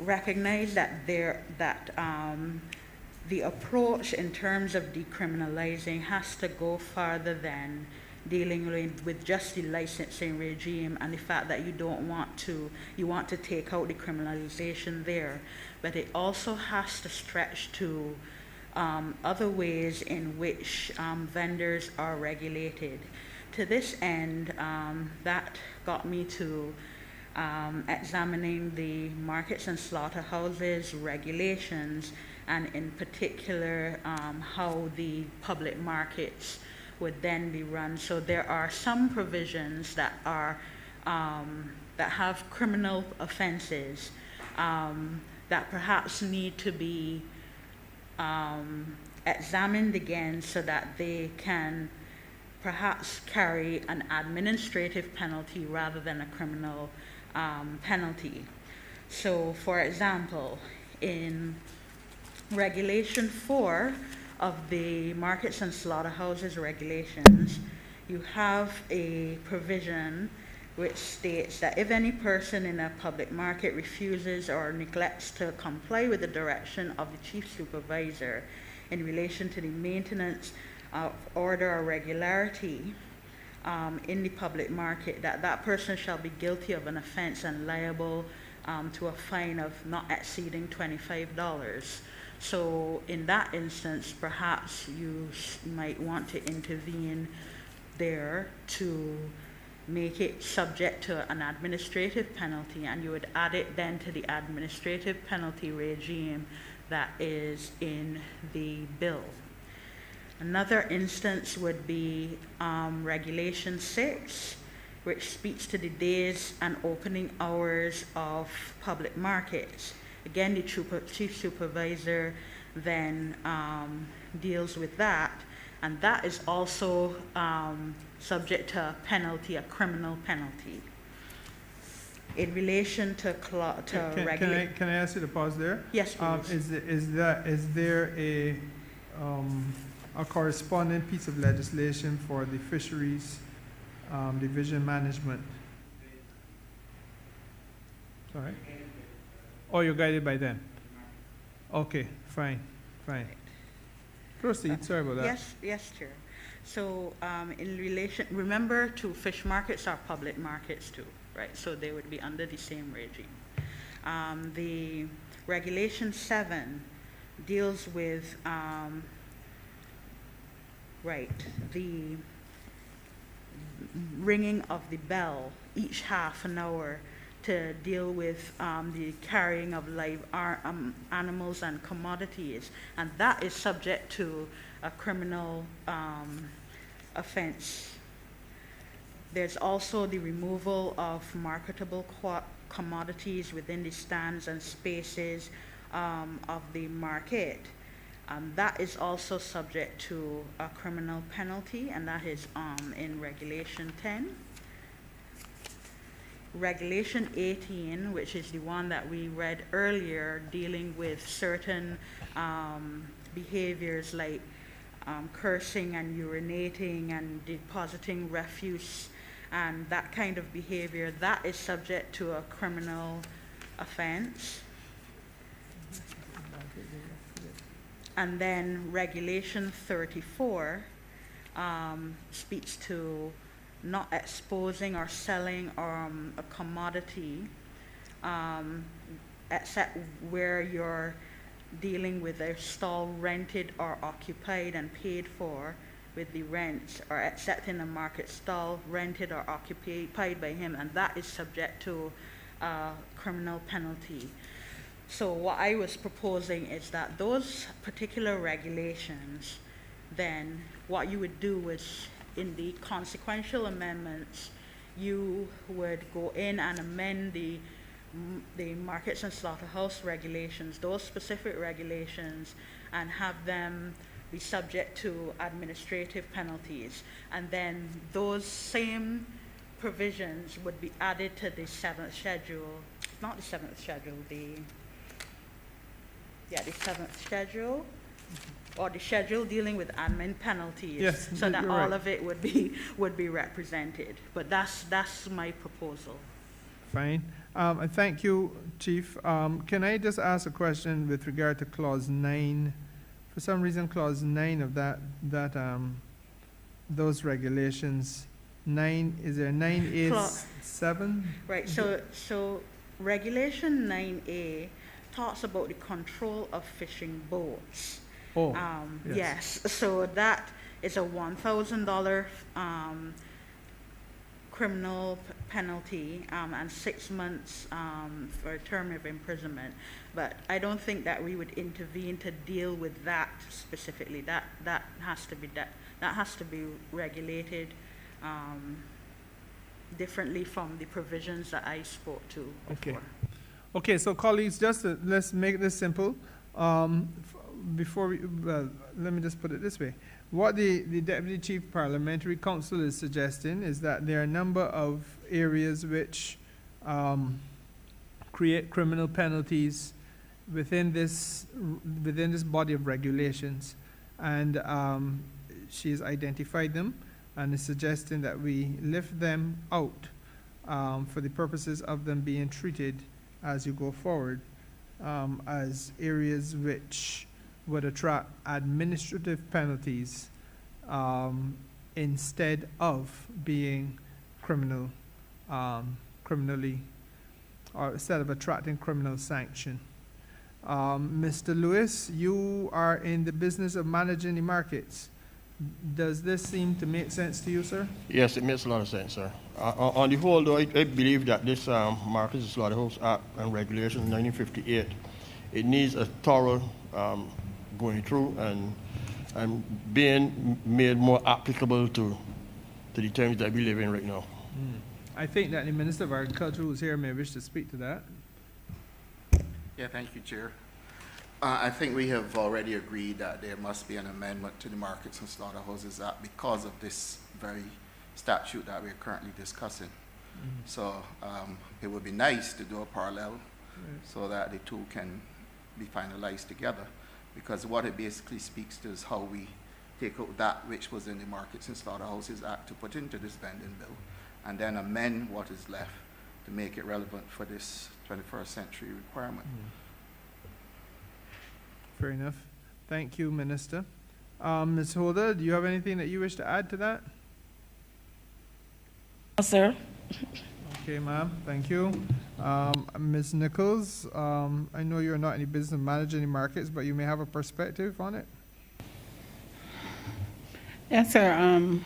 recognize that the approach in terms of decriminalizing has to go farther than dealing with just the licensing regime and the fact that you want to take out decriminalization there, but it also has to stretch to other ways in which vendors are regulated. To this end, that got me to examining the markets and slaughterhouses regulations, and in particular how the public markets would then be run. So there are some provisions that are that have criminal offenses that perhaps need to be examined again so that they can perhaps carry an administrative penalty rather than a criminal penalty. So, for example, in Regulation 4 of the Markets and Slaughterhouses regulations, you have a provision which states that if any person in a public market refuses or neglects to comply with the direction of the chief supervisor in relation to the maintenance of order or regularity in the public market, that person shall be guilty of an offense and liable to a fine of not exceeding $25. So in that instance, perhaps you might want to intervene there to make it subject to an administrative penalty, and you would add it then to the administrative penalty regime that is in the bill. Another instance would be Regulation 6, which speaks to the days and opening hours of public markets. Again, the chief supervisor then deals with that, and that is also subject to a penalty, a criminal penalty. In relation to regulation. Can I ask you to pause there? Yes, please. Is there a corresponding piece of legislation for the fisheries division management? Sorry? Oh, you're guided by them? Okay, fine. Proceed, sorry about that. Yes, Chair. So in relation, remember too, fish markets are public markets too, right? So they would be under the same regime. The Regulation 7 deals with the ringing of the bell each half an hour to deal with the carrying of live animals and commodities, and that is subject to a criminal offense. There's also the removal of marketable commodities within the stands and spaces of the market. That is also subject to a criminal penalty, and that is in Regulation 10. Regulation 18, which is the one that we read earlier, dealing with certain behaviors like cursing and urinating and depositing refuse and that kind of behavior, that is subject to a criminal offense. And then Regulation 34 speaks to not exposing or selling a commodity except where you're dealing with a stall rented or occupied and paid for with the rent, or except in a market stall rented or occupied by him, and that is subject to a criminal penalty. So what I was proposing is that those particular regulations, then what you would do was, in the consequential amendments, you would go in and amend the markets and slaughterhouse regulations, those specific regulations, and have them be subject to administrative penalties. And then those same provisions would be added to the 7th schedule, not the 7th schedule, the 7th schedule, or the schedule dealing with admin penalties, yes, so that all right. of it would be represented. But that's my proposal. Fine. And thank you, Chief. Can I just ask a question with regard to Clause 9? For some reason, Clause 9 of those regulations, 9, is there 9A7? Right, so Regulation 9A talks about the control of fishing boats. Oh, yes, so that is a $1,000 criminal penalty and 6 months for a term of imprisonment. But I don't think that we would intervene to deal with that specifically. That has to be regulated differently from the provisions that I spoke to before. Okay, so colleagues, let's make this simple. Let me just put it this way. What the Deputy Chief Parliamentary Counsel is suggesting is that there are a number of areas which create criminal penalties within this body of regulations, and she has identified them and is suggesting that we lift them out for the purposes of them being treated as you go forward as areas which would attract administrative penalties instead of being criminally, or instead of attracting criminal sanction. Mr. Lewis, you are in the business of managing the markets. Does this seem to make sense to you, sir? Yes, it makes a lot of sense, sir. On the whole, though, I believe that this Markets and Slaughterhouse Act and Regulations 1958, it needs a thorough going through and being made more applicable to the times that we live in right now. I think that the Minister of Agriculture, who's here, may wish to speak to that. Yeah, thank you, Chair. I think we have already agreed that there must be an amendment to the Markets and Slaughterhouses Act because of this very statute that we're currently discussing. So it would be nice to do a parallel so that the two can be finalized together, because what it basically speaks to is how we take out that which was in the Markets and Slaughterhouses Act to put into this vending bill, and then amend what is left to make it relevant for this 21st century requirement. Fair enough. Thank you, Minister. Ms. Holder, do you have anything that you wish to add to that? No, sir. Okay, ma'am. Thank you. Ms. Nichols, I know you're not in the business of managing the markets, but you may have a perspective on it. Yes, sir. I'm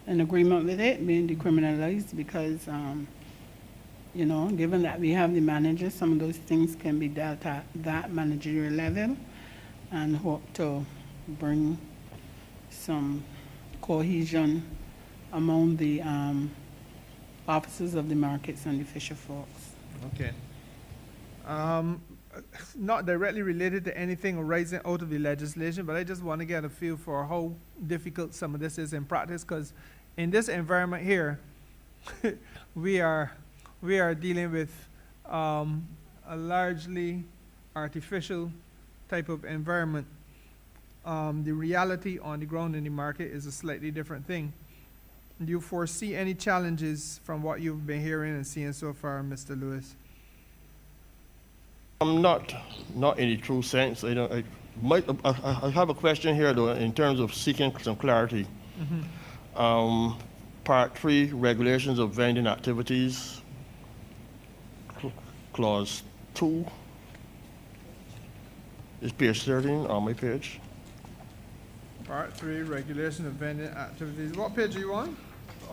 in agreement with it being decriminalized because, you know, given that we have the manager, some of those things can be dealt at that managerial level, and hope to bring some cohesion among the officers of the markets and the fisher folks. Okay. Not directly related to anything arising out of the legislation, but I just want to get a feel for how difficult some of this is in practice, because in this environment here, we are dealing with a largely artificial type of environment. The reality on the ground in the market is a slightly different thing. Do you foresee any challenges from what you've been hearing and seeing so far, Mr. Lewis? Not in the true sense. I have a question here, though, in terms of seeking some clarity. Part 3, regulations of vending activities, clause 2, is page 13 on my page. Part 3, regulation of vending activities. What page are you on?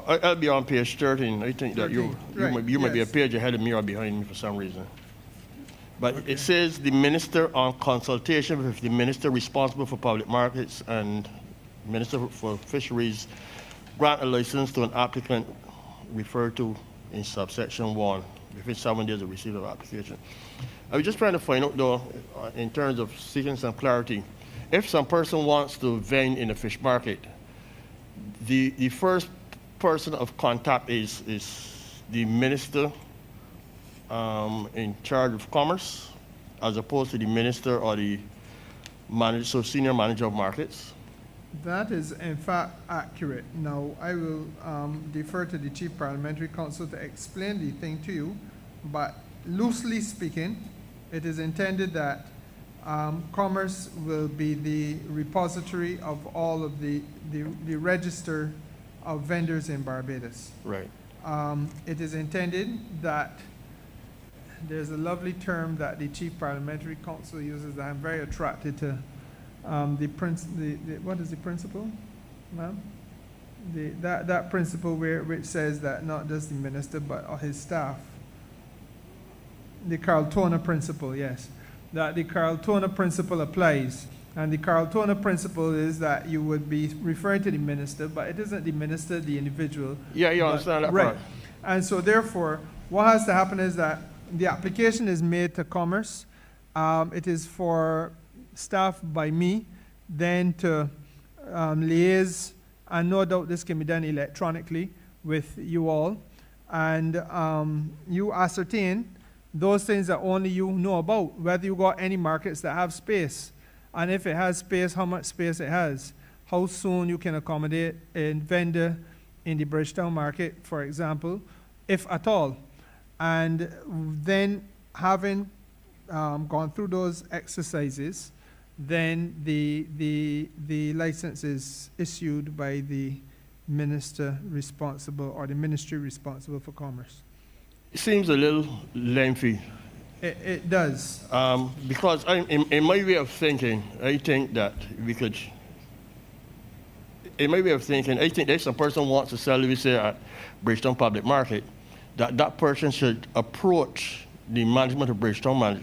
I'll be on page 13. I think that you might be a page ahead of me or behind me for some reason. But okay. It says the minister, on consultation with the minister responsible for public markets and minister for fisheries, grant a license to an applicant referred to in subsection 1 within 7 days of receipt of application. I was just trying to find out, though, in terms of seeking some clarity, if some person wants to vend in a fish market, the first person of contact is the minister in charge of commerce, as opposed to the minister or the manager, so senior manager of markets. That is in fact accurate. Now, I will defer to the Chief Parliamentary Counsel to explain the thing to you, but loosely speaking, it is intended that Commerce will be the repository of all of the register of vendors in Barbados. Right. It is intended that there's a lovely term that the Chief Parliamentary Counsel uses that I'm very attracted to. What is the principle, ma'am? That principle which says that not just the minister but his staff. The Carltona principle, yes. That the Carltona principle applies. And the Carltona principle is that you would be referring to the minister, but it isn't the minister, the individual. Yeah, you understand that right. part. And so therefore, what has to happen is that the application is made to Commerce. It is for staff by me, then to liaise, and no doubt this can be done electronically with you all, and you ascertain those things that only you know about, whether you got any markets that have space, and if it has space, how much space it has, how soon you can accommodate a vendor in the Bridgetown market, for example, if at all. And then having gone through those exercises, then the license is issued by the minister responsible or the ministry responsible for commerce. It seems a little lengthy. It does. Because in my way of thinking, I think that we could, in my way of thinking, I think if some person wants to sell, we say, at Bridgetown Public Market, that person should approach the management of Bridgetown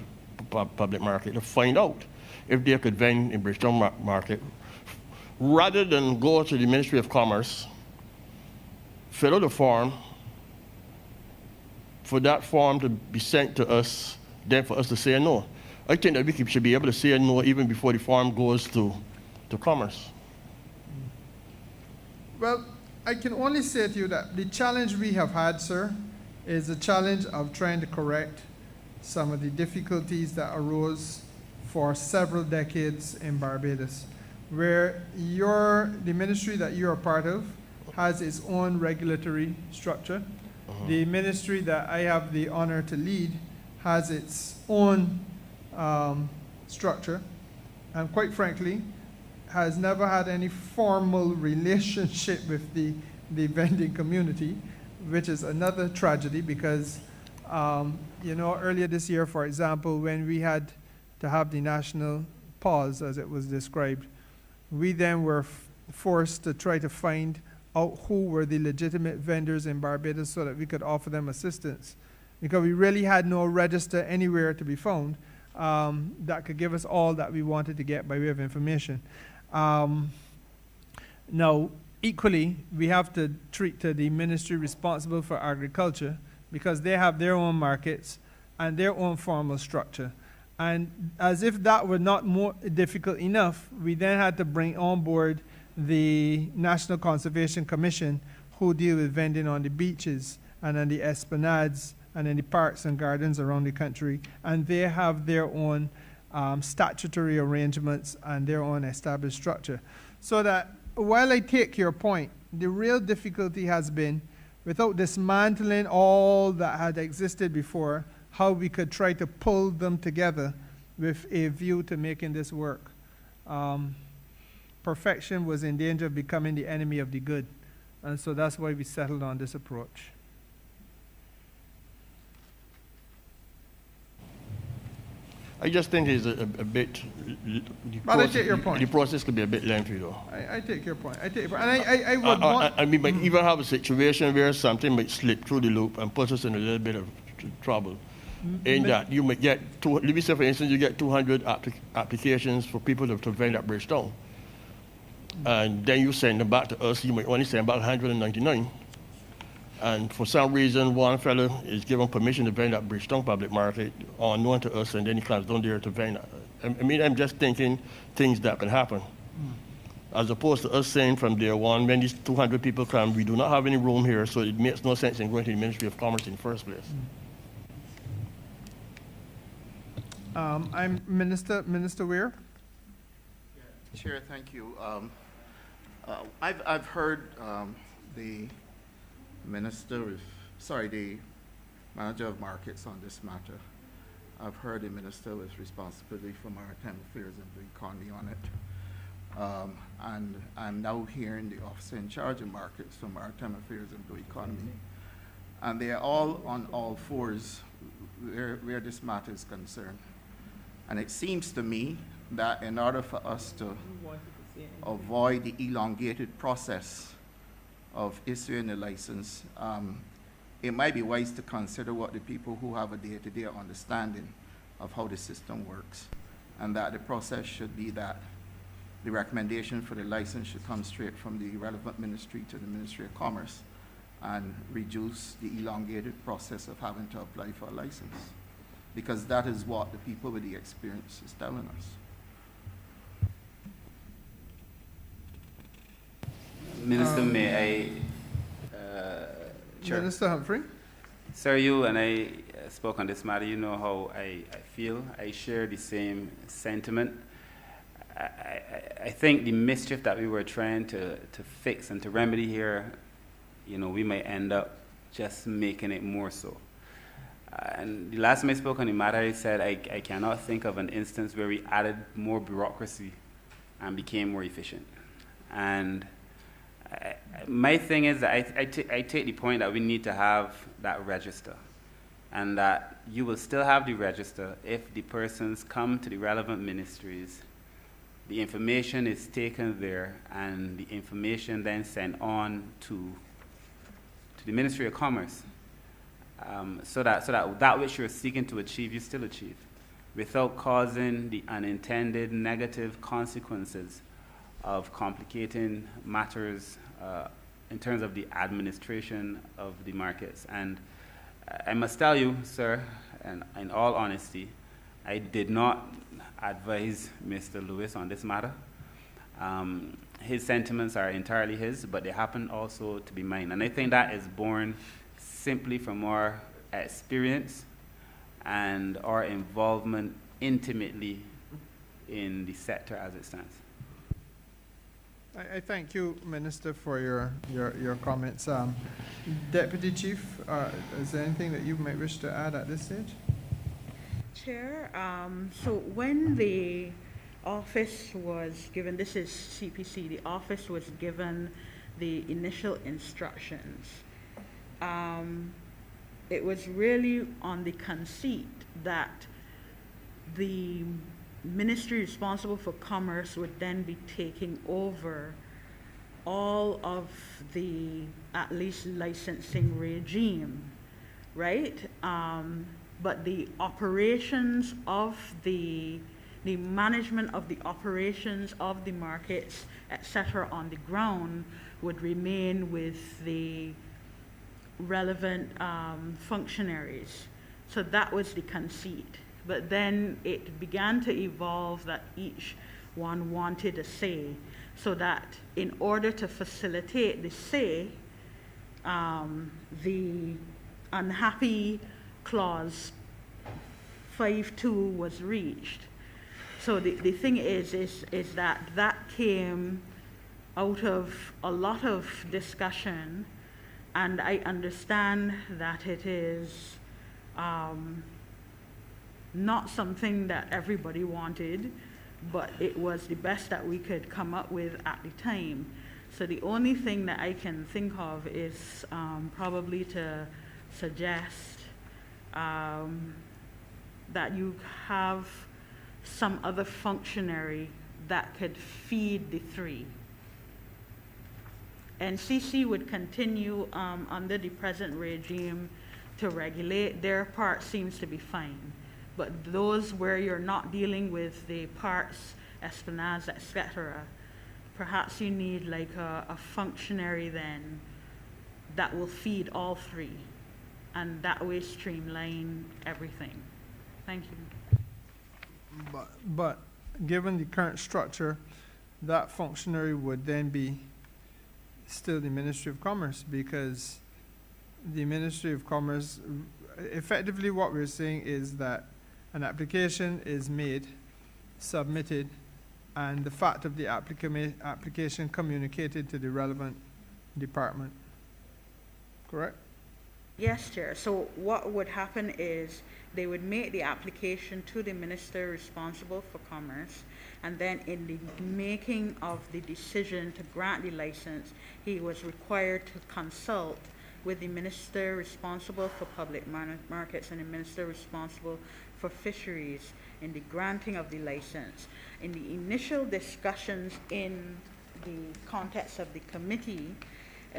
Public Market to find out if they could vend in Bridgetown Market, rather than go to the Ministry of Commerce, fill out a form, for that form to be sent to us, then for us to say no. I think that we should be able to say no even before the form goes to Commerce. Well, I can only say to you that the challenge we have had, sir, is the challenge of trying to correct some of the difficulties that arose for several decades in Barbados, where the ministry that you are part of has its own regulatory structure. The ministry that I have the honor to lead has its own structure, and quite frankly, has never had any formal relationship with the vending community, which is another tragedy because, earlier this year, for example, when we had to have the national pause, as it was described, we then were forced to try to find out who were the legitimate vendors in Barbados so that we could offer them assistance. Because we really had no register anywhere to be found that could give us all that we wanted to get by way of information. Now, equally, we have to treat to the ministry responsible for agriculture because they have their own markets and their own formal structure. And as if that were not more difficult enough, we then had to bring on board the National Conservation Commission, who deal with vending on the beaches and on the esplanades and in the parks and gardens around the country. And they have their own statutory arrangements and their own established structure. So that while I take your point, the real difficulty has been, without dismantling all that had existed before, how we could try to pull them together with a view to making this work. Perfection was in danger of becoming the enemy of the good. And so that's why we settled on this approach. I just think it's a bit. But I take your point. The process could be a bit lengthy, though. I take your point. I take your point. And I would want. I mean, but even have a situation where something might slip through the loop and put us in a little bit of trouble. In that you might get, let me say for instance, you get 200 applications for people to vend at Bridgetown. And then you send them back to us, you might only send back 199. And for some reason, one fellow is given permission to vend at Bridgetown Public Market, unknown to us, and then he comes down there to vend. I mean, I'm just thinking things that can happen. As opposed to us saying from day one, when these 200 people come, we do not have any room here, so it makes no sense in going to the Ministry of Commerce in the first place. I'm Minister Weir. Chair, thank you. I've heard the the manager of markets on this matter. I've heard the minister with responsibility for maritime affairs and the economy on it. And I'm now hearing the officer in charge of markets for maritime affairs and blue economy. And they are all on all fours where this matter is concerned. And it seems to me that in order for us to avoid the elongated process of issuing a license, it might be wise to consider what the people who have a day-to-day understanding of how the system works, and that the process should be that the recommendation for the license should come straight from the relevant ministry to the Ministry of Commerce and reduce the elongated process of having to apply for a license, because that is what the people with the experience is telling us. Minister, may I, Chair? Minister Humphrey? Sir, you and I spoke on this matter. You know how I feel. I share the same sentiment. I think the mischief that we were trying to fix and to remedy here, you know, we may end up just making it more so. And the last time I spoke on the matter, I said I cannot think of an instance where we added more bureaucracy and became more efficient. And my thing is that I take the point that we need to have that register, and that you will still have the register if the persons come to the relevant ministries, the information is taken there, and the information then sent on to the Ministry of Commerce, so that which you're seeking to achieve, you still achieve, without causing the unintended negative consequences of complicating matters in terms of the administration of the markets. And I must tell you, sir, and in all honesty, I did not advise Mr. Lewis on this matter. His sentiments are entirely his, but they happen also to be mine. And I think that is born simply from our experience and our involvement intimately in the sector as it stands. I thank you, Minister, for your comments. Deputy Chief, is there anything that you might wish to add at this stage? Chair, so when the office was given, this is CPC, the office was given the initial instructions, it was really on the conceit that the ministry responsible for commerce would then be taking over all of the, at least, licensing regime, right? But the operations of the management of the operations of the markets, etc., on the ground would remain with the relevant functionaries. So that was the conceit. But then it began to evolve that each one wanted a say, so that in order to facilitate the say, the unhappy clause 5.2 was reached. So the thing is that came out of a lot of discussion, and I understand that it is not something that everybody wanted, but it was the best that we could come up with at the time. So the only thing that I can think of is probably to suggest that you have some other functionary that could feed the three. NCC would continue under the present regime to regulate. Their part seems to be fine. But those where you're not dealing with the parts, esplanades, etc., perhaps you need like a functionary then that will feed all three, and that way streamline everything. Thank you. But given the current structure, that functionary would then be still the Ministry of Commerce, because the Ministry of Commerce, effectively what we're saying is that an application is made, submitted, and the fact of the application communicated to the relevant department. Correct? Yes, Chair. So what would happen is they would make the application to the minister responsible for commerce, and then in the making of the decision to grant the license, he was required to consult with the minister responsible for public markets and the minister responsible for fisheries in the granting of the license. In the initial discussions in the context of the committee,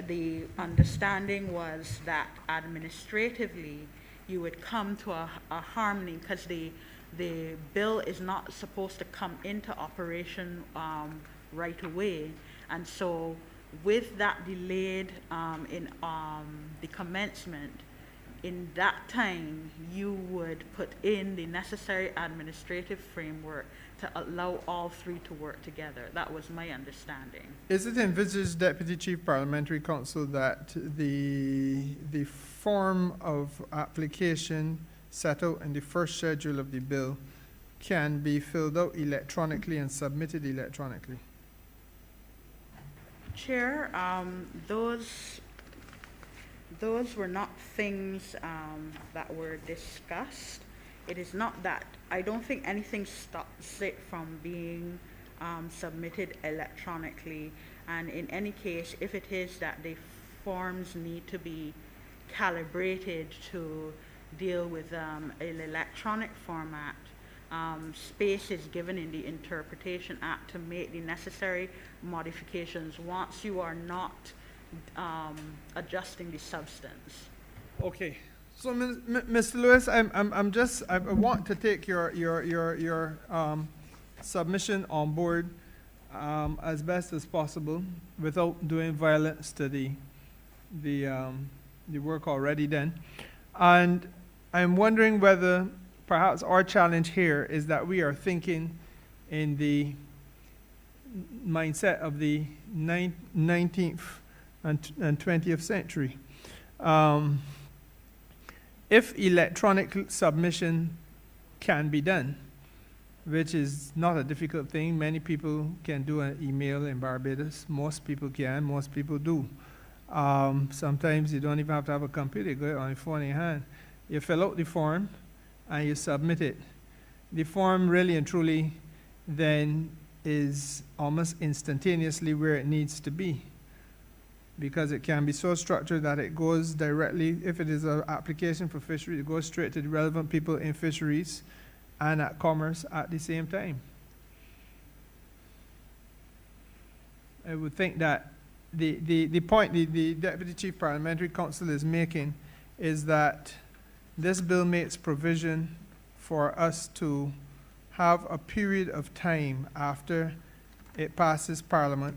the understanding was that administratively you would come to a harmony, because the bill is not supposed to come into operation right away, and so with that delayed in the commencement, in that time you would put in the necessary administrative framework to allow all three to work together. That was my understanding. Is it envisaged, Deputy Chief Parliamentary Counsel, that the form of application set out in the first schedule of the bill can be filled out electronically and submitted electronically? Chair, those were not things that were discussed. It is not that, I don't think anything stops it from being submitted electronically. And in any case, if it is that the forms need to be calibrated to deal with an electronic format, space is given in the Interpretation Act to make the necessary modifications once you are not adjusting the substance. Okay. So, Mr. Lewis, I want to take your submission on board as best as possible without doing violence to the work already done. And I'm wondering whether perhaps our challenge here is that we are thinking in the mindset of the 19th and 20th century. If electronic submission can be done, which is not a difficult thing, many people can do an email in Barbados. Most people can, most people do. Sometimes you don't even have to have a computer, you go on your phone in your hand. You fill out the form and you submit it. The form really and truly then is almost instantaneously where it needs to be, because it can be so structured that it goes directly, if it is an application for fisheries, it goes straight to the relevant people in fisheries and at commerce at the same time. I would think that the point the Deputy Chief Parliamentary Counsel is making is that this bill makes provision for us to have a period of time after it passes Parliament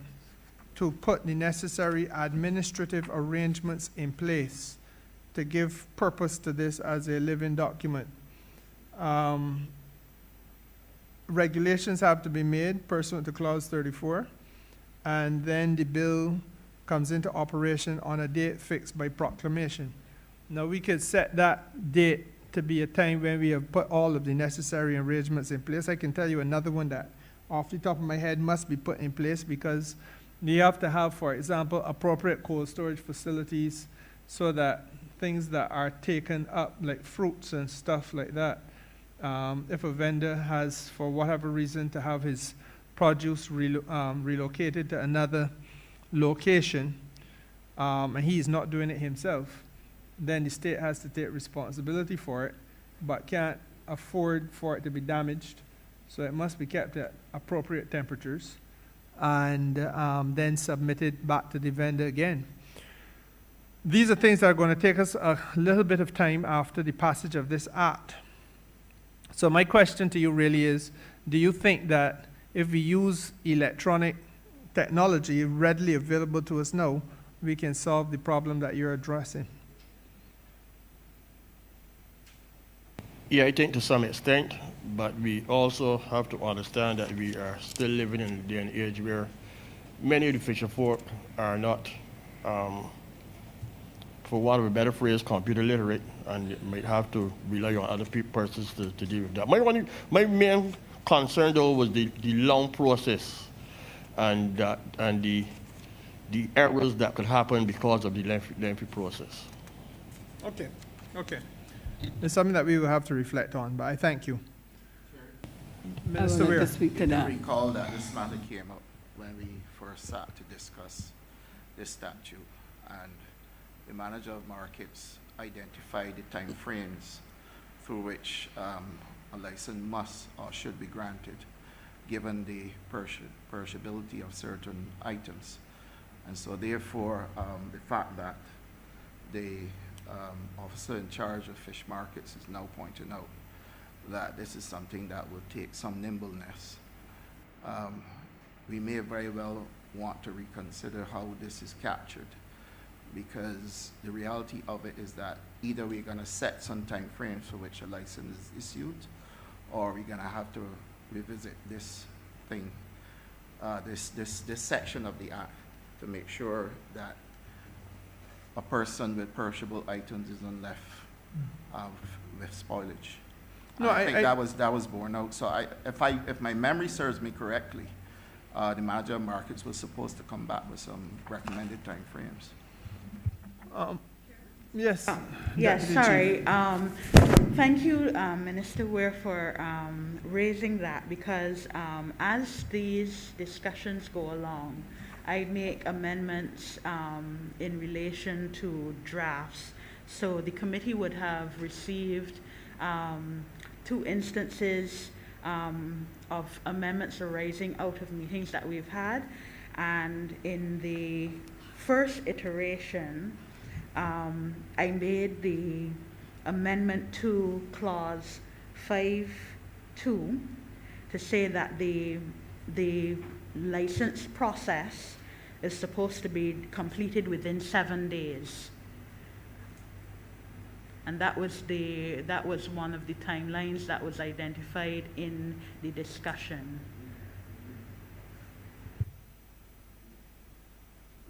to put the necessary administrative arrangements in place to give purpose to this as a living document. Regulations have to be made pursuant to Clause 34, and then the bill comes into operation on a date fixed by proclamation. Now, we could set that date to be a time when we have put all of the necessary arrangements in place. I can tell you another one that off the top of my head must be put in place, because we have to have, for example, appropriate cold storage facilities so that things that are taken up, like fruits and stuff like that, if a vendor has, for whatever reason, to have his produce relocated to another location, and he's not doing it himself, then the state has to take responsibility for it, but can't afford for it to be damaged, so it must be kept at appropriate temperatures and then submitted back to the vendor again. These are things that are going to take us a little bit of time after the passage of this act. So my question to you really is, do you think that if we use electronic technology readily available to us now, we can solve the problem that you're addressing? Yeah, I think to some extent, but we also have to understand that we are still living in a day and age where many of the fisher folk are not, for want of a better phrase, computer literate, and might have to rely on other persons to deal with that. My main concern though was the long process and the errors that could happen because of the lengthy process. Okay, okay. It's something that we will have to reflect on, but I thank you. I Minister would like Weir. to speak to I that. recall that this matter came up when we first sat to discuss this statute, and the manager of markets identified the time frames through which a license must or should be granted, given the perishability of certain items. And so therefore, the fact that the officer in charge of fish markets is now pointing out that this is something that will take some nimbleness. We may very well want to reconsider how this is captured, because the reality of it is that either we're going to set some time frames for which a license is issued, or we're going to have to revisit this thing, this section of the act, to make sure that a person with perishable items isn't left with spoilage. No, I think that was borne out. So if my memory serves me correctly, the manager of markets was supposed to come back with some recommended time frames. Yes. Yes, Deputy sorry. Chief. Thank you, Minister Weir, for raising that, because as these discussions go along, I make amendments in relation to drafts. So the committee would have received 2 instances of amendments arising out of meetings that we've had. And in the first iteration, I made the amendment to clause 5.2 to say that the license process is supposed to be completed within 7 days. And that was one of the timelines that was identified in the discussion.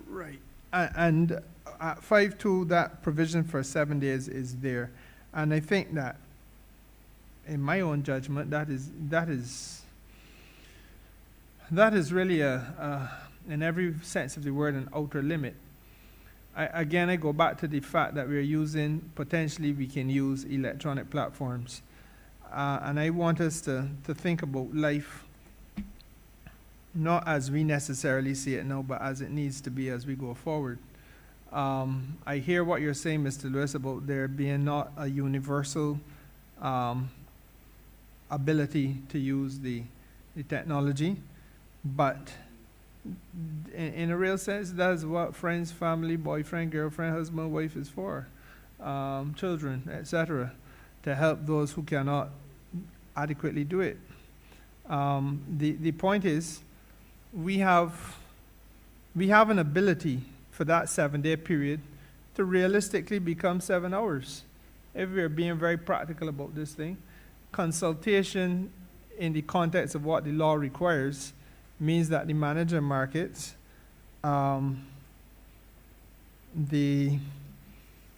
Right. And at 5.2, that provision for 7 days is there. And I think that, in my own judgment, that is really in every sense of the word, an outer limit. I go back to the fact that potentially we can use electronic platforms. And I want us to think about life, not as we necessarily see it now, but as it needs to be as we go forward. I hear what you're saying, Mr. Lewis, about there being not a universal ability to use the technology, but in a real sense, that's what friends, family, boyfriend, girlfriend, husband, wife is for, children, etc., to help those who cannot adequately do it. The point is, we have an ability for that 7-day period to realistically become 7 hours. If we're being very practical about this thing, consultation in the context of what the law requires means that the manager markets,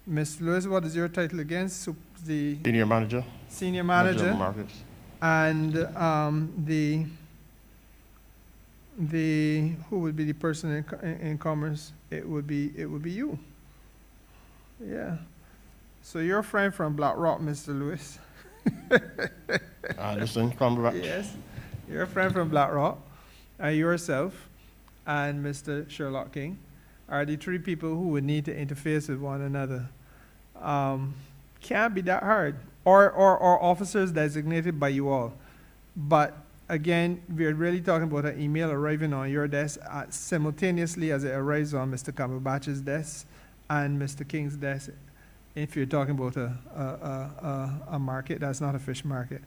Ms. Lewis, what is your title again? The Senior manager. Senior Manager manager. of markets. And who would be the person in commerce? It would be you. Yeah. So you're a friend from Black Rock, Mr. Lewis. Listen, from Black. Yes, you're a friend from Black Rock. Yourself and Mr. Sherlock King are the 3 people who would need to interface with one another. Can't be that hard. Or officers designated by you all. But again, we're really talking about an email arriving on your desk simultaneously as it arrives on Mr. Cumberbatch's desk and Mr. King's desk. If you're talking about a market, that's not a fish market.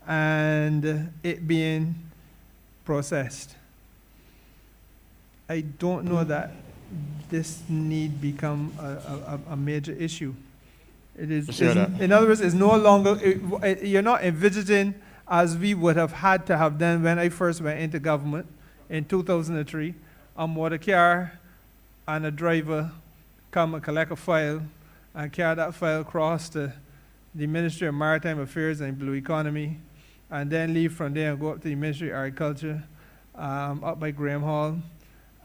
And it being processed. I don't know that this need become a major issue. It is, in other words, it's no longer, you're not envisaging, as we would have had to have done when I first went into government in 2003, a motor car and a driver come and collect a file and carry that file across to the Ministry of Maritime Affairs and Blue Economy and then leave from there and go up to the Ministry of Agriculture, up by Graham Hall,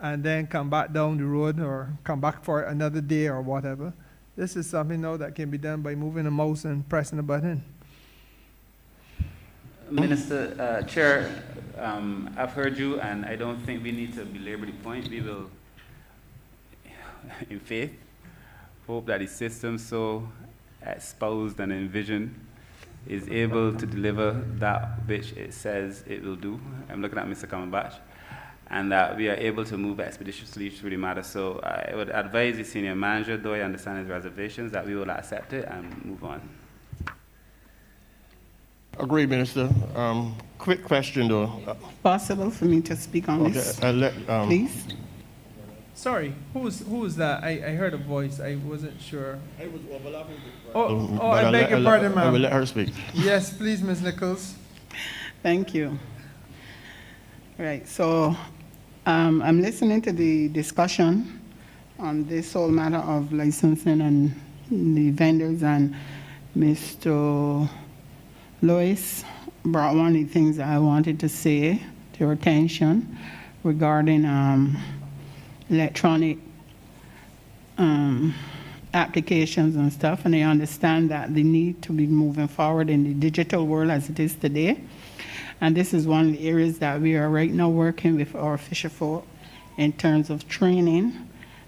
and then come back down the road or come back for another day or whatever. This is something now that can be done by moving a mouse and pressing a button. Minister, Chair, I've heard you, and I don't think we need to belabor the point. We will, in faith, hope that the system so espoused and envisioned is able to deliver that which it says it will do. I'm looking at Mr. Kamanbach. And that we are able to move expeditiously through the matter. So I would advise the senior manager, though I understand his reservations, that we will accept it and move on. Agreed, Minister. Quick question, though. Possible for me to speak on this, please? Sorry, who was that? I heard a voice. I wasn't sure. I was overlapping. I beg your pardon, ma'am. I will let her speak. Yes, please, Ms. Nichols. Thank you. Right, so I'm listening to the discussion on this whole matter of licensing and the vendors, and Mr. Lois brought one of the things that I wanted to say to your attention regarding electronic applications and stuff, and I understand that they need to be moving forward in the digital world as it is today. And this is one of the areas that we are right now working with our fisher folk in terms of training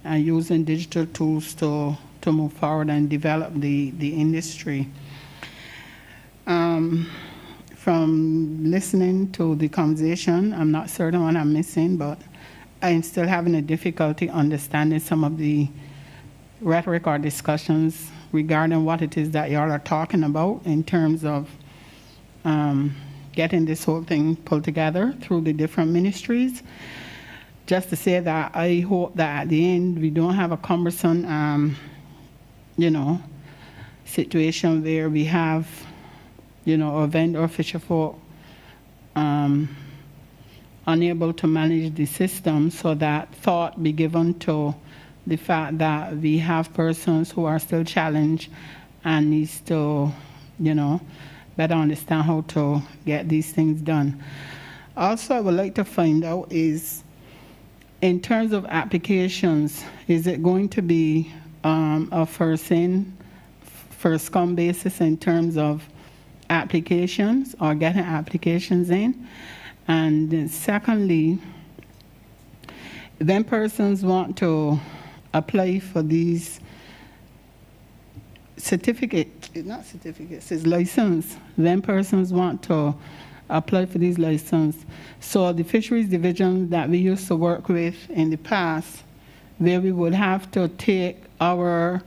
and using digital tools to move forward and develop the industry. From listening to the conversation, I'm not certain what I'm missing, but I'm still having a difficulty understanding some of the rhetoric or discussions regarding what it is that y'all are talking about in terms of getting this whole thing pulled together through the different ministries. Just to say that I hope that at the end we don't have a cumbersome, situation where we have, a vendor fisher folk unable to manage the system, so that thought be given to the fact that we have persons who are still challenged and needs to, better understand how to get these things done. Also, I would like to find out is, in terms of applications, is it going to be a first in, first come basis in terms of applications or getting applications in? And then secondly, when persons want to apply for these it's license. When persons want to apply for these license. So the fisheries division that we used to work with in the past, where we would have to take our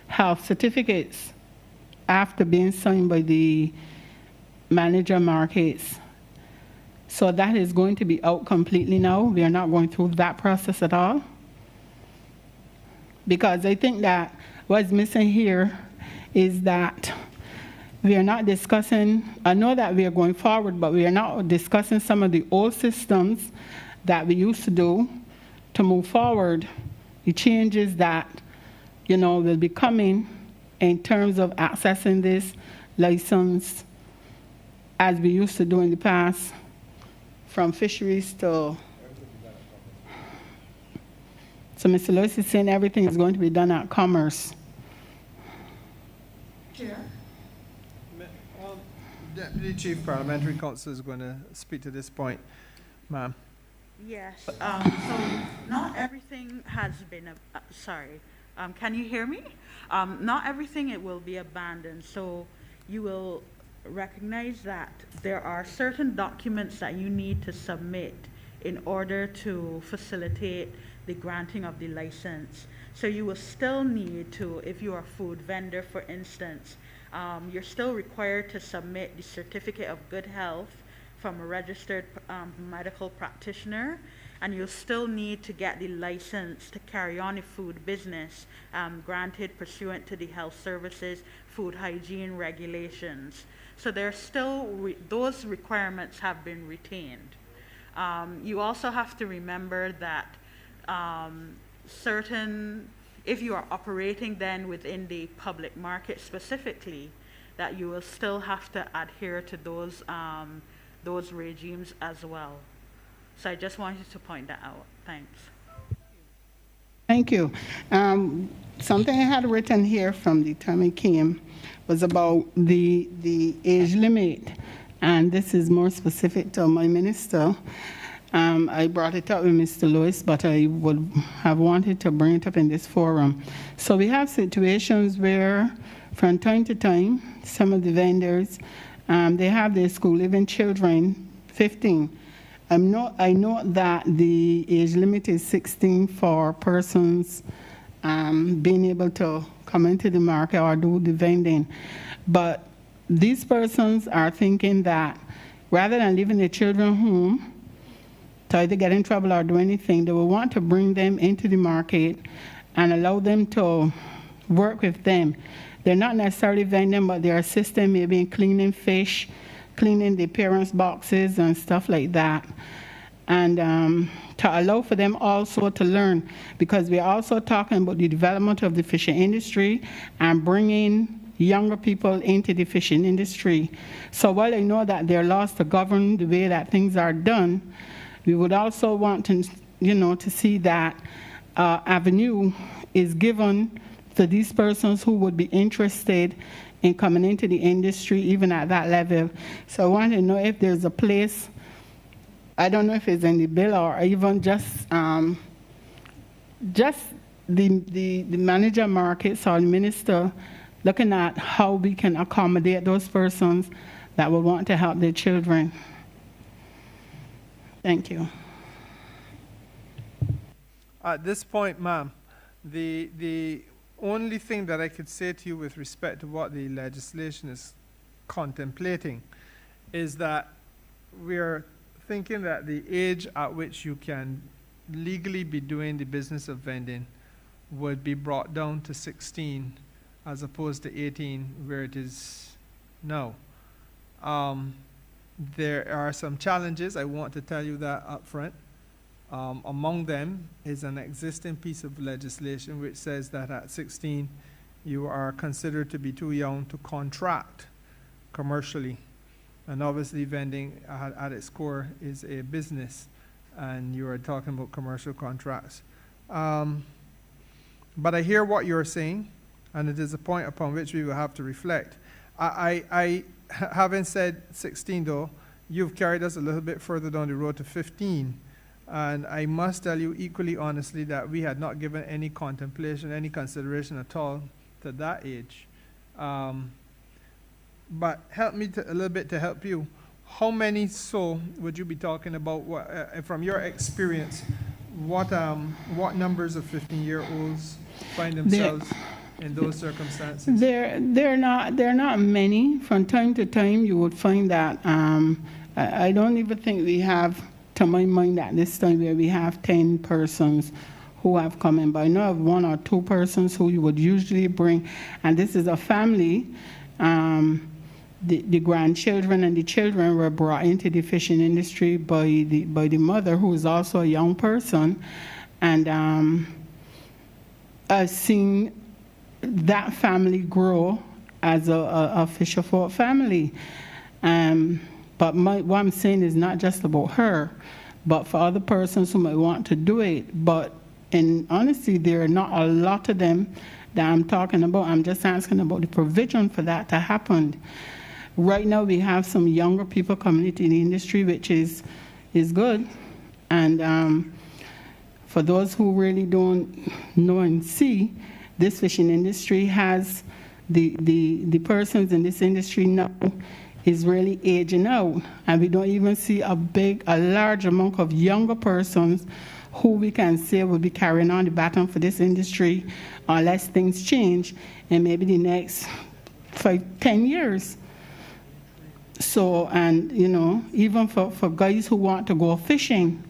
health certificates after being signed by the manager markets. So that is going to be out completely now. We are not going through that process at all. Because I think that what's missing here is that we are not discussing, I know that we are going forward, but we are not discussing some of the old systems that we used to do to move forward, the changes that, will be coming in terms of accessing this license as we used to do in the past, from fisheries to... So Mr. Lewis is saying everything is going to be done at Commerce. Chair? Deputy Chief Parliamentary Counsel is going to speak to this point, ma'am. Yes. So not everything has been, can you hear me? Not everything it will be abandoned. So you will recognize that there are certain documents that you need to submit in order to facilitate the granting of the license. So you will still need to, if you are a food vendor, for instance, you're still required to submit the certificate of good health from a registered medical practitioner, and you'll still need to get the license to carry on a food business granted pursuant to the health services food hygiene regulations. So there's still, those requirements have been retained. You also have to remember that if you are operating then within the public market specifically, that you will still have to adhere to those regimes as well. So I just wanted to point that out. Thanks. Thank you. Something I had written here from the time it came was about the age limit, and this is more specific to my minister. I brought it up with Mr. Lewis, but I would have wanted to bring it up in this forum. So we have situations where, from time to time, some of the vendors, they have their school-living children, 15. I know that the age limit is 16 for persons being able to come into the market or do the vending. But these persons are thinking that rather than leaving the children home to either get in trouble or do anything, they will want to bring them into the market and allow them to work with them. They're not necessarily vending, but they're assisting maybe in cleaning fish, cleaning the parents' boxes and stuff like that. And to allow for them also to learn, because we're also talking about the development of the fishing industry and bringing younger people into the fishing industry. So while I know that there are laws to govern the way that things are done, we would also want to, to see that avenue is given to these persons who would be interested in coming into the industry, even at that level. So I want to know if there's a place, I don't know if it's in the bill or even just the manager markets or the minister looking at how we can accommodate those persons that will want to help their children. Thank you. At this point, ma'am, the only thing that I could say to you with respect to what the legislation is contemplating is that we're thinking that the age at which you can legally be doing the business of vending would be brought down to 16 as opposed to 18 where it is now. There are some challenges. I want to tell you that up front. Among them is an existing piece of legislation which says that at 16 you are considered to be too young to contract commercially. And obviously vending at its core is a business, and you are talking about commercial contracts. But I hear what you're saying, and it is a point upon which we will have to reflect. I having said 16 though, you've carried us a little bit further down the road to 15. And I must tell you equally honestly that we had not given any contemplation, any consideration at all to that age. But help me a little bit to help you. How many so would you be talking about? From your experience, what numbers of 15-year-olds find themselves in those circumstances? They're not many. From time to time, you would find that I don't even think we have, to my mind, at this time where we have 10 persons who have come in. But I know of 1 or 2 persons who you would usually bring, and this is a family. The grandchildren and the children were brought into the fishing industry by the mother, who is also a young person, and I've seen that family grow as a fisher folk family. But what I'm saying is not just about her, but for other persons who might want to do it. But in honesty, there are not a lot of them that I'm talking about. I'm just asking about the provision for that to happen. Right now, we have some younger people coming into the industry, which is good. And for those who really don't know and see, this fishing industry has the persons in this industry now is really aging out, and we don't even see a large amount of younger persons who we can say will be carrying on the baton for this industry unless things change in maybe the next 5-10 years. So, and even for guys who want to go fishing,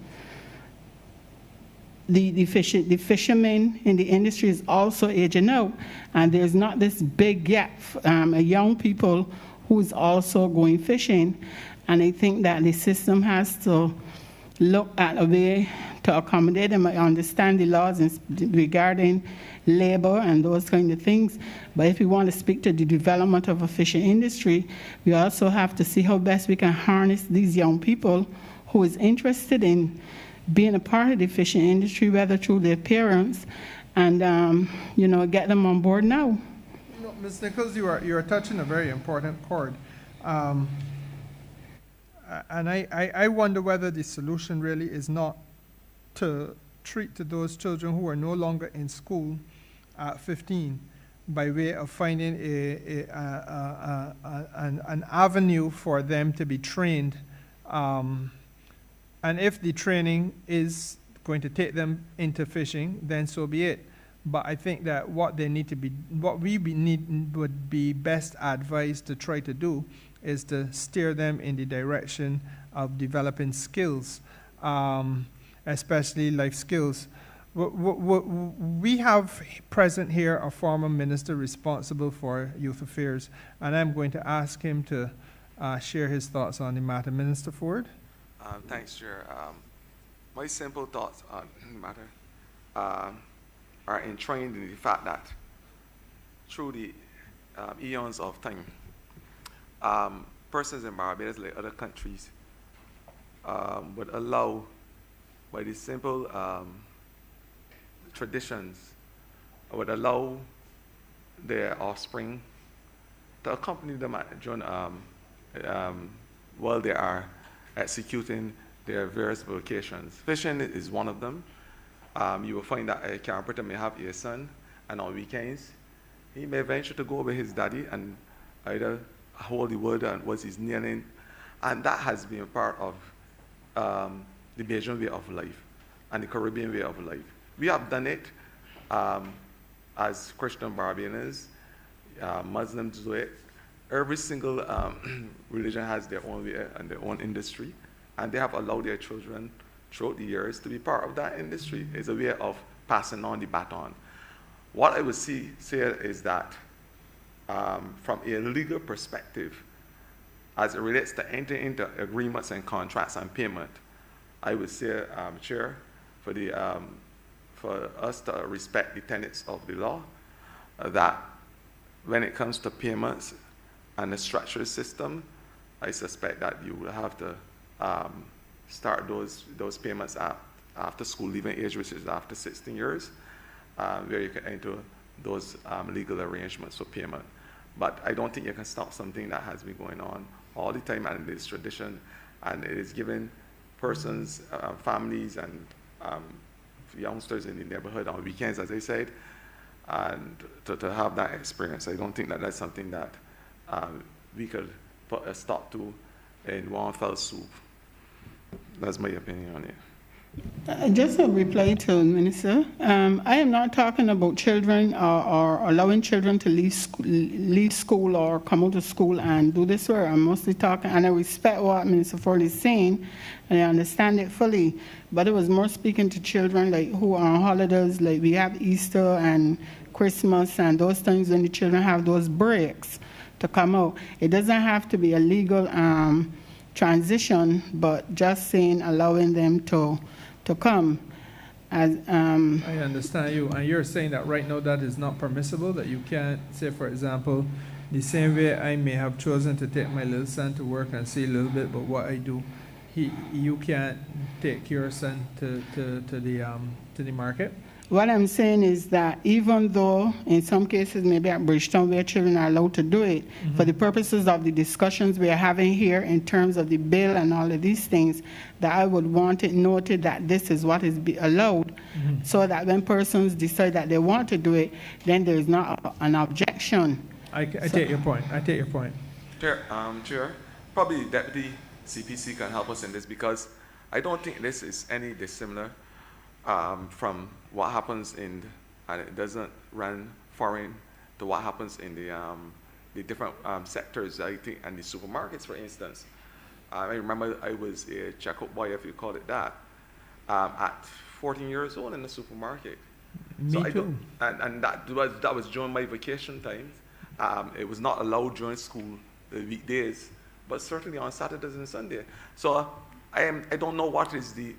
the fishermen in the industry is also aging out, and there's not this big gap. Young people who is also going fishing, and I think that the system has to look at a way to accommodate them. I understand the laws regarding labor and those kind of things. But if we want to speak to the development of a fishing industry, we also have to see how best we can harness these young people who is interested in being a part of the fishing industry, whether through their parents, and get them on board now. Ms. Nichols, you are touching a very important chord. And I wonder whether the solution really is not to treat to those children who are no longer in school at 15 by way of finding an avenue for them to be trained. And if the training is going to take them into fishing, then so be it. But I think that what we would be best advised to try to do is to steer them in the direction of developing skills, especially life skills. We have present here a former minister responsible for youth affairs, and I'm going to ask him to share his thoughts on the matter. Minister Ford? Thanks, Chair. My simple thoughts on the matter are entrained in the fact that through the eons of time, persons in Barbados, like other countries, would allow, by the simple traditions, would allow their offspring to accompany them during, while they are executing their various vocations. Fishing is one of them. You will find that a carpenter may have a son, and on weekends, he may venture to go with his daddy and either hold the wood and was his kneeling, and that has been part of the Bajan way of life and the Caribbean way of life. We have done it as Christian Barbadians, Muslims do it. Every single religion has their own way and their own industry, and they have allowed their children throughout the years to be part of that industry. It's a way of passing on the baton. What I would say is that from a legal perspective, as it relates to entering into agreements and contracts and payment, I would say, Chair, for us to respect the tenets of the law, that when it comes to payments and the structured system, I suspect that you will have to start those payments after school leaving age, which is after 16 years, where you can enter those legal arrangements for payment. But I don't think you can stop something that has been going on all the time, and it's tradition, and it is giving persons, families, and youngsters in the neighborhood on weekends, as I said, and to have that experience. I don't think that that's something that we could put a stop to in one fell swoop. That's my opinion on it. Just a reply to Minister. I am not talking about children or allowing children to leave school or come out of school and do this work. I'm mostly talking, and I respect what Minister Ford is saying, and I understand it fully. But it was more speaking to children like who are on holidays, like we have Easter and Christmas and those times when the children have those breaks to come out. It doesn't have to be a legal transition, but just saying allowing them to come. As I understand you, and you're saying that right now that is not permissible, that you can't say, for example, the same way I may have chosen to take my little son to work and see a little bit, but what I do, you can't take your son to the market. What I'm saying is that even though in some cases maybe at Bridgetown where children are allowed to do it, for the purposes of the discussions we are having here in terms of the bill and all of these things, that I would want it noted that this is what is allowed, so that when persons decide that they want to do it, then there is not an objection. I take your point. I take your point. Chair, probably Deputy CPC can help us in this, because I don't think this is any dissimilar from what happens and it doesn't run foreign to what happens in the different sectors, I think, and the supermarkets, for instance. I remember I was a checkout boy, if you call it that, at 14 years old in the supermarket. Me too. And that was during my vacation times. It was not allowed during school, the weekdays, but certainly on Saturdays and Sunday. So I don't know what is the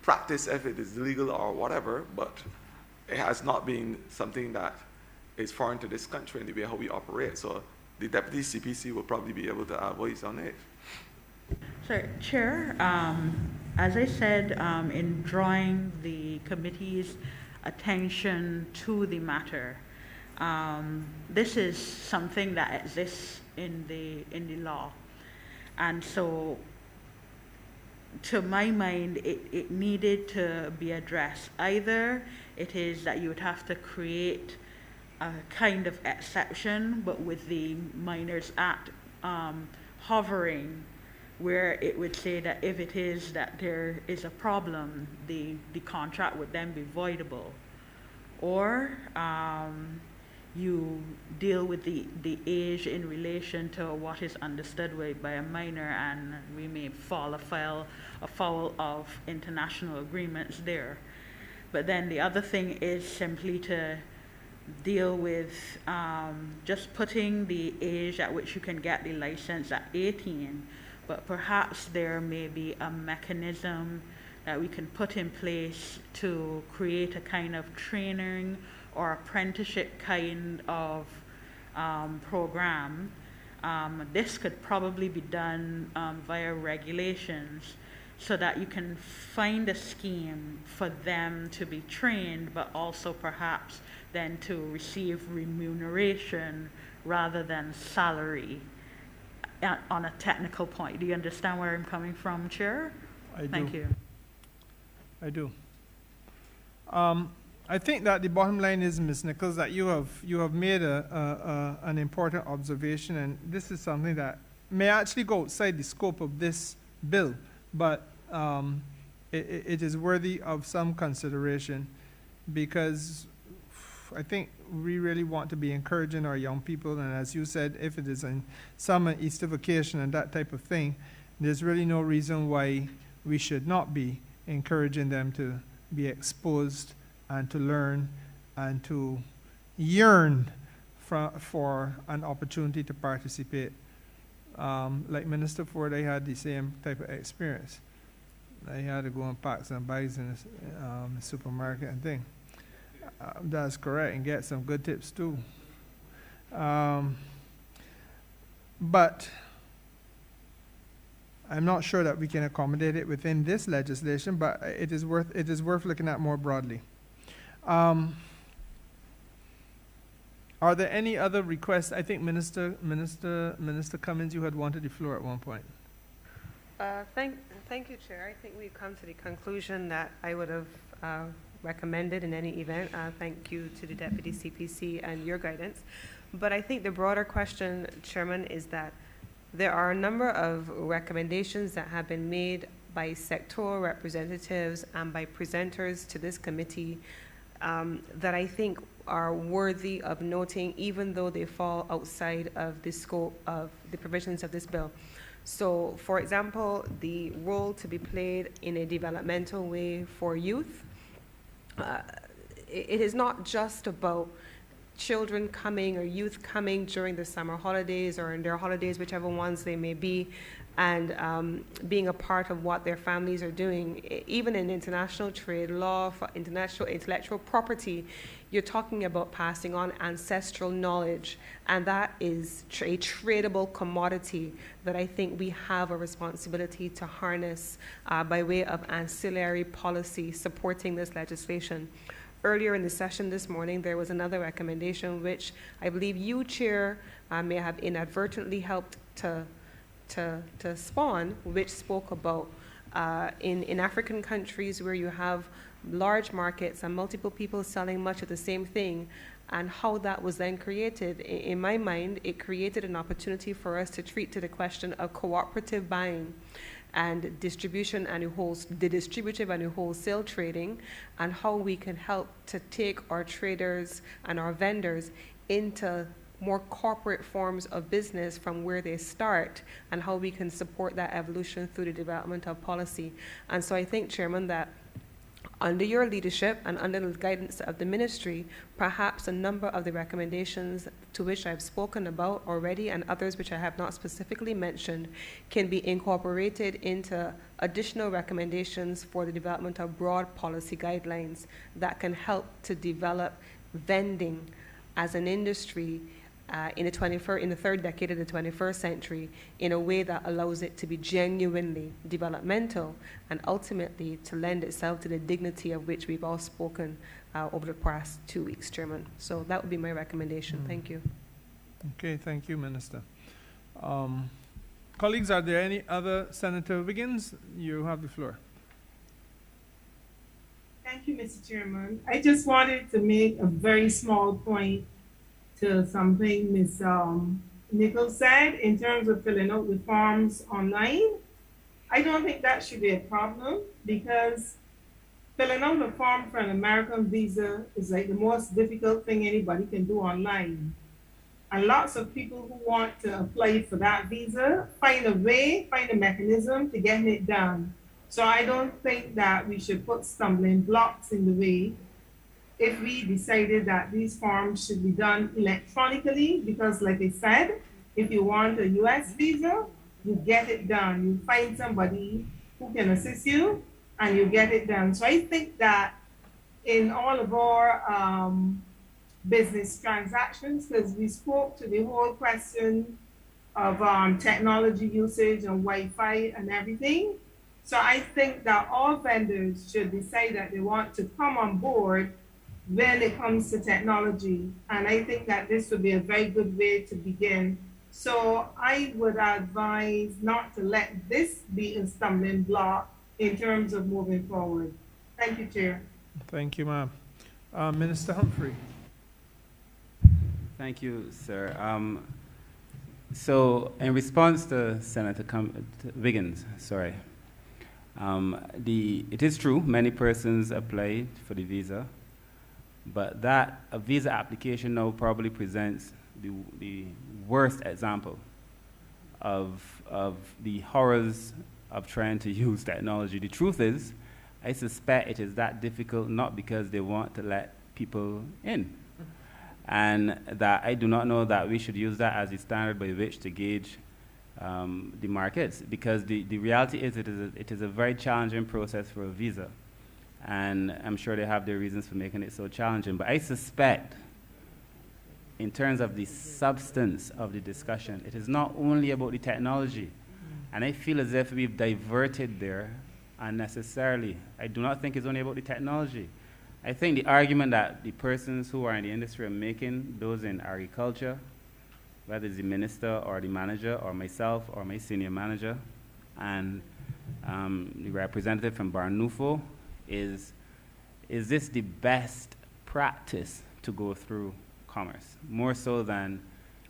practice if it is legal or whatever, but it has not been something that is foreign to this country in the way how we operate. So the Deputy CPC will probably be able to voice on it. So, Chair, as I said, in drawing the committee's attention to the matter, this is something that exists in the law, and so, to my mind, it needed to be addressed. Either it is that you would have to create a kind of exception, but with the Minors Act hovering, where it would say that if it is that there is a problem, the contract would then be voidable. Or you deal with the age in relation to what is understood by a minor, and we may fall afoul of international agreements there. But then the other thing is simply to deal with just putting the age at which you can get the license at 18, but perhaps there may be a mechanism that we can put in place to create a kind of training or apprenticeship kind of program. This could probably be done via regulations, so that you can find a scheme for them to be trained, but also perhaps then to receive remuneration rather than salary on a technical point. Do you understand where I'm coming from, Chair? I do. Thank you. I do. I think that the bottom line is, Ms. Nichols, that you have made an important observation, and this is something that may actually go outside the scope of this bill, but it is worthy of some consideration, because I think we really want to be encouraging our young people, and as you said, if it is in summer, Easter vacation, and that type of thing, there's really no reason why we should not be encouraging them to be exposed and to learn and to yearn for an opportunity to participate. Like Minister Ford, I had the same type of experience. I had to go and pack some bags in the supermarket and thing. That's correct, and get some good tips too. But I'm not sure that we can accommodate it within this legislation, but it is worth looking at more broadly. Are there any other requests? I think Minister Cummins, you had wanted the floor at one point. Thank you, Chair. I think we've come to the conclusion that I would have recommended in any event. Thank you to the Deputy CPC and your guidance. But I think the broader question, Chairman, is that there are a number of recommendations that have been made by sectoral representatives and by presenters to this committee that I think are worthy of noting, even though they fall outside of the scope of the provisions of this bill. So, for example, the role to be played in a developmental way for youth. It is not just about children coming or youth coming during the summer holidays or in their holidays, whichever ones they may be, and being a part of what their families are doing. Even in international trade law, for international intellectual property, you're talking about passing on ancestral knowledge, and that is a tradable commodity that I think we have a responsibility to harness by way of ancillary policy supporting this legislation. Earlier in the session this morning, there was another recommendation which I believe you, Chair, may have inadvertently helped to spawn, which spoke about in African countries where you have large markets and multiple people selling much of the same thing, and how that was then created. In my mind, it created an opportunity for us to treat to the question of cooperative buying and distribution and the distributive and the wholesale trading, and how we can help to take our traders and our vendors into more corporate forms of business from where they start, and how we can support that evolution through the development of policy. And so I think, Chairman, that under your leadership and under the guidance of the ministry, perhaps a number of the recommendations to which I've spoken about already and others which I have not specifically mentioned can be incorporated into additional recommendations for the development of broad policy guidelines that can help to develop vending as an industry in the third decade of the 21st century in a way that allows it to be genuinely developmental and ultimately to lend itself to the dignity of which we've all spoken over the past 2 weeks, Chairman. So that would be my recommendation. Thank you. Okay, thank you, Minister. Colleagues, are there any other? Senator Wiggins, you have the floor. Thank you, Mr. Chairman. I just wanted to make a very small point to something Ms. Nichols said in terms of filling out the forms online. I don't think that should be a problem because filling out a form for an American visa is like the most difficult thing anybody can do online. And lots of people who want to apply for that visa find a mechanism to get it done. So I don't think that we should put stumbling blocks in the way if we decided that these forms should be done electronically, because like I said, if you want a US visa, you get it done. You find somebody who can assist you and you get it done. So I think that in all of our business transactions, because we spoke to the whole question of technology usage and Wi-Fi and everything. So I think that all vendors should decide that they want to come on board when it comes to technology. And I think that this would be a very good way to begin. So I would advise not to let this be a stumbling block in terms of moving forward. Thank you, Chair. Thank you, ma'am. Minister Humphrey. Thank you, sir. So in response to Senator Wiggins, it is true many persons apply for the visa, but that a visa application now probably presents the worst example of the horrors of trying to use technology. The truth is, I suspect it is that difficult not because they want to let people in. And that I do not know that we should use that as the standard by which to gauge the markets, because the reality is it is a very challenging process for a visa. And I'm sure they have their reasons for making it so challenging. But I suspect, in terms of the substance of the discussion, it is not only about the technology. And I feel as if we've diverted there unnecessarily. I do not think it's only about the technology. I think the argument that the persons who are in the industry are making, those in agriculture, whether it's the minister or the manager or myself or my senior manager, and the representative from Barnufo, is this the best practice to go through commerce, more so than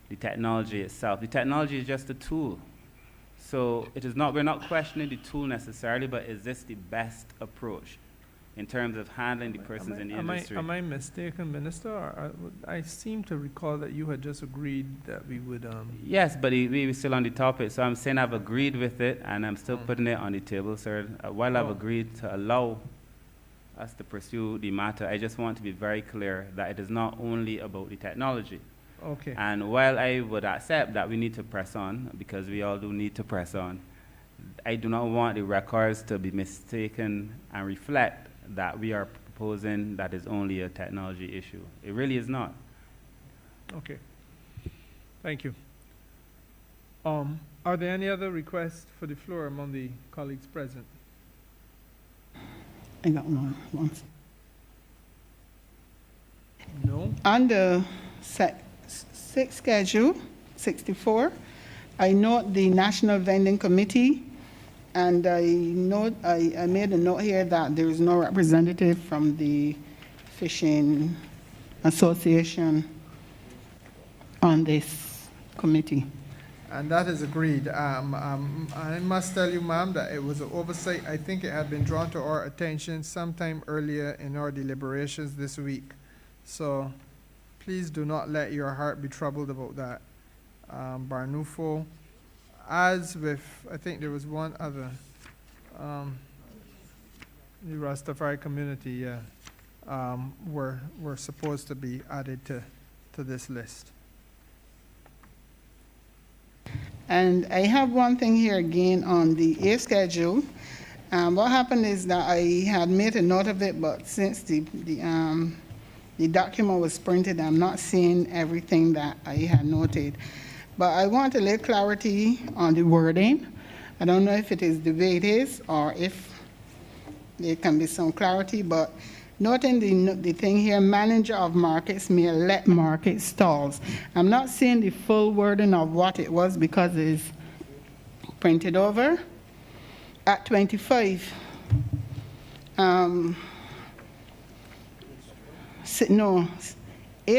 the technology itself? The technology is just a tool. So we're not questioning the tool necessarily, but is this the best approach in terms of handling the persons in the industry? Am I mistaken, Minister? Or I seem to recall that you had just agreed that we would... Yes, but we were still on the topic, so I'm saying I've agreed with it, and I'm still putting it on the table, sir. While I've agreed to allow us to pursue the matter, I just want to be very clear that it is not only about the technology. Okay. And while I would accept that we need to press on, because we all do need to press on, I do not want the records to be mistaken and reflect that we are proposing that is only a technology issue. It really is not. Okay. Thank you. Are there any other requests for the floor among the colleagues present? I got one. No? On the schedule 64, I note the National Vending Committee, and I made a note here that there is no representative from the Fishing Association on this committee. And that is agreed. I must tell you, ma'am, that it was an oversight. I think it had been drawn to our attention sometime earlier in our deliberations this week. So please do not let your heart be troubled about that. Barnufo, as with, I think there was one other. the Rastafari community, yeah, were supposed to be added to this list. And I have one thing here again on the A schedule. What happened is that I had made a note of it, but since the document was printed, I'm not seeing everything that I had noted. But I want a little clarity on the wording. I don't know if it is the way it is or if there can be some clarity, but noting the thing here, manager of markets may let market stalls. I'm not seeing the full wording of what it was because it's printed over. At 25, A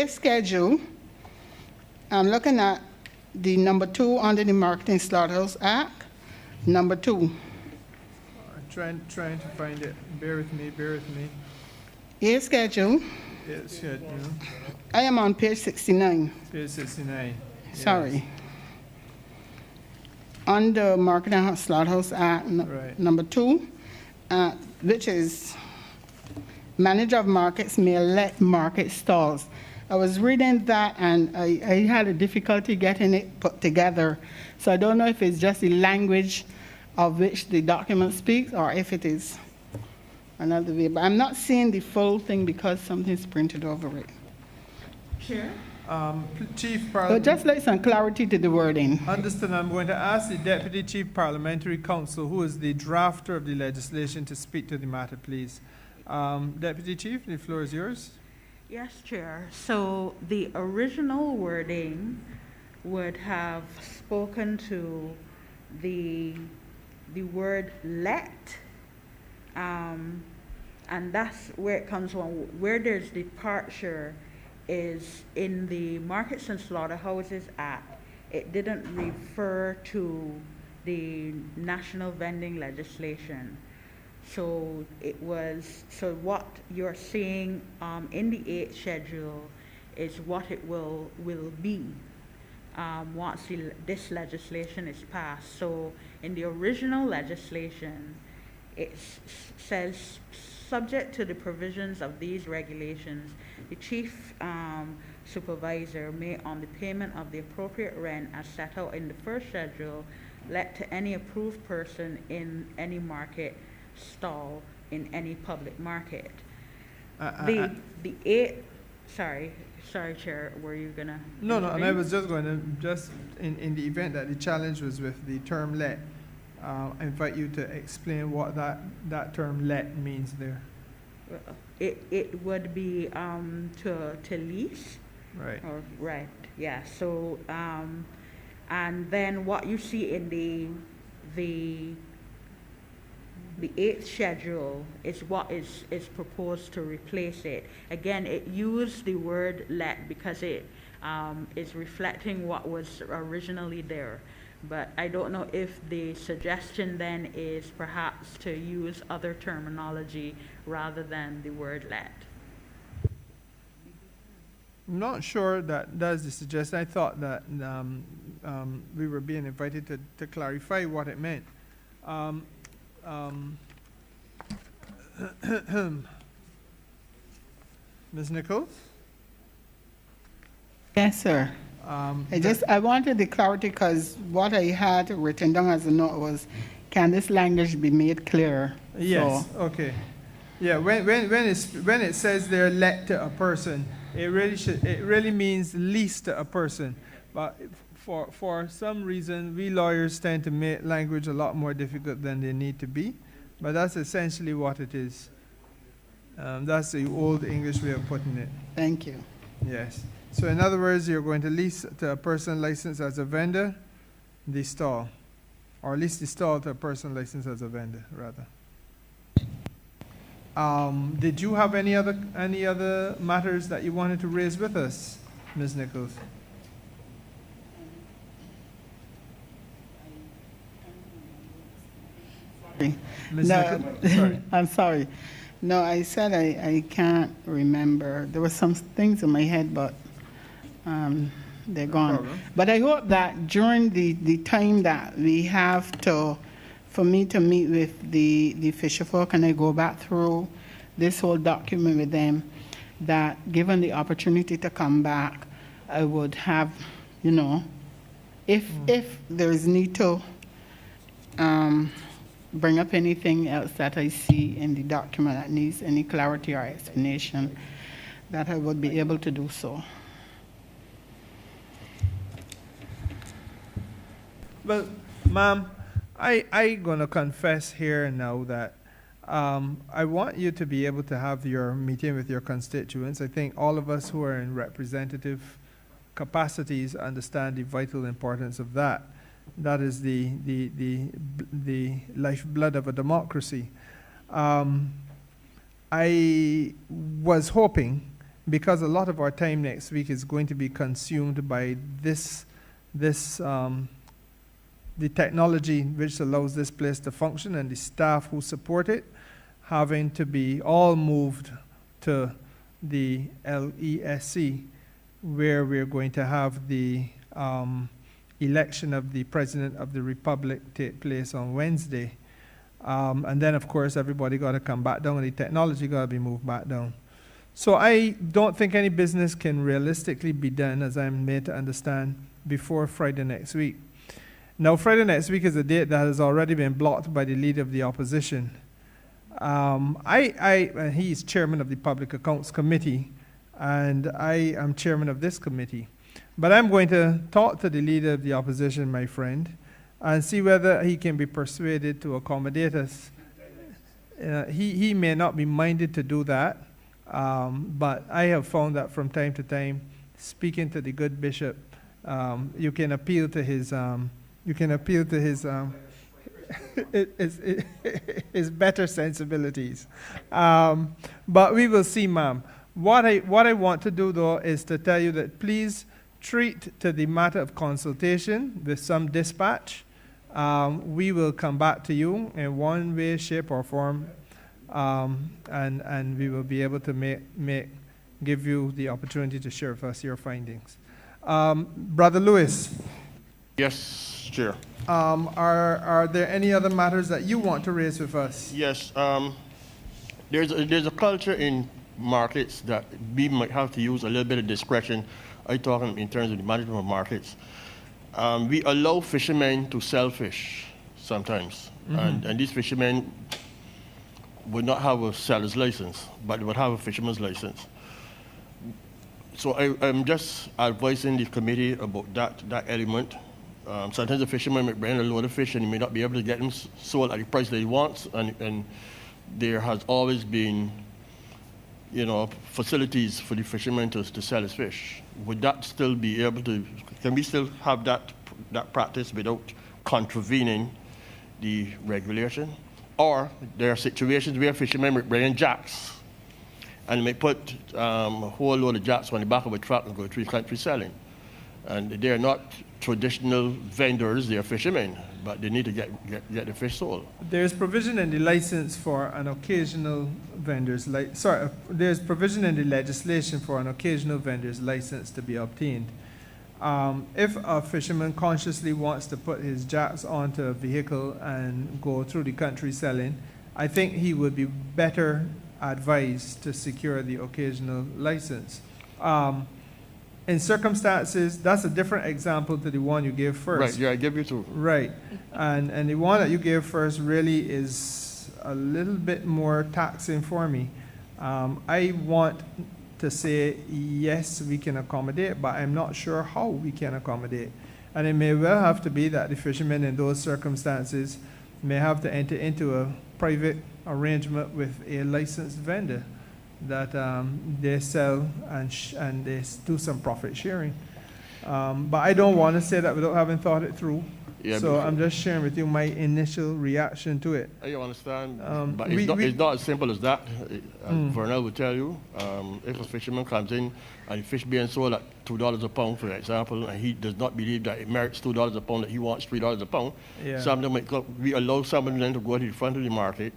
schedule, I'm looking at the number 2 under the Marketing Slaughterhouse Act, number 2. Trying to find it. Bear with me. A schedule. Yes, schedule. I am on page 69. Page 69. Sorry. Yes. Under Marketing Slaughterhouse Act, Right. number 2, which is manager of markets may let market stalls. I was reading that and I had a difficulty getting it put together. So I don't know if it's just the language of which the document speaks or if it is another way. But I'm not seeing the full thing because something's printed over it. Chair? Chief But Parliament. just like some clarity to the wording. Understood. I'm going to ask the Deputy Chief Parliamentary Counsel, who is the drafter of the legislation, to speak to the matter, please. Deputy Chief, the floor is yours. Yes, Chair. So the original wording would have spoken to the word let, and that's where it comes from. Where there's departure is in the Markets and Slaughterhouses Act. It didn't refer to the national vending legislation. So what you're seeing in the 8th schedule is what it will be once this legislation is passed. So in the original legislation, it says, subject to the provisions of these regulations, the chief supervisor may, on the payment of the appropriate rent as set out in the 1st schedule, let to any approved person in any market stall in any public market. Sorry, Chair, were you gonna? No, and I was just going to, in the event that the challenge was with the term let, I invite you to explain what that term let means there. It would be to lease. Right. Or, right, yeah, so, and then what you see in the 8th schedule is what is proposed to replace it. Again, it used the word let because it is reflecting what was originally there. But I don't know if the suggestion then is perhaps to use other terminology rather than the word let. I'm not sure that that's the suggestion. I thought that we were being invited to clarify what it meant. Ms. Nichols? Yes, sir. I wanted the clarity because what I had written down as a note was, can this language be made clearer? Yes. So, okay. Yeah. When it says they're let to a person, it really means lease to a person. But for some reason, we lawyers tend to make language a lot more difficult than they need to be. But that's essentially what it is. That's the old English way of putting it. Thank you. Yes. So in other words, you're going to lease to a person licensed as a vendor the stall, or lease the stall to a person licensed as a vendor, rather. Did you have any other matters that you wanted to raise with us, Ms. Nichols? Ms. Nichols? Sorry. I'm sorry. No, I said I can't remember. There were some things in my head, but they're gone. problem. But I hope that during the time that we have to for me to meet with the fisher folk, and I go back through this whole document with them, that given the opportunity to come back, I would have, you know, if there's need to bring up anything else that I see in the document that needs any clarity or explanation, that I would be able to do so. Well, ma'am, I gonna confess here now that I want you to be able to have your meeting with your constituents. I think all of us who are in representative capacities understand the vital importance of that. That is the lifeblood of a democracy. I was hoping, because a lot of our time next week is going to be consumed by the technology which allows this place to function and the staff who support it, having to be all moved to the LESC, where we're going to have the election of the President of the Republic take place on Wednesday. And then, of course, everybody got to come back down, and the technology got to be moved back down. So I don't think any business can realistically be done, as I'm made to understand, before Friday next week. Now, Friday next week is a date that has already been blocked by the leader of the opposition. He's chairman of the Public Accounts Committee, and I am chairman of this committee. But I'm going to talk to the leader of the opposition, my friend, and see whether he can be persuaded to accommodate us. He may not be minded to do that, but I have found that from time to time, speaking to the good bishop, you can appeal to his his better sensibilities. But we will see, ma'am. What I want to do, though, is to tell you that please treat to the matter of consultation with some dispatch. We will come back to you in one way, shape, or form, and we will be able to give you the opportunity to share with us your findings. Brother Lewis. Yes, Chair. Are there any other matters that you want to raise with us? Yes. There's a culture in markets that we might have to use a little bit of discretion. I talk in terms of the management of markets. We allow fishermen to sell fish sometimes, and these fishermen would not have a seller's license, but they would have a fisherman's license. So I'm just advising the committee about that element. Sometimes the fisherman may bring a load of fish and he may not be able to get them sold at the price that he wants, and there has always been, facilities for the fisherman to sell his fish. Would that still be able to, can we still have that practice without contravening the regulation? Or there are situations where fishermen may bring in jacks and may put a whole load of jacks on the back of a truck and go through the country selling. And they're not traditional vendors, they're fishermen, but they need to get the fish sold. There's provision in the license for an occasional vendor's there's provision in the legislation for an occasional vendor's license to be obtained. If a fisherman consciously wants to put his jacks onto a vehicle and go through the country selling, I think he would be better advised to secure the occasional license. In circumstances, that's a different example to the one you gave first. Right, yeah, I gave you two. Right, and the one that you gave first really is a little bit more taxing for me. I want to say, yes, we can accommodate, but I'm not sure how we can accommodate. And it may well have to be that the fishermen in those circumstances may have to enter into a private arrangement with a licensed vendor that they sell and they do some profit sharing. But I don't want to say that without having thought it through. Yeah, so I'm just sharing with you my initial reaction to it. I understand, but it's not as simple as that. Vernell will tell you, if a fisherman comes in and the fish being sold at $2 a pound, for example, and he does not believe that it merits $2 a pound, that he wants $3 a pound, some of them might go, we allow some of them to go to the front of the market,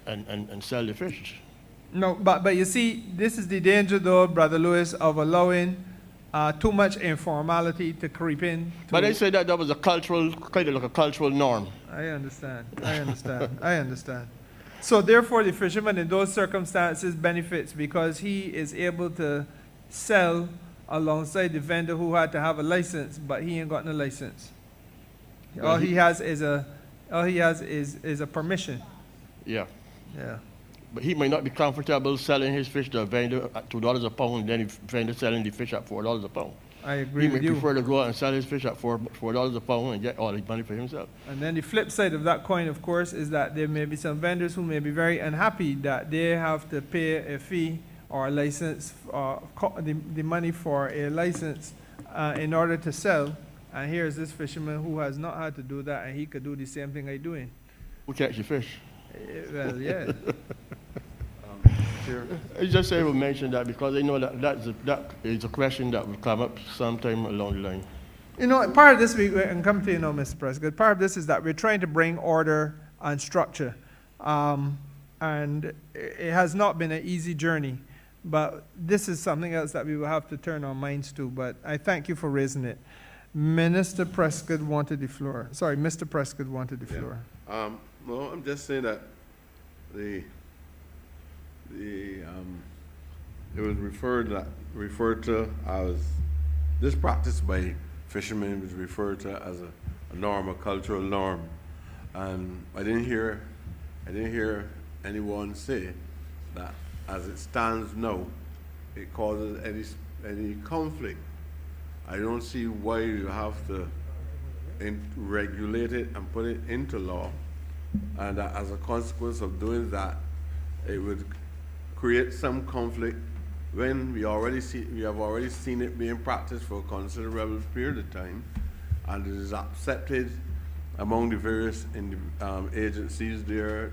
and sell the fish. No, but you see, this is the danger, though, Brother Lewis, of allowing too much informality to creep in. But they said that was a cultural, kind of like a cultural norm. I understand. I understand. So therefore, the fisherman in those circumstances benefits because he is able to sell alongside the vendor who had to have a license, but he ain't got no license. All he has is a permission. Yeah. Yeah. But he may not be comfortable selling his fish to a vendor at $2 a pound, and then the vendor selling the fish at $4 a pound. I agree He with may you. prefer to go out and sell his fish at $4 a pound and get all the money for himself. And then the flip side of that coin, of course, is that there may be some vendors who may be very unhappy that they have to pay a fee or a license, the money for a license in order to sell. And here's this fisherman who has not had to do that, and he could do the same thing I'm doing. Who catch the fish? Well, yeah. Chair. I just say we mention that because I know that is a question that will come up sometime along the line. You know, part of this, and come to you now, Mr. Prescott, part of this is that we're trying to bring order and structure. And it has not been an easy journey, but this is something else that we will have to turn our minds to. But I thank you for raising it. Minister Prescott wanted the floor. Sorry, Mr. Prescott wanted the floor. Well, I'm just saying that it was referred to as this practice by fishermen was referred to as a norm, a cultural norm, and I didn't hear anyone say that as it stands now, it causes any conflict. I don't see why you have to regulate it and put it into law, and that as a consequence of doing that, it would create some conflict when we have already seen it being practiced for a considerable period of time, and it is accepted among the various agencies there,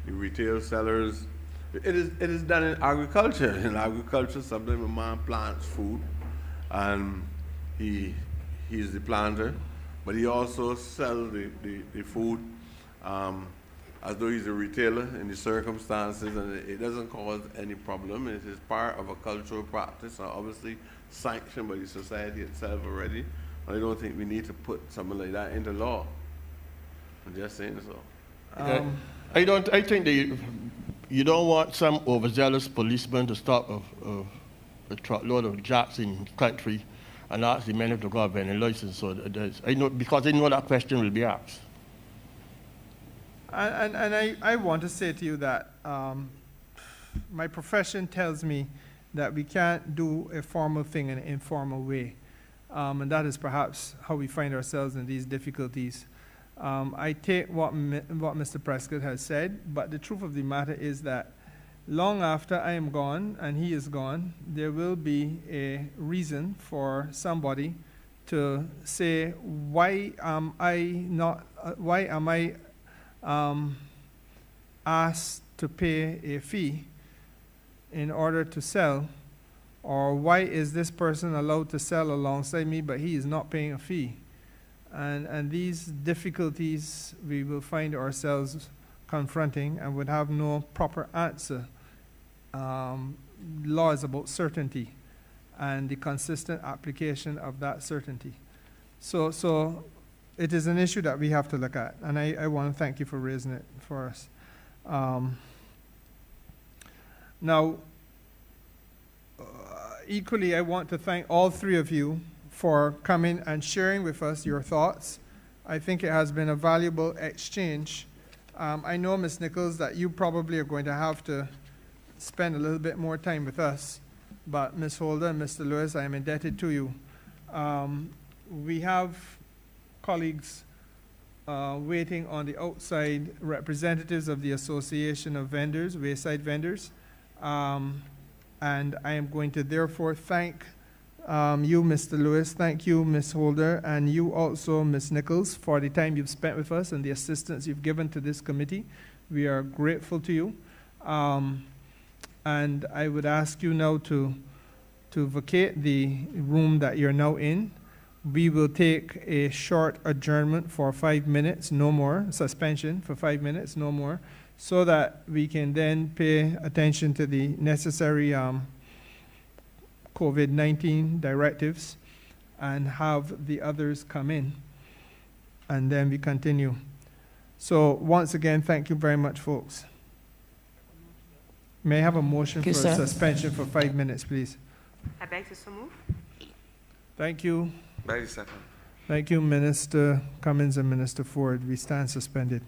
the retail sellers. It is done in agriculture. In agriculture, sometimes a man plants food, and he's the planter, but he also sells the food as though he's a retailer in the circumstances, and it doesn't cause any problem. It is part of a cultural practice, and obviously sanctioned by the society itself already. I don't think we need to put something like that into law. I'm just saying so. I think that you don't want some overzealous policeman to stop a truckload of jacks in the country and ask the men if they got a vending license. So because I know that question will be asked. And I want to say to you that my profession tells me that we can't do a formal thing in an informal way. And that is perhaps how we find ourselves in these difficulties. I take what Mr. Prescott has said, but the truth of the matter is that long after I am gone and he is gone, there will be a reason for somebody to say, why am I asked to pay a fee in order to sell, or why is this person allowed to sell alongside me but he is not paying a fee? And these difficulties we will find ourselves confronting and would have no proper answer. Law is about certainty and the consistent application of that certainty. So it is an issue that we have to look at, and I want to thank you for raising it for us. Now, equally, I want to thank all three of you for coming and sharing with us your thoughts. I think it has been a valuable exchange. I know, Ms. Nichols, that you probably are going to have to spend a little bit more time with us, but Ms. Holder and Mr. Lewis, I am indebted to you. We have colleagues waiting on the outside, representatives of the Association of Vendors, Wayside Vendors, and I am going to therefore thank you, Mr. Lewis, thank you, Ms. Holder, and you also, Ms. Nichols, for the time you've spent with us and the assistance you've given to this committee. We are grateful to you. And I would ask you now to vacate the room that you're now in. We will take a short adjournment for 5 minutes, no more, suspension for 5 minutes, no more, so that we can then pay attention to the necessary COVID-19 directives and have the others come in, and then we continue. So once again, thank you very much, folks. May I have a motion for suspension for 5 minutes, please? I beg to so move. Thank you. Very second. Thank you, Minister Cummins and Minister Ford. We stand suspended.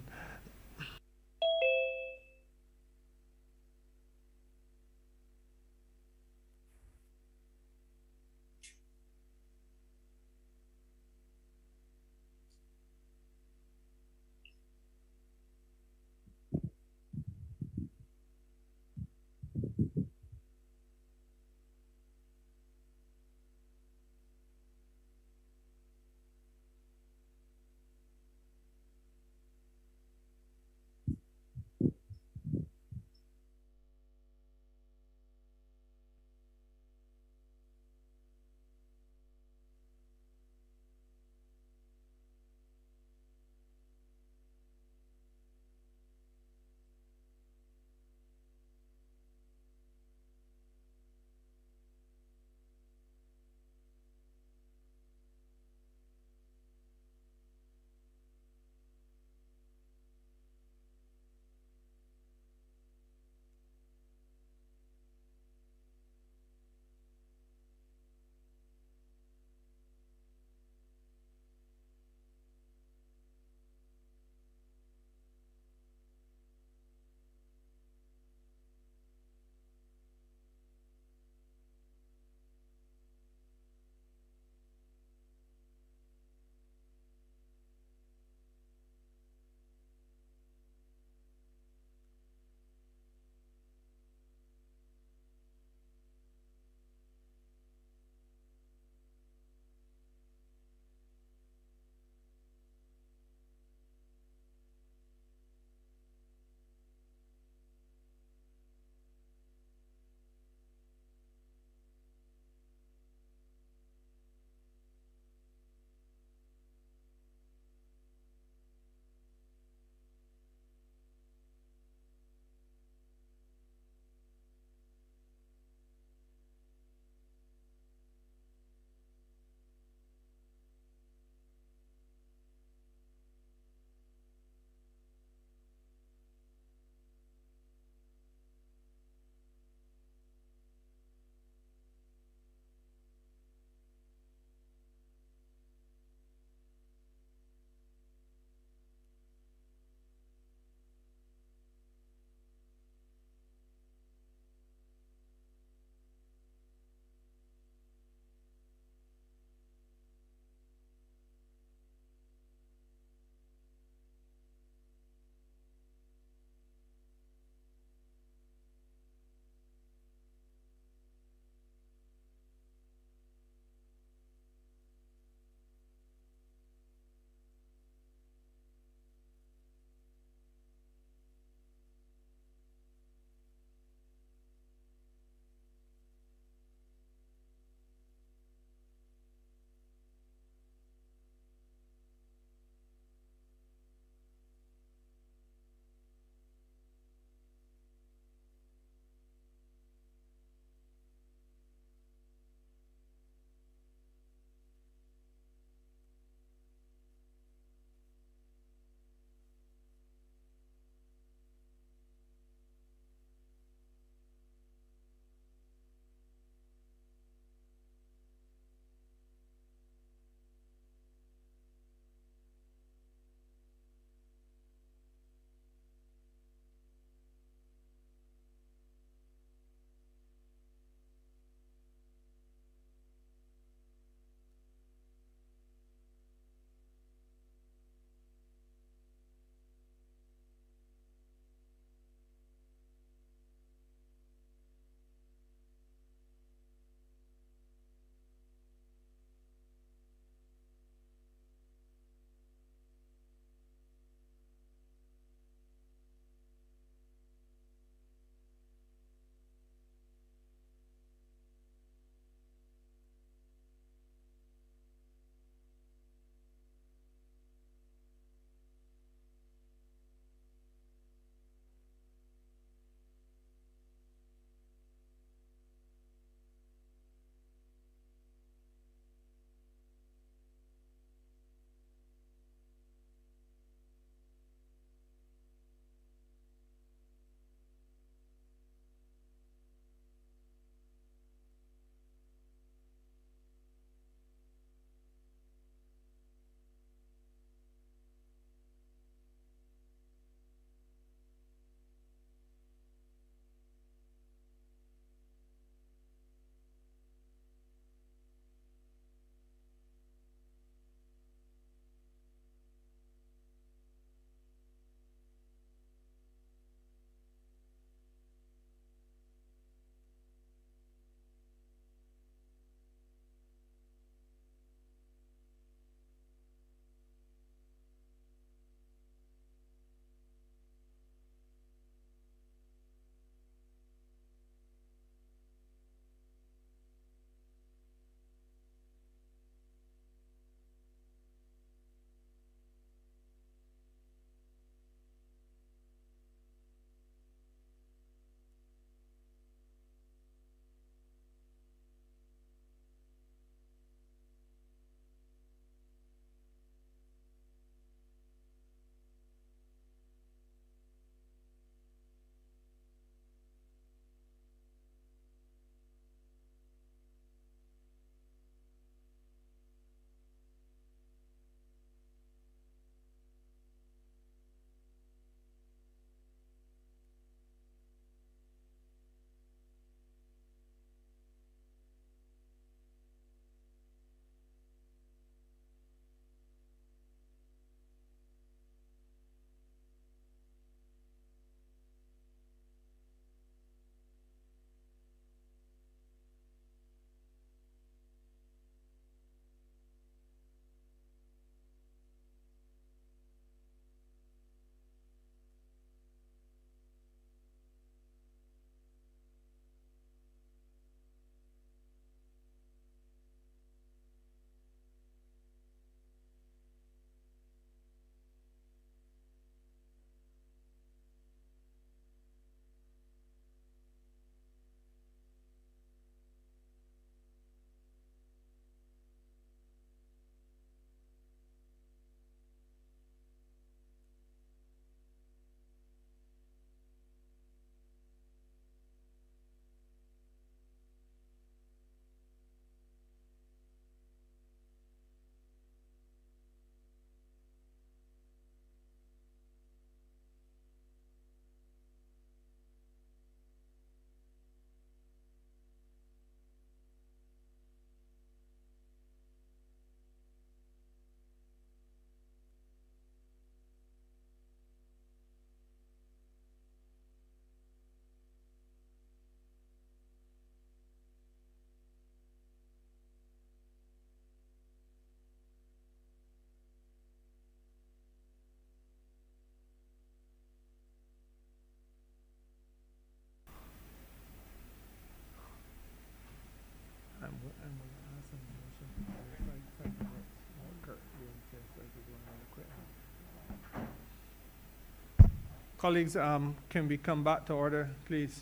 Colleagues, can we come back to order, please?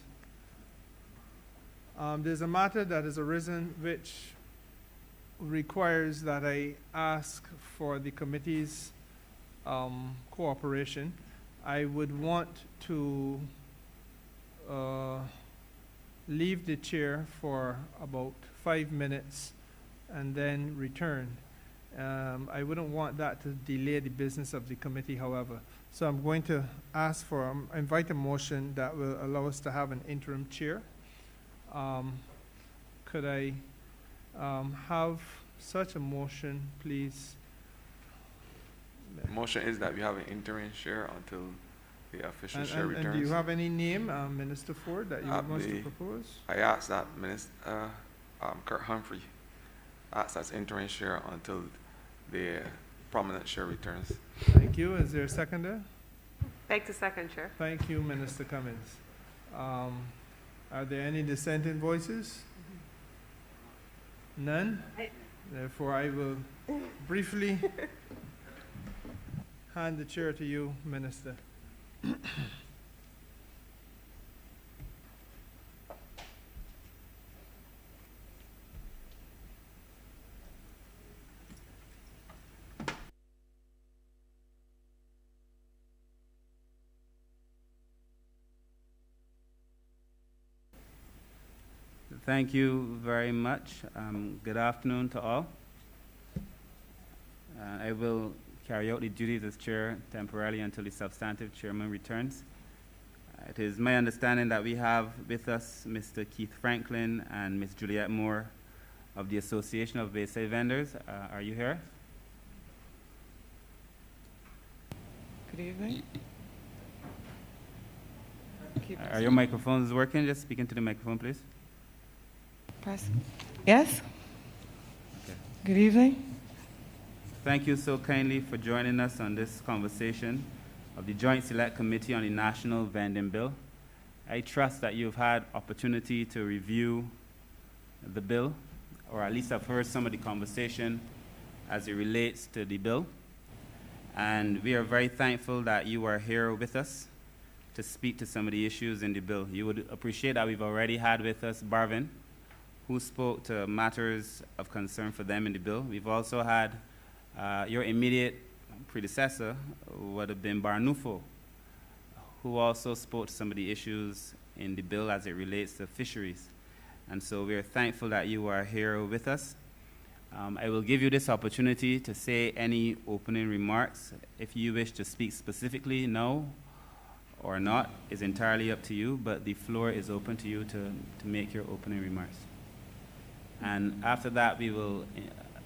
There's a matter that has arisen which requires that I ask for the committee's cooperation. I would want to leave the chair for about 5 minutes and then return. I wouldn't want that to delay the business of the committee, however. So I'm going to invite a motion that will allow us to have an interim chair. Could I have such a motion, please? The motion is that we have an interim chair until the official chair And returns. do you have any name, Minister Ford, that you would want to propose? I asked that Minister Kurt Humphrey acts as interim chair until the prominent chair returns. Thank you. Is there a seconder? Beg to second, Chair. Thank you, Minister Cummins. Are there any dissenting voices? None? Therefore, I will briefly hand the chair to you, Minister. Thank you very much. Good afternoon to all. I will carry out the duties as chair temporarily until the substantive chairman returns. It is my understanding that we have with us Mr. Keith Franklin and Ms. Juliette Moore of the Association of Bayside Vendors. Are you here? Good evening. Are your microphones working? Just speak into the microphone, please. Press. Yes? Okay. Good evening. Thank you so kindly for joining us on this conversation of the Joint Select Committee on the National Vending Bill. I trust that you've had opportunity to review the bill, or at least have heard some of the conversation as it relates to the bill. And we are very thankful that you are here with us to speak to some of the issues in the bill. You would appreciate that we've already had with us Barvin, who spoke to matters of concern for them in the bill. We've also had your immediate predecessor would have been Barnufo, who also spoke to some of the issues in the bill as it relates to fisheries. And so we are thankful that you are here with us. I will give you this opportunity to say any opening remarks. If you wish to speak specifically now or not is entirely up to you, but the floor is open to you to make your opening remarks. And after that,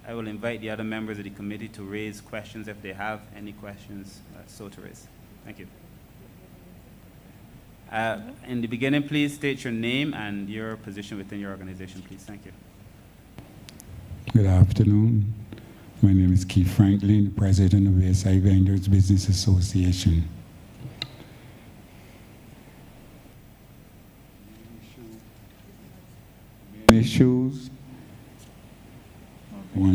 I will invite the other members of the committee to raise questions if they have any questions so to raise. Thank you. In the beginning, please state your name and your position within your organization, please. Thank you. Good afternoon. My name is Keith Franklin, President of Bayside Vendors Business Association. Issues.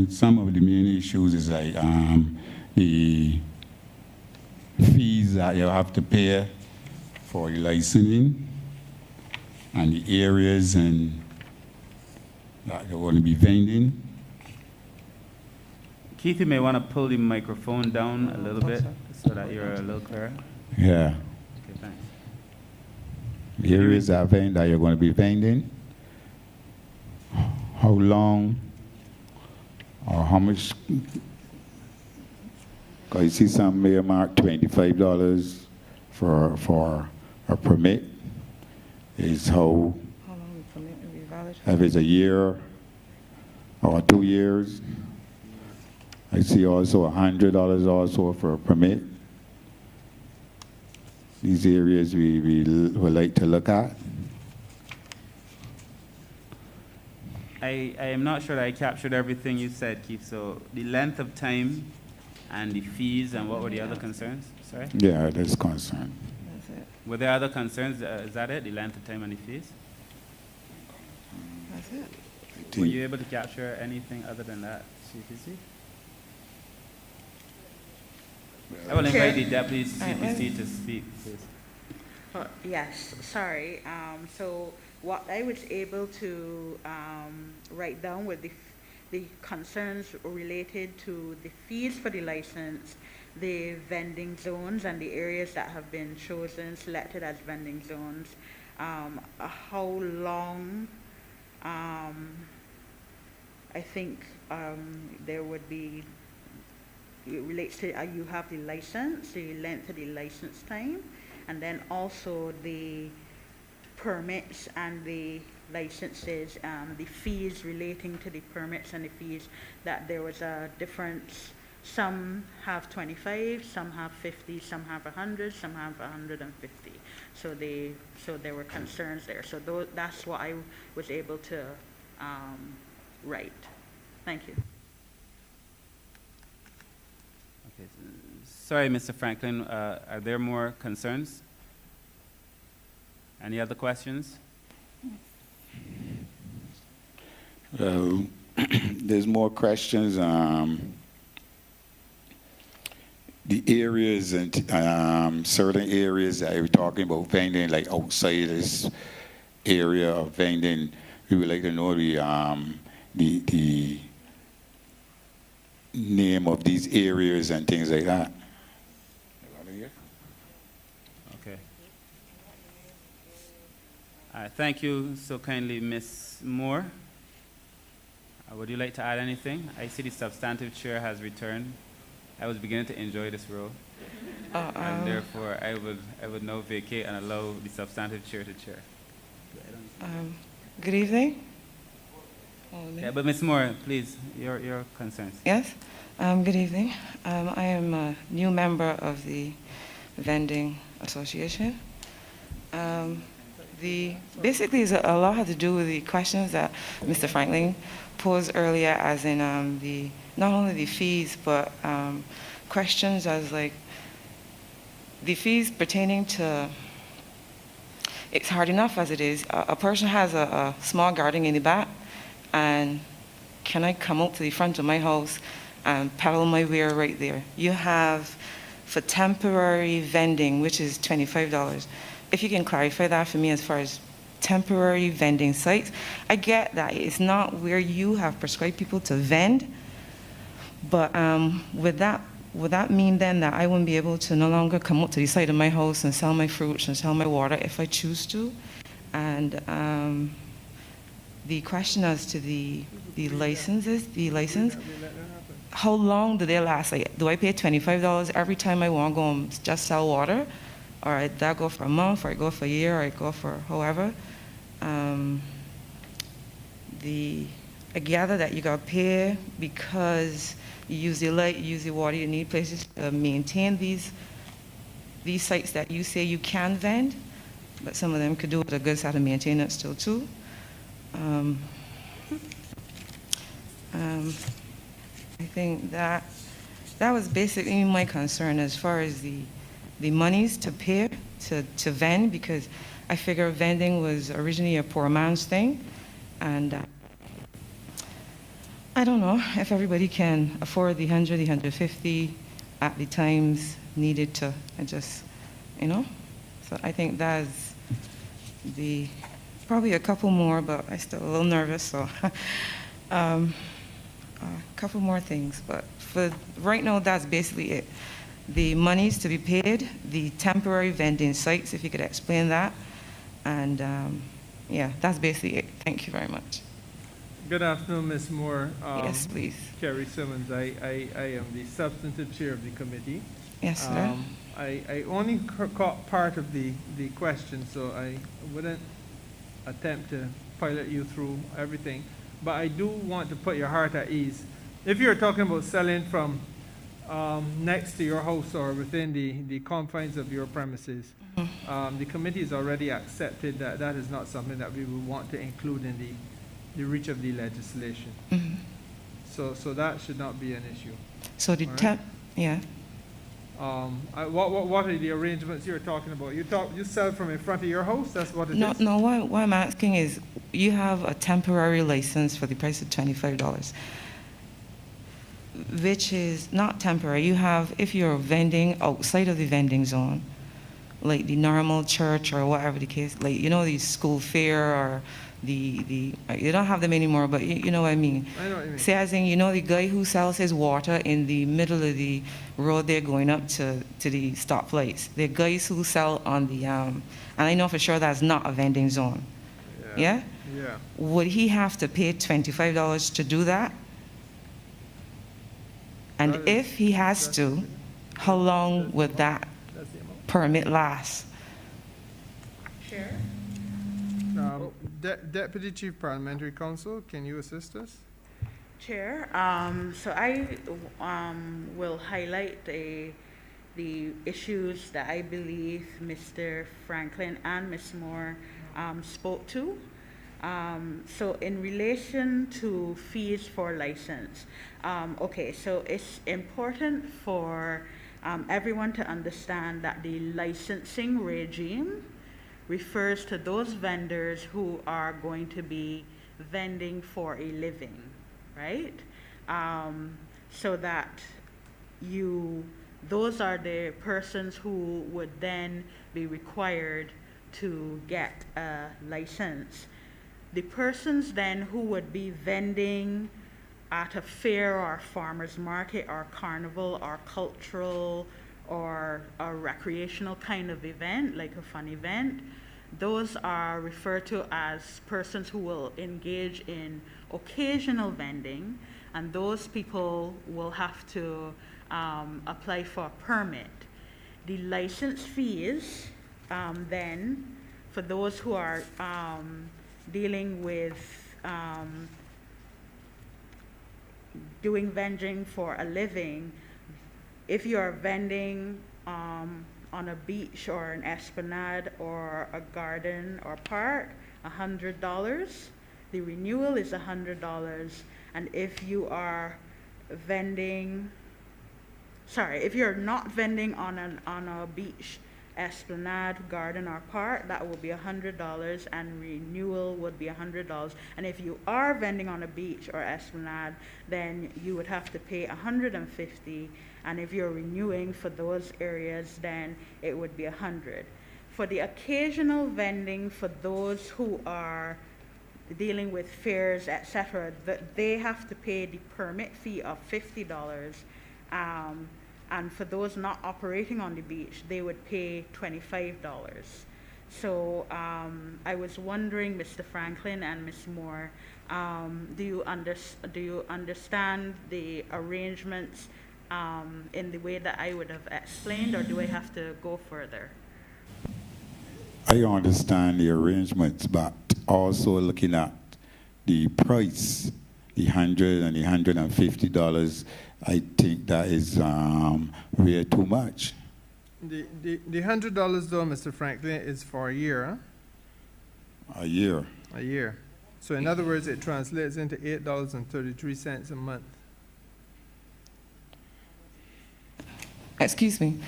Some of the main issues is like the fees that you have to pay for the licensing and the areas and that you're going to be vending. Keith, you may want to pull the microphone down a little bit so that you're a little clearer. Yeah. Okay, thanks. The areas that you're going to be vending. How long or how much? Because you see some may mark $25 for a permit. Is how long the permit will be valid? If it's a year or 2 years. I see also $100 also for a permit. These areas we would like to look at. I am not sure that I captured everything you said, Keith. So the length of time and the fees and what were the other concerns? Sorry? Yeah, that's concern. That's it. Were there other concerns? Is that it? The length of time and the fees? That's it. Were you able to capture anything other than that, CPC? I will invite the Deputy CPC to speak, please. Yes, sorry. So what I was able to write down were the concerns related to the fees for the license, the vending zones and the areas that have been chosen, selected as vending zones, how long, I think there would be, it relates to, you have the license, the length of the license time, and then also the permits and the licenses, the fees relating to the permits and the fees, that there was a difference. Some have 25, some have 50, some have 100, some have 150. So there were concerns there. So that's what I was able to write. Thank you. Okay. Sorry, Mr. Franklin, are there more concerns? Any other questions? There's more questions. The areas and certain areas that you're talking about vending, like outside this area of vending, we would like to know the name of these areas and things like that. Okay. Thank you so kindly, Ms. Moore. Would you like to add anything? I see the substantive chair has returned. I was beginning to enjoy this role, and therefore I would now vacate and allow the substantive chair to chair. Good evening. Yeah, but Ms. Moore, please, your concerns. Yes. Good evening. I am a new member of the Vending Association. Basically, a lot had to do with the questions that Mr. Franklin posed earlier, as in not only the fees, but questions as like the fees pertaining to, it's hard enough as it is. A person has a small garden in the back, and can I come up to the front of my house and peddle my ware right there? You have for temporary vending, which is $25. If you can clarify that for me as far as temporary vending sites. I get that it's not where you have prescribed people to vend, but would that mean then that I wouldn't be able to no longer come up to the side of my house and sell my fruits and sell my water if I choose to? And the question as to the license, how long do they last? Like, do I pay $25 every time I want to go and just sell water? Or I that go for a month, or I go for a year, or I go for however. I gather that you got to pay because you use the light, you use the water, you need places to maintain these sites that you say you can vend, but some of them could do with a good side of maintenance still too. I think that was basically my concern as far as the monies to pay to vend, because I figure vending was originally a poor man's thing, and I don't know if everybody can afford the 100, the 150 at the times needed to adjust, So I think that's probably a couple more, but I'm still a little nervous, so a couple more things. But for right now, that's basically it. The monies to be paid, the temporary vending sites, if you could explain that. And yeah, that's basically it. Thank you very much. Good afternoon, Ms. Moore. Yes, please. Kerry Simmons. I am the substantive chair of the committee. Yes, sir. I only caught part of the question, so I wouldn't attempt to pilot you through everything. But I do want to put your heart at ease. If you're talking about selling from next to your house or within the confines of your premises, the committee has already accepted that that is not something that we would want to include in the reach of the legislation. So that should not be an issue. So the yeah. What are the arrangements you're talking about? You sell from in front of your house? That's what it is? No, what I'm asking is, you have a temporary license for the price of $25, which is not temporary. You have, if you're vending outside of the vending zone, like the normal church or whatever the case, like, you know, the school fair or you don't have them anymore, but you know what I mean. I know what you mean. Say, as in, you know, the guy who sells his water in the middle of the road there going up to the stoplights. The guys who sell on the, and I know for sure that's not a vending zone. Yeah? Yeah. Would he have to pay $25 to do that? And if he has to, how long would that permit last? Chair? Deputy Chief Parliamentary Counsel, can you assist us? Chair, so I will highlight the issues that I believe Mr. Franklin and Ms. Moore spoke to. So in relation to fees for license, okay, so it's important for everyone to understand that the licensing regime refers to those vendors who are going to be vending for a living, right? So that those are the persons who would then be required to get a license. The persons then who would be vending at a fair or farmer's market or carnival or cultural or a recreational kind of event, like a fun event, those are referred to as persons who will engage in occasional vending, and those people will have to apply for a permit. The license fees then, for those who are dealing with doing vending for a living, if you are vending on a beach or an esplanade or a garden or park, $100. The renewal is $100. And if you are vending, if you're not vending on a beach, esplanade, garden, or park, that will be $100, and renewal would be $100. And if you are vending on a beach or esplanade, then you would have to pay $150. And if you're renewing for those areas, then it would be $100. For the occasional vending, for those who are dealing with fairs, etc., they have to pay the permit fee of $50. And for those not operating on the beach, they would pay $25. So I was wondering, Mr. Franklin and Ms. Moore, do you understand the arrangements in the way that I would have explained, or do I have to go further? I understand the arrangements, but also looking at the price, the $100 and the $150, I think that is way too much. The $100 though, Mr. Franklin, is for a year, huh? A year. A year. So in other words, it translates into $8.33 a month. Excuse me.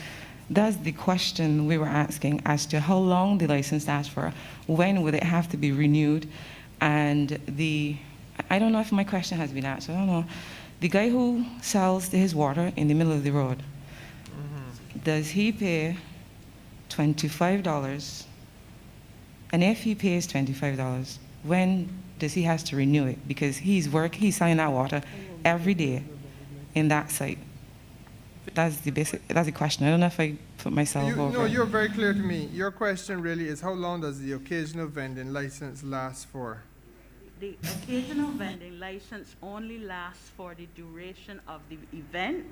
That's the question we were asking as to how long the license lasts for, when would it have to be renewed, and I don't know if my question has been answered, I don't know. The guy who sells his water in the middle of the road, does he pay $25? And if he pays $25, when does he have to renew it? Because he's selling that water every day in that site. That's the question. I don't know if I put myself over. No, you're very clear to me. Your question really is, how long does the occasional vending license last for? The occasional vending license only lasts for the duration of the event.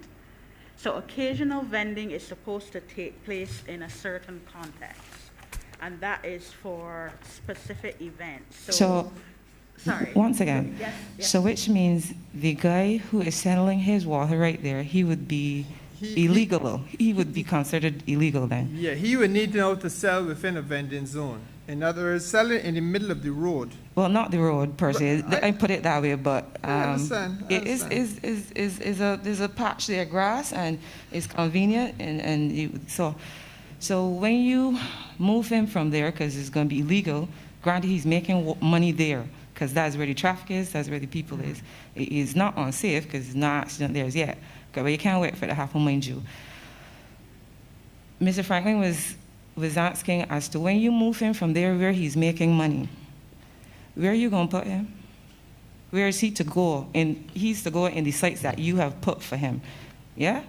So occasional vending is supposed to take place in a certain context, and that is for specific events. So sorry. Once again, yes. So which means the guy who is selling his water right there, he would be illegal. He would be considered illegal then. Yeah, he would need to know to sell within a vending zone. In other words, sell it in the middle of the road. Well, not the road per se. I put it that way, but I understand. There's a patch there, grass, and it's convenient, so when you move him from there, because it's going to be illegal, granted he's making money there, because that's where the traffic is, that's where the people is. It is not unsafe because it's not accident there yet. But you can't wait for it to happen, mind you. Mr. Franklin was was asking as to when you move him from there where he's making money, where are you going to put him? Where is he to go? And he's to go in the sites that you have put for him. Yeah?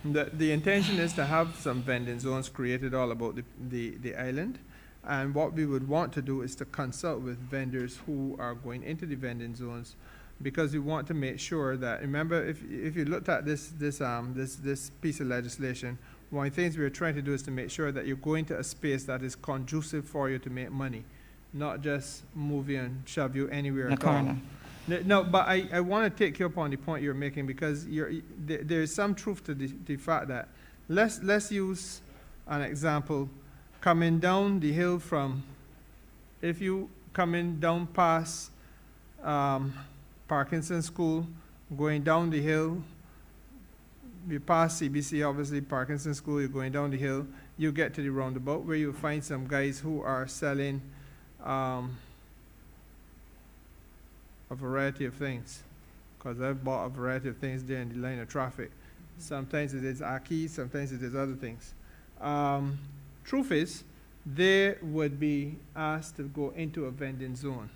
The intention is to have some vending zones created all about the island. And what we would want to do is to consult with vendors who are going into the vending zones, because we want to make sure that, remember, if you looked at this piece of legislation, one of the things we're trying to do is to make sure that you're going to a space that is conducive for you to make money, not just move you and shove you anywhere. In the corner. No, but I want to take you up on the point you're making, because there's some truth to the fact that, let's use an example. Coming down the hill from, if you coming down past Parkinson School, going down the hill, you pass CBC, obviously, Parkinson School, you're going down the hill, you get to the roundabout where you'll find some guys who are selling a variety of things, because I've bought a variety of things there in the line of traffic. Sometimes it is Aki, sometimes it is other things. Truth is, they would be asked to go into a vending zone,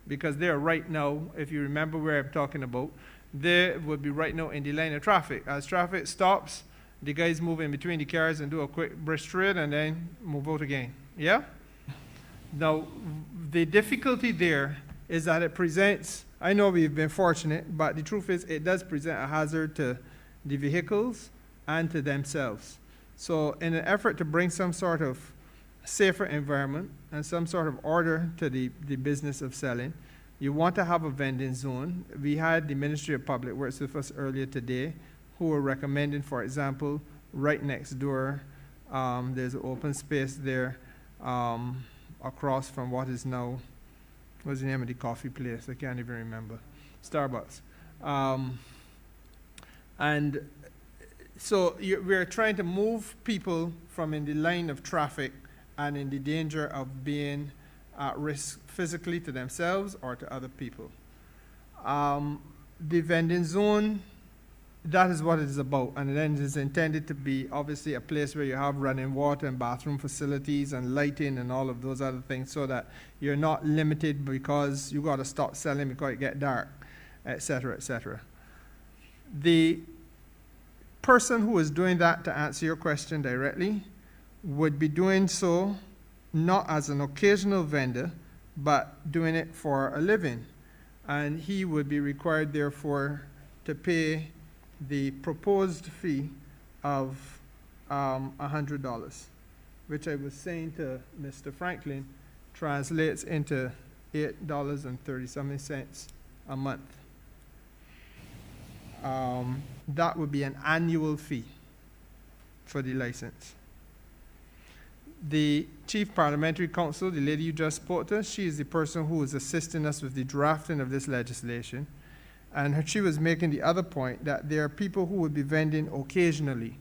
because they're right now, if you remember where I'm talking about, they would be right now in the line of traffic. As traffic stops, the guys move in between the cars and do a quick brisk trade and then move out again. Yeah? Now, the difficulty there is that it presents, I know we've been fortunate, but the truth is it does present a hazard to the vehicles and to themselves. So in an effort to bring some sort of safer environment and some sort of order to the business of selling, you want to have a vending zone. We had the Ministry of Public Works with us earlier today, who were recommending, for example, right next door, there's an open space there across from what is now, what's the name of the coffee place? I can't even remember. Starbucks. And so we're trying to move people from in the line of traffic and in the danger of being at risk physically to themselves or to other people. The vending zone, that is what it is about. And then it is intended to be obviously a place where you have running water and bathroom facilities and lighting and all of those other things, so that you're not limited because you got to stop selling because it get dark, etc., etc. The person who is doing that, to answer your question directly, would be doing so not as an occasional vendor, but doing it for a living. And he would be required, therefore, to pay the proposed fee of $100, which I was saying to Mr. Franklin translates into $8.30-something a month. That would be an annual fee for the license. The Chief Parliamentary Counsel, the lady you just spoke to, she is the person who is assisting us with the drafting of this legislation. And she was making the other point that there are people who would be vending occasionally.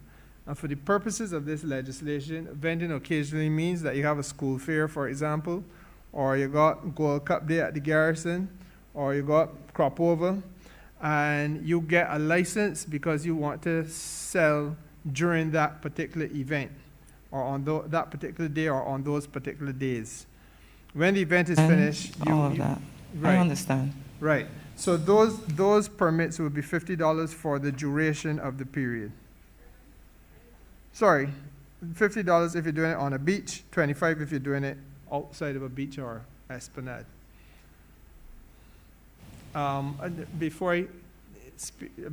And for the purposes of this legislation, vending occasionally means that you have a school fair, for example, or you got Gold Cup Day at the Garrison, or you got Crop Over, and you get a license because you want to sell during that particular event, or on that particular day, or on those particular days. When the event is finished, all of that. Right. I understand. Right. So those permits will be $50 for the duration of the period. Sorry, $50 if you're doing it on a beach, $25 if you're doing it outside of a beach or esplanade.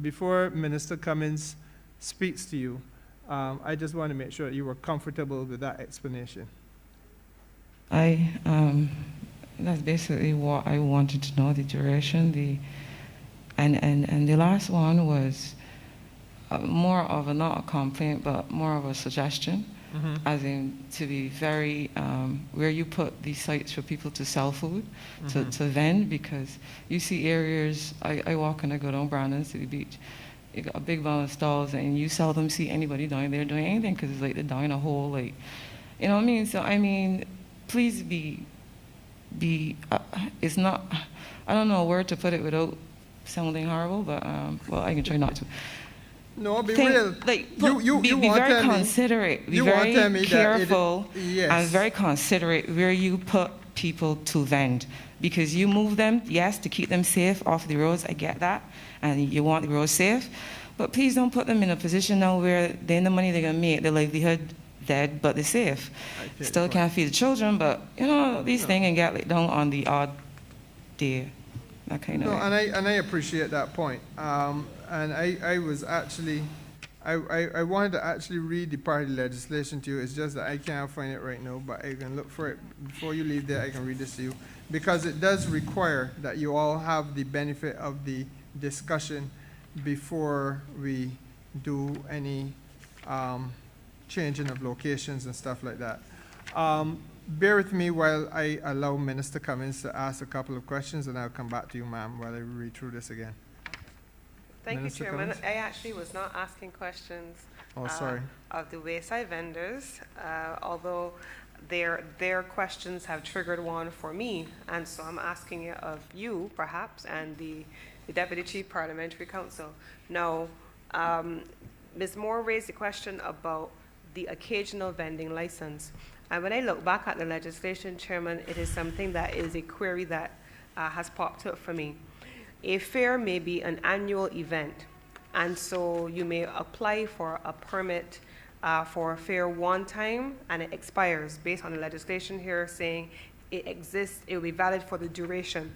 Before Minister Cummins speaks to you, I just want to make sure you were comfortable with that explanation. That's basically what I wanted to know, the duration. And the last one was more of not a complaint, but more of a suggestion, as in to be very, where you put these sites for people to sell food, to vend, because you see areas, I walk and I go down Brandon to the beach, you got a big amount of stalls, and you seldom see anybody down there doing anything, because it's like they're down a hole, like, you know what I mean? So, I mean, please be it's not, I don't know a word to put it without sounding horrible, but well, I can try not to. No, be think, real. like, You be want very tell me- considerate, be you want very tell me that careful, yes. and very considerate where you put people to vend. Because you move them, yes, to keep them safe off the roads, I get that, and you want the roads safe, but please don't put them in a position now where then the money they're going to make, their livelihood dead, but they're safe. Still can't feed the children, but, you know, these things can get let down on the odd day, that kind of No, way. and I appreciate that point. And I was actually, I wanted to actually read the party legislation to you. It's just that I can't find it right now, but I can look for it. Before you leave there, I can read this to you. Because it does require that you all have the benefit of the discussion before we do any changing of locations and stuff like that. Bear with me while I allow Minister Cummings to ask a couple of questions, and I'll come back to you, ma'am, while I read through this again. Thank Minister you, Chairman. Cummings? I actually was not asking questions Oh, sorry. of the wayside vendors, although their questions have triggered one for me, and so I'm asking it of you, perhaps, and the Deputy Chief Parliamentary Counsel. Now, Ms. Moore raised the question about the occasional vending license. And when I look back at the legislation, Chairman, it is something that is a query that has popped up for me. A fair may be an annual event, and so you may apply for a permit for a fair one time, and it expires based on the legislation here saying it exists, it will be valid for the duration.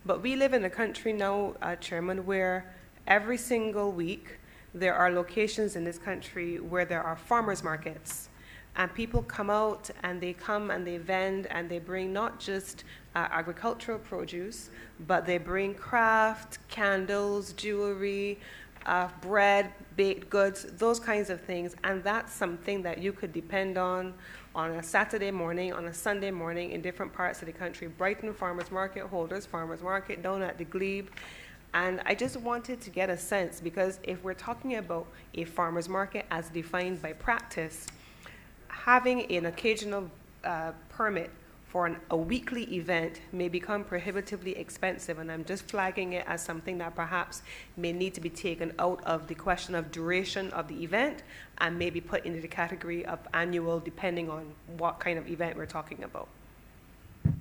But we live in a country now, Chairman, where every single week there are locations in this country where there are farmers markets. And people come out and they vend and they bring not just agricultural produce, but they bring craft, candles, jewelry, bread, baked goods, those kinds of things. And that's something that you could depend on a Saturday morning, on a Sunday morning in different parts of the country. Brighton Farmers Market, Holders Farmers Market, down at the Glebe. And I just wanted to get a sense, because if we're talking about a farmers market as defined by practice, having an occasional permit for a weekly event may become prohibitively expensive, and I'm just flagging it as something that perhaps may need to be taken out of the question of duration of the event and maybe put into the category of annual, depending on what kind of event we're talking about.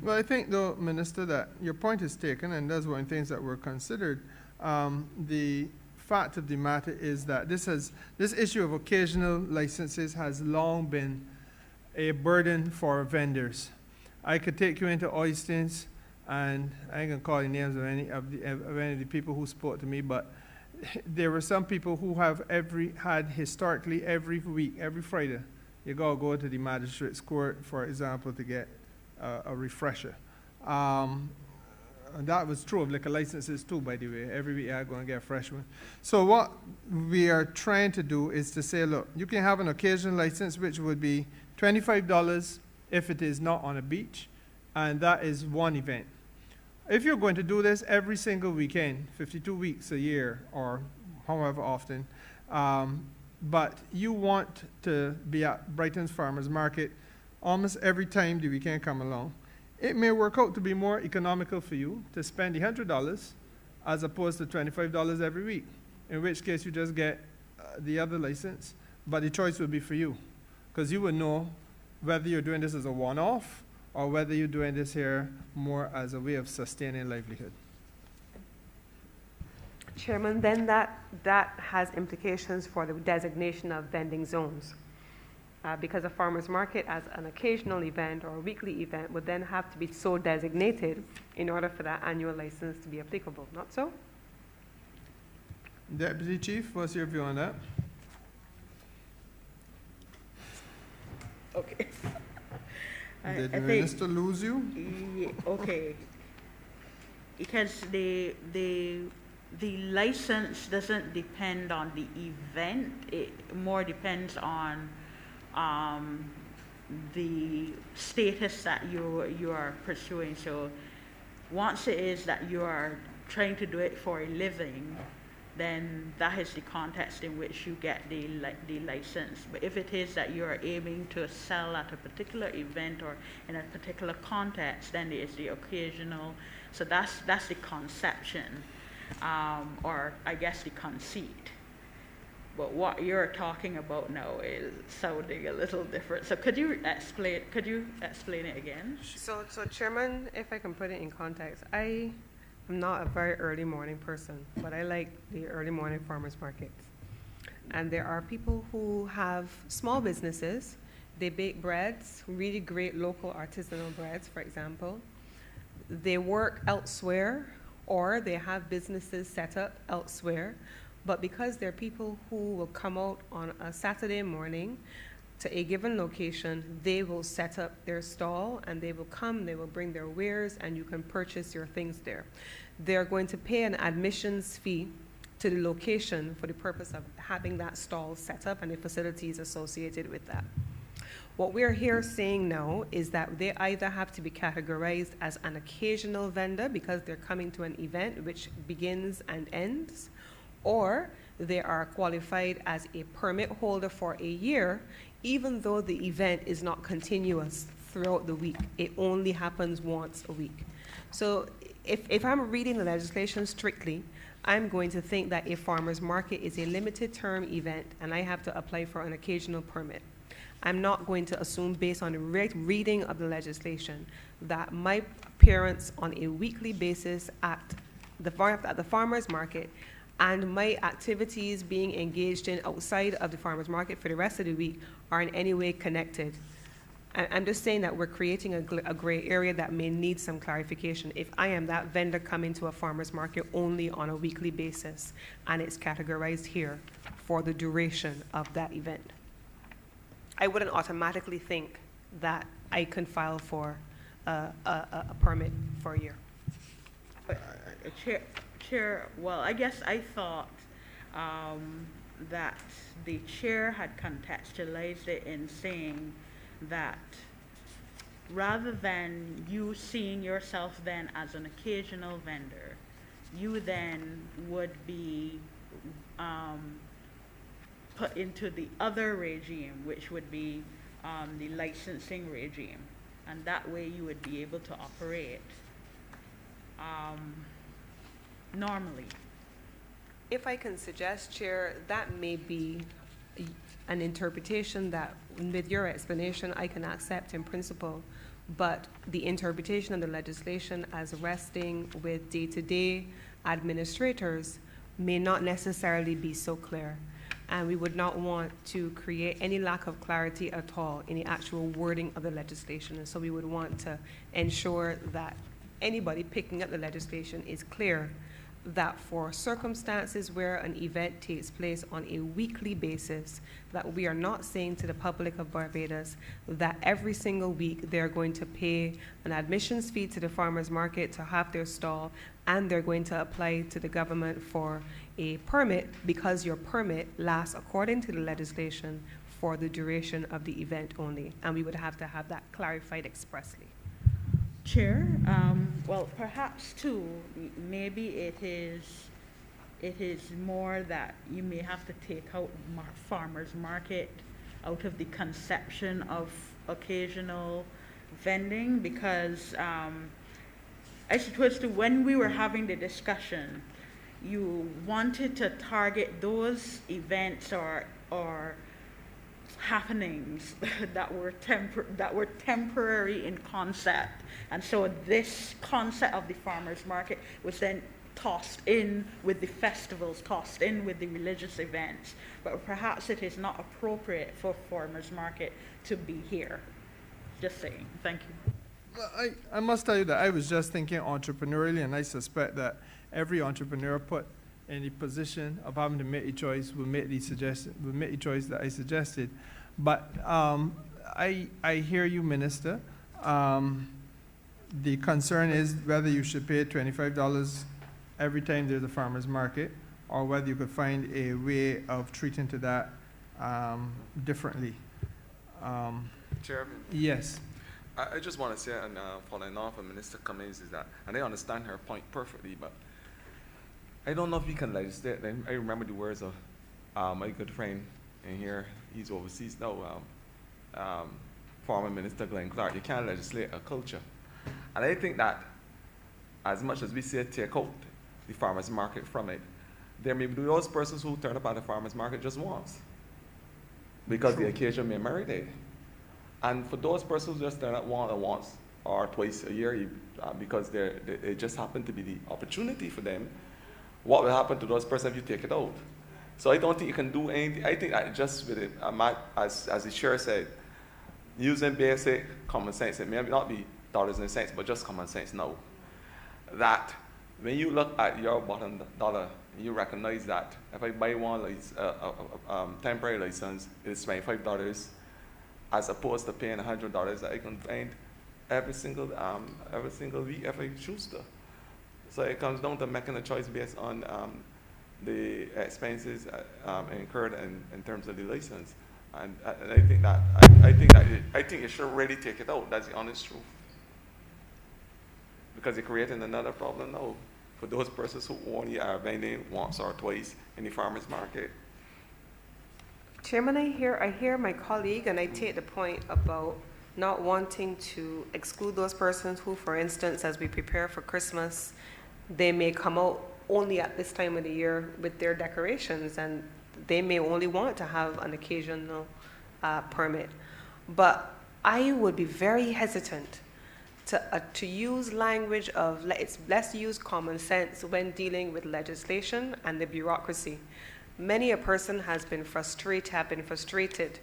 Well, I think, though, Minister, that your point is taken, and that's one of the things that were considered. The fact of the matter is that this issue of occasional licenses has long been a burden for vendors. I could take you into Oystins, and I ain't gonna call the names of any of the people who spoke to me, but there were some people who have had historically every week, every Friday, you gotta go to the magistrate's court, for example, to get a refresher. And that was true of liquor licenses too, by the way. Every week I'm going to get a fresh one. So what we are trying to do is to say, look, you can have an occasional license, which would be $25 if it is not on a beach, and that is one event. If you're going to do this every single weekend, 52 weeks a year, or however often, but you want to be at Brighton's Farmers Market almost every time the weekend come along, it may work out to be more economical for you to spend the $100 as opposed to $25 every week, in which case you just get the other license, but the choice will be for you, because you will know whether you're doing this as a one-off or whether you're doing this here more as a way of sustaining livelihood. Chairman, then that has implications for the designation of vending zones. Because a farmer's market as an occasional event or a weekly event would then have to be so designated in order for that annual license to be applicable, not so? Deputy Chief, what's your view on that? Okay. Did the minister lose you? Yeah, okay. Because the license doesn't depend on the event. It more depends on the status that you are pursuing. So once it is that you are trying to do it for a living, then that is the context in which you get the license. But if it is that you are aiming to sell at a particular event or in a particular context, then it is the occasional. So that's the conception, or I guess the conceit. But what you're talking about now is sounding a little different. So could you explain it again? So Chairman, if I can put it in context, I am not a very early morning person, but I like the early morning farmers markets. And there are people who have small businesses. They bake breads, really great local artisanal breads, for example. They work elsewhere, or they have businesses set up elsewhere. But because there are people who will come out on a Saturday morning to a given location, they will set up their stall and they will come, they will bring their wares, and you can purchase your things there. They're going to pay an admissions fee to the location for the purpose of having that stall set up and the facilities associated with that. What we're here saying now is that they either have to be categorized as an occasional vendor because they're coming to an event which begins and ends, or they are qualified as a permit holder for a year, even though the event is not continuous throughout the week. It only happens once a week. So if I'm reading the legislation strictly, I'm going to think that a farmer's market is a limited term event and I have to apply for an occasional permit. I'm not going to assume, based on the reading of the legislation, that my appearance on a weekly basis at the farmer's market and my activities being engaged in outside of the farmer's market for the rest of the week are in any way connected. I'm just saying that we're creating a gray area that may need some clarification. If I am that vendor coming to a farmer's market only on a weekly basis and it's categorized here for the duration of that event, I wouldn't automatically think that I can file for a permit for a year. Chair, well, I guess I thought that the chair had contextualized it in saying that rather than you seeing yourself then as an occasional vendor, you then would be put into the other regime, which would be the licensing regime. And that way you would be able to operate normally. If I can suggest, Chair, that may be an interpretation that, with your explanation, I can accept in principle, but the interpretation of the legislation as resting with day-to-day administrators may not necessarily be so clear. And we would not want to create any lack of clarity at all in the actual wording of the legislation. And so we would want to ensure that anybody picking up the legislation is clear that for circumstances where an event takes place on a weekly basis, that we are not saying to the public of Barbados that every single week they're going to pay an admissions fee to the farmers market to have their stall, and they're going to apply to the government for a permit because your permit lasts, according to the legislation, for the duration of the event only. And we would have to have that clarified expressly. Chair, well, perhaps too, maybe it is more that you may have to take out farmers market out of the conception of occasional vending, because I suppose to when we were having the discussion, you wanted to target those events or happenings that were temporary in concept, and so this concept of the farmers market was then tossed in with the festivals, tossed in with the religious events. But perhaps it is not appropriate for farmers market to be here. Just saying. Thank you. Well, I must tell you that I was just thinking entrepreneurially, and I suspect that every entrepreneur put in the position of having to make a choice will make the choice that I suggested. But I hear you, Minister. The concern is whether you should pay $25 every time there's a farmer's market, or whether you could find a way of treating to that differently. Chairman? Yes. I just want to say, and following off of Minister Cummings, is that, and I understand her point perfectly, but I don't know if we can legislate. I remember the words of my good friend in here, he's overseas now, former Minister Glenn Clark. You can't legislate a culture. And I think that as much as we say take out the farmers market from it, there may be those persons who turn up at the farmer's market just once, because the occasion may merit it. And for those persons who just turn up once or twice a year, because it just happened to be the opportunity for them, what will happen to those persons if you take it out? So I don't think you can do anything. I think that just with it, as the chair said, using basic common sense, it may not be dollars and cents, but just common sense now, that when you look at your bottom dollar, you recognize that if I buy one temporary license, it's $25, as opposed to paying $100 that I can find every single week if I choose to. So it comes down to making a choice based on the expenses incurred in terms of the license, and I think you should really take it out. That's the honest truth, because you're creating another problem now for those persons who only are vending once or twice in the farmers market. Chairman, I hear my colleague, and I take the point about not wanting to exclude those persons who, for instance, as we prepare for Christmas, they may come out only at this time of the year with their decorations, and they may only want to have an occasional permit. But I would be very hesitant to use language of let's use common sense when dealing with legislation and the bureaucracy. Many a person have been frustrated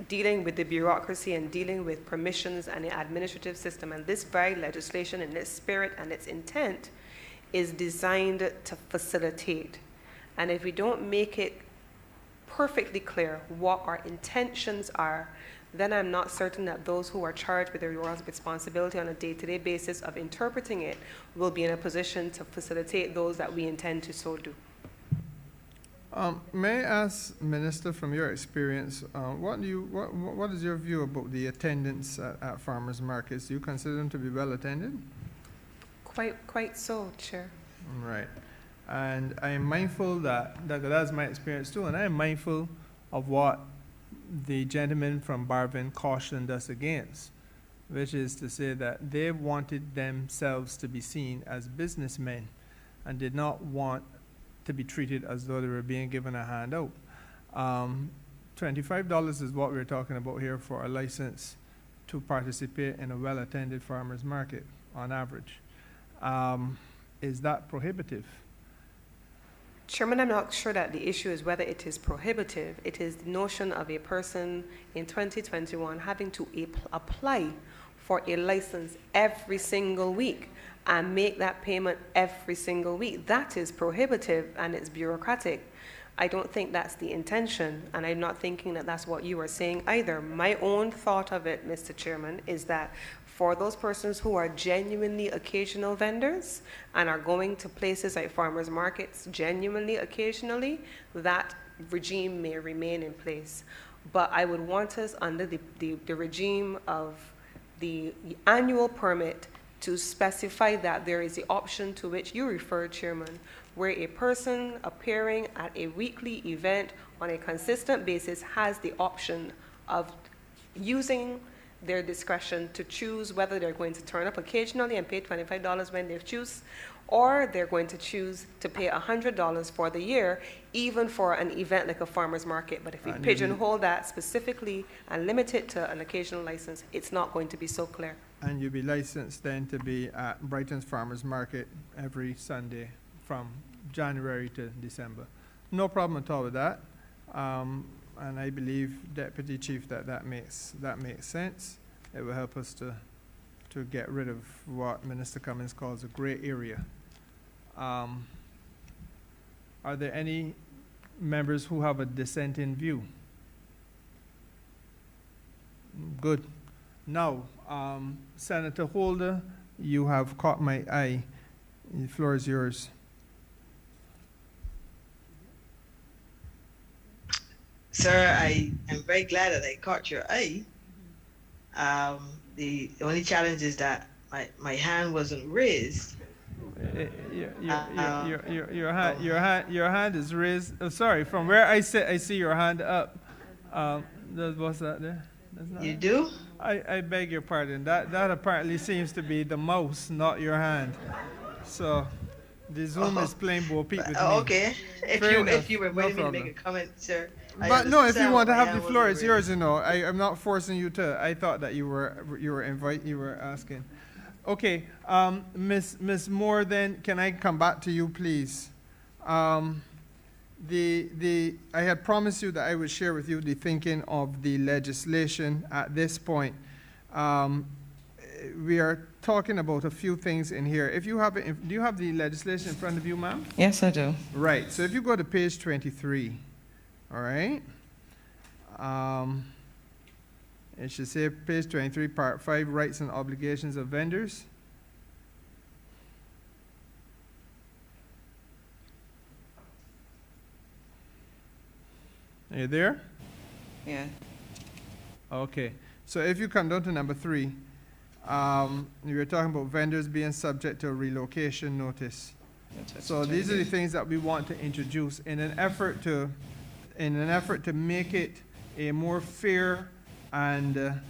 dealing with the bureaucracy and dealing with permissions and the administrative system, and this very legislation in its spirit and its intent is designed to facilitate. And if we don't make it perfectly clear what our intentions are, then I'm not certain that those who are charged with the responsibility on a day-to-day basis of interpreting it will be in a position to facilitate those that we intend to so do. May I ask, Minister, from your experience, what is your view about the attendance at farmers markets? Do you consider them to be well attended? Quite so, Chair. Right. And I am mindful that's my experience too, and I am mindful of what the gentleman from Barvin cautioned us against, which is to say that they wanted themselves to be seen as businessmen and did not want to be treated as though they were being given a handout. $25 is what we're talking about here for a license to participate in a well-attended farmer's market on average. Is that prohibitive? Chairman, I'm not sure that the issue is whether it is prohibitive. It is the notion of a person in 2021 having to apply for a license every single week and make that payment every single week. That is prohibitive and it's bureaucratic. I don't think that's the intention, and I'm not thinking that that's what you are saying either. My own thought of it, Mr. Chairman, is that for those persons who are genuinely occasional vendors and are going to places like farmers markets genuinely occasionally, that regime may remain in place. But I would want us under the regime of the annual permit to specify that there is the option to which you referred, Chairman, where a person appearing at a weekly event on a consistent basis has the option of using their discretion to choose whether they're going to turn up occasionally and pay $25 when they choose, or they're going to choose to pay $100 for the year, even for an event like a farmer's market. But if we pigeonhole that specifically and limit it to an occasional license, it's not going to be so clear. And you'll be licensed then to be at Brighton's Farmers Market every Sunday from January to December. No problem at all with that. And I believe, Deputy Chief, that makes sense. It will help us to get rid of what Minister Cummings calls a gray area. Are there any members who have a dissenting view? Good. Now, Senator Holder, you have caught my eye. The floor is yours. Sir, I am very glad that I caught your eye. The only challenge is that my hand wasn't raised. Your hand is raised. Oh, sorry, from where I sit, I see your hand up. What's that there? You do? I beg your pardon. That apparently seems to be the mouse, not your hand. So The Zoom is playing Bo Peep with me. Okay. Fair enough. If you were No waiting me to problem. make a comment, sir. I But no, if you understand want to why have I the wasn't floor, it's ready. yours. You know, I'm not forcing you to. I thought that you were asking. Okay, Miss Moore. Then can I come back to you, please? I had promised you that I would share with you the thinking of the legislation at this point. We are talking about a few things in here. If you have it, do you have the legislation in front of you, ma'am? Yes, I do. Right. So if you go to page 23, all right. It should say page 23, part 5, rights and obligations of vendors. Are you there? Yeah. Okay. So if you come down to number 3, we were talking about vendors being subject to a relocation notice. So these are the things that we want to introduce in an effort to make it a more fair and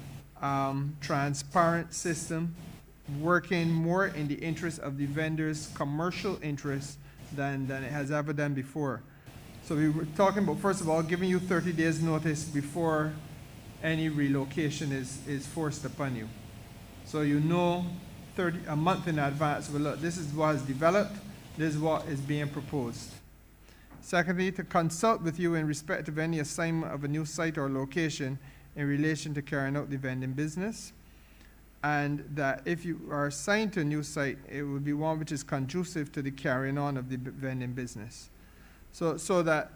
transparent system, working more in the interest of the vendors' commercial interests than it has ever done before. So we were talking about, first of all, giving you 30 days notice before any relocation is forced upon you. So you know a month in advance, well, look, this is what is developed, this is what is being proposed. Secondly, to consult with you in respect of any assignment of a new site or location in relation to carrying out the vending business. And that if you are assigned to a new site, it will be one which is conducive to the carrying on of the vending business. So that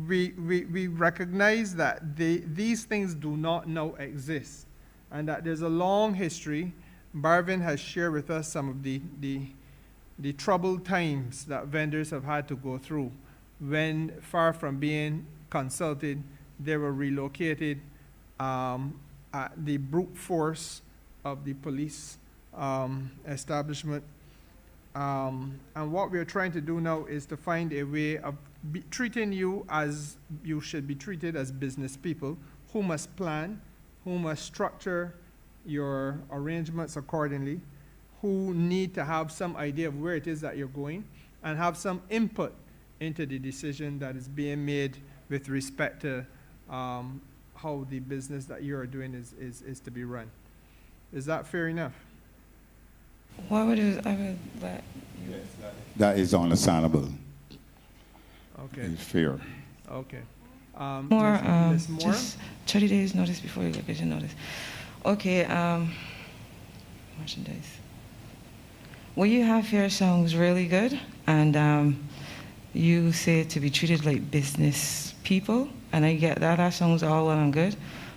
we recognize that these things do not now exist, and that there's a long history. Barvin has shared with us some of the troubled times that vendors have had to go through when, far from being consulted, they were relocated at the brute force of the police establishment. And what we're trying to do now is to find a way of treating you as you should be treated as business people who must plan, who must structure your arrangements accordingly, who need to have some idea of where it is that you're going and have some input into the decision that is being made with respect to how the business that you're doing is to be run. Is that fair enough? What would it, I would let you. That is understandable. Okay. It's fair. Okay. More, Ms. Moore? just 30 days notice before you get your notice. Okay, merchandise. What you have here sounds really good, and you say to be treated like business people, and I get that. That sounds all well and good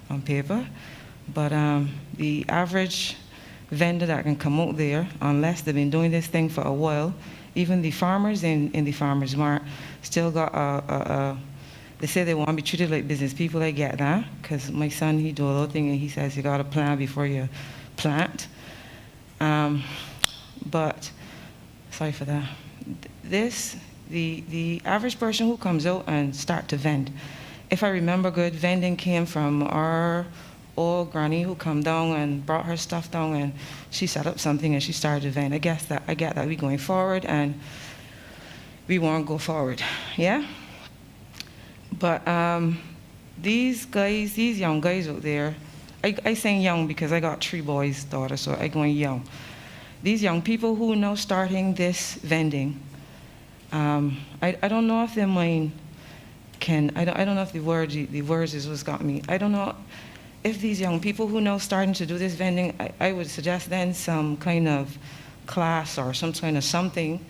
on paper, but the average vendor that can come out there, unless they've been doing this thing for a while, even the farmers in the farmers mart still got they say they want to be treated like business people. I get that, because my son, he do a little thing and he says you got to plan before you plant. But sorry for that. The average person who comes out and start to vend, if I remember good, vending came from our old granny who come down and brought her stuff down, and she set up something and she started to vend. I get that we going forward and we want to go forward, yeah? But these guys, these young guys out there, I say young because I got 3 boys' daughters, so I going young. These young people who are now starting this vending, I don't know if their mind can, I don't know if the words is what's got me. I don't know if these young people who are now starting to do this vending, I would suggest then some kind of class or some kind of something,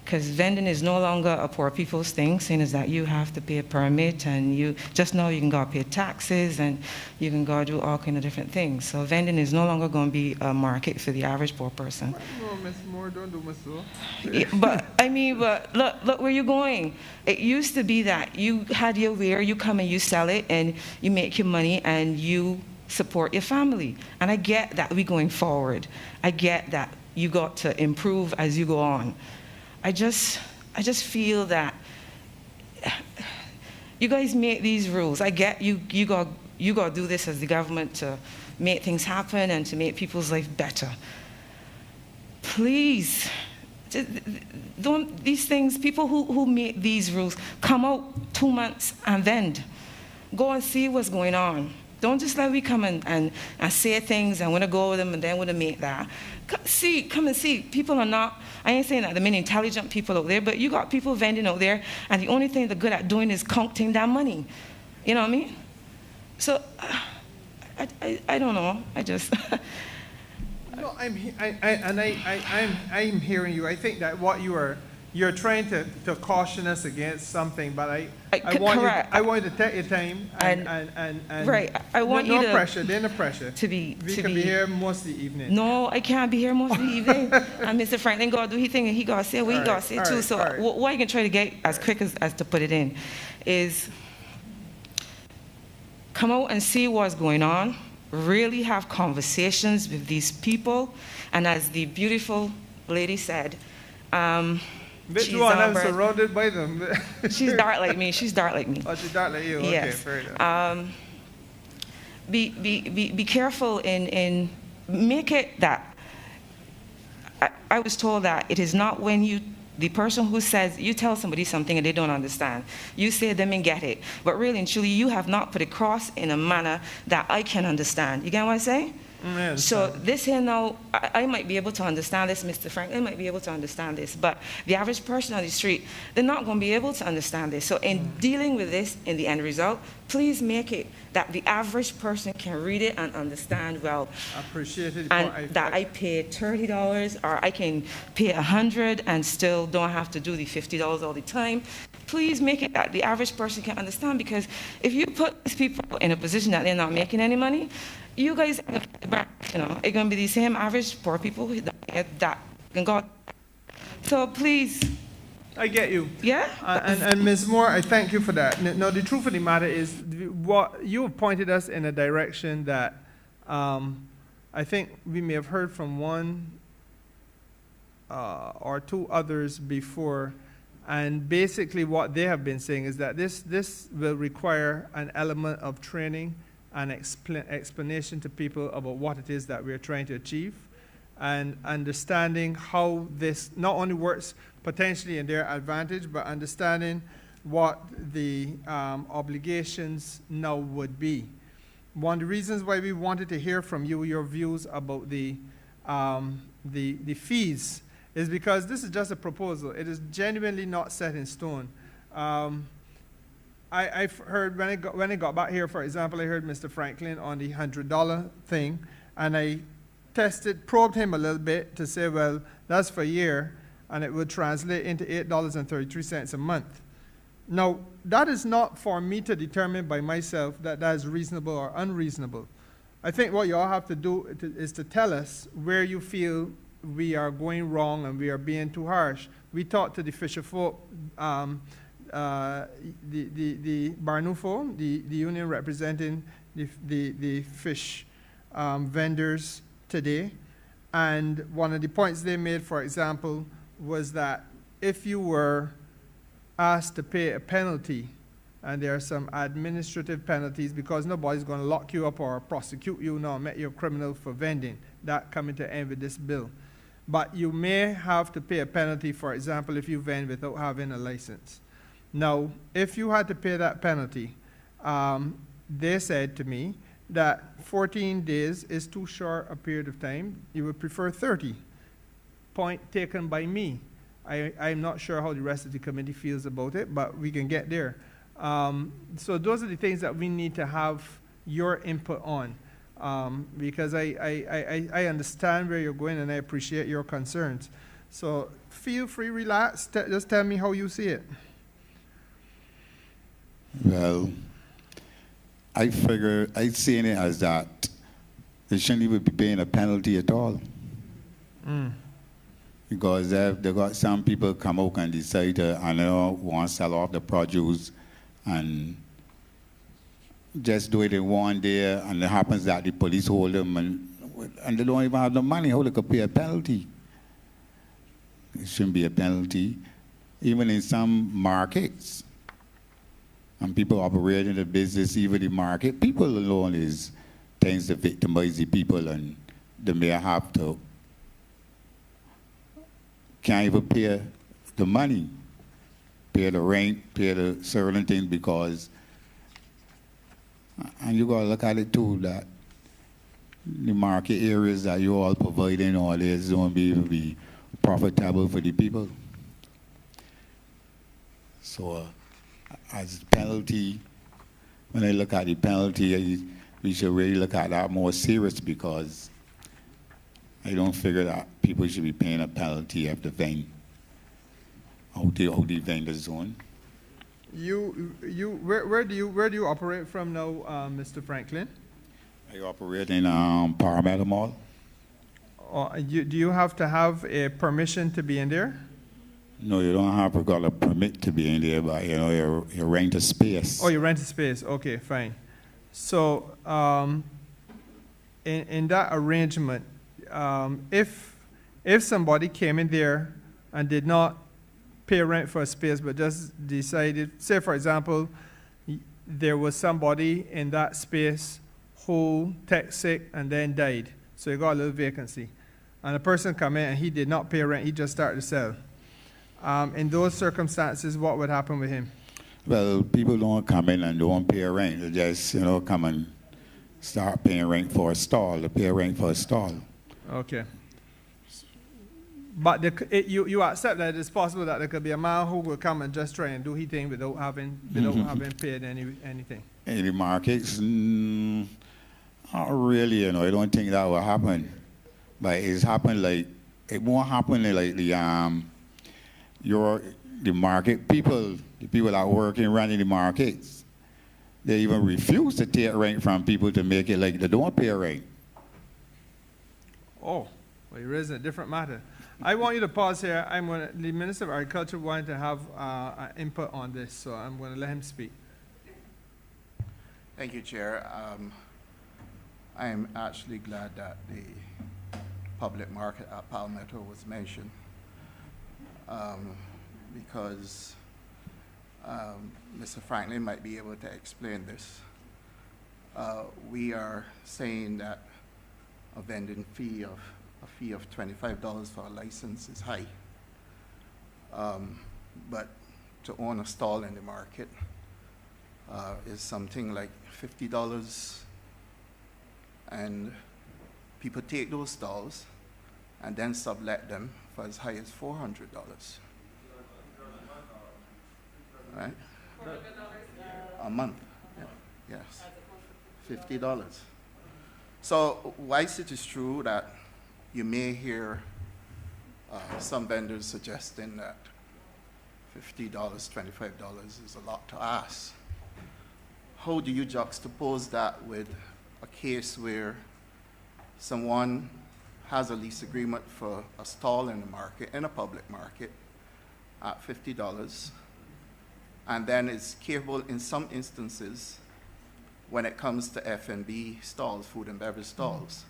because vending is no longer a poor people's thing, seeing as that you have to pay a permit, and you just know you can go pay taxes and you can go do all kind of different things. So vending is no longer going to be a market for the average poor person. No, Ms. Moore, don't do Ms. So. But look where you're going. It used to be that you had your ware, you come and you sell it and you make your money and you support your family. And I get that we're going forward. I get that you got to improve as you go on. I just feel that you guys make these rules. I get you got to do this as the government to make things happen and to make people's life better. Please, Don't these things, people who make these rules, come out 2 months and vend. Go and see what's going on. Don't just let me come and say things and want to go with them and then want to make that. Come and see. People are not, I ain't saying that there are many intelligent people out there, but you got people vending out there, and the only thing they're good at doing is counting that money. You know what I mean? So, I don't know. I just... No, I'm hearing you. I think that what you're trying to caution us against something, but I want you to take your time and right. I want no you to pressure. There's no pressure. We can be here most of the evening. No, I can't be here most of the evening. And Mr. Franklin got to do his thing, and he got to say what he got to say too. So what I can try to get as quick as to put it in is come out and see what's going on. Really have conversations with these people, and as the beautiful lady said, which one? I'm surrounded by them. She's dark like me. She's dark like me. Oh, she's dark like you. Yes. Okay, fair enough. Be careful in make it that. I was told that it is not when the person who says, you tell somebody something and they don't understand, you say them and get it. But really and truly, you have not put it across in a manner that I can understand. You get what I say? Yes. So this here now, I might be able to understand this, Mr. Franklin might be able to understand this, but the average person on the street, they're not going to be able to understand this. So in dealing with this in the end result, please make it that the average person can read it and understand well. I appreciate it. And that I paid $30 or I can pay $100 and still don't have to do the $50 all the time. Please make it that the average person can understand, because if you put these people in a position that they're not making any money, you guys, it's going to be the same average poor people that can go. So please. I get you. Yeah? And Ms. Moore, I thank you for that. Now, the truth of the matter is, what you have pointed us in a direction that I think we may have heard from one or two others before. And basically what they have been saying is that this will require an element of training and explanation to people about what it is that we're trying to achieve, and understanding how this not only works potentially in their advantage, but understanding what the obligations now would be. One of the reasons why we wanted to hear from you, your views about the fees, is because this is just a proposal. It is genuinely not set in stone. I've heard when I got back here, for example, I heard Mr. Franklin on the $100 thing, and I probed him a little bit to say, well, that's for a year, and it would translate into $8.33 a month. Now, that is not for me to determine by myself that that is reasonable or unreasonable. I think what you all have to do is to tell us where you feel we are going wrong and we are being too harsh. We talked to the fisher folk, the Barnufo, the union representing the fish vendors today, and one of the points they made, for example, was that if you were asked to pay a penalty, and there are some administrative penalties because nobody's going to lock you up or prosecute you nor make you a criminal for vending, that come into end with this bill. But you may have to pay a penalty, for example, if you vend without having a license. Now, if you had to pay that penalty, they said to me that 14 days is too short a period of time. You would prefer 30. Point taken by me. I'm not sure how the rest of the committee feels about it, but we can get there. So those are the things that we need to have your input on, because I understand where you're going and I appreciate your concerns. So feel free, relax, just tell me how you see it. Well, I see it as that they shouldn't even be paying a penalty at all. Because they got some people come out and decide want to sell off the produce and just do it in one day, and it happens that the police hold them and they don't even have the money. How they could pay a penalty? It shouldn't be a penalty. Even in some markets, and people operating the business, even the market, people alone tends to victimize the people, and they may have to can't even pay the money, pay the rent, pay the certain things because, and you gotta look at it too, that the market areas that you all providing all this don't be profitable for the people. So as penalty, when I look at the penalty, we should really look at that more serious because I don't figure that people should be paying a penalty if the vendor, how the vendors doing. Where do you operate from now, Mr. Franklin? I operate in Parramatta Mall. Do you have to have a permission to be in there? No, you don't have to got a permit to be in there, but you know you rent a space. Oh, you rent a space. Okay, fine. So in that arrangement, if somebody came in there and did not pay rent for a space but just decided, say for example, there was somebody in that space who took sick and then died, so you got a little vacancy, and a person come in and he did not pay rent, he just started to sell. In those circumstances, what would happen with him? Well, people don't come in and don't pay rent. They just, come and start paying rent for a stall. They pay rent for a stall. Okay. But you accept that it's possible that there could be a man who will come and just try and do his thing without having paid anything. In the markets, not really, I don't think that will happen. But it's happened it won't happen like the market people, the people that work and running the markets, they even refuse to take rent from people to make it like they don't pay rent. Oh, well, you're raising a different matter. I want you to pause here. The Minister of Agriculture wanted to have an input on this, so I'm going to let him speak. Thank you, Chair. I am actually glad that the public market at Palmetto was mentioned because Mr. Franklin might be able to explain this. We are saying that a vending fee of $25 for a license is high, but to own a stall in the market is something like $50, and people take those stalls and then sublet them for as high as $400. Right? A month, yeah. Yes. $50. So whilst it is true that you may hear some vendors suggesting that $50, $25 is a lot to ask, how do you juxtapose that with a case where someone has a lease agreement for a stall in the market, in a public market, at $50, and then is capable in some instances when it comes to F&B stalls, food and beverage stalls,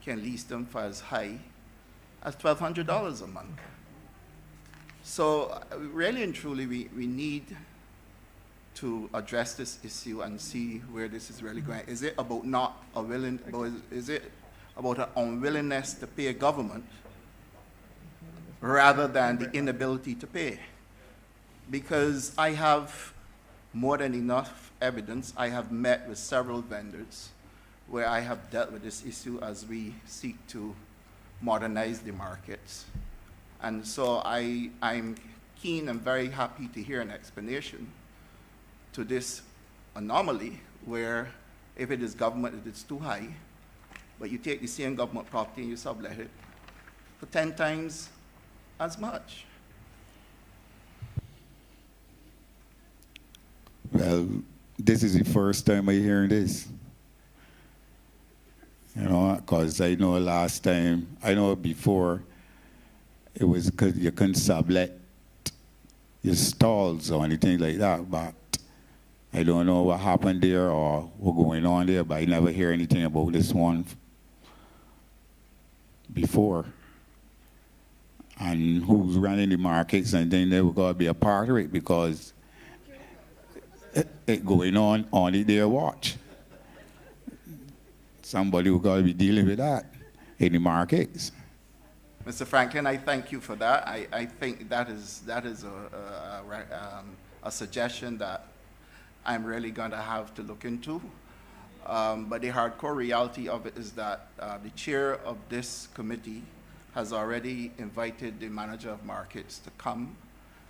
can lease them for as high as $1,200 a month. So really and truly, we need to address this issue and see where this is really going. Is it about is it about an unwillingness to pay government rather than the inability to pay? Because I have more than enough evidence. I have met with several vendors where I have dealt with this issue as we seek to modernize the markets. And so I'm keen and very happy to hear an explanation to this anomaly where if it is government, it's too high, but you take the same government property and you sublet it for 10 times as much. Well, this is the first time I'm hearing this. Because I know last time, I know before, it was because you couldn't sublet your stalls or anything like that, but I don't know what happened there or what's going on there, but I never hear anything about this one before. And who's running the markets, and then they were going to be a part of it because it going on their watch. Somebody who got to be dealing with that in the markets. Mr. Franklin, I thank you for that. I think that is a suggestion that I'm really going to have to look into. But the hardcore reality of it is that the chair of this committee has already invited the manager of markets to come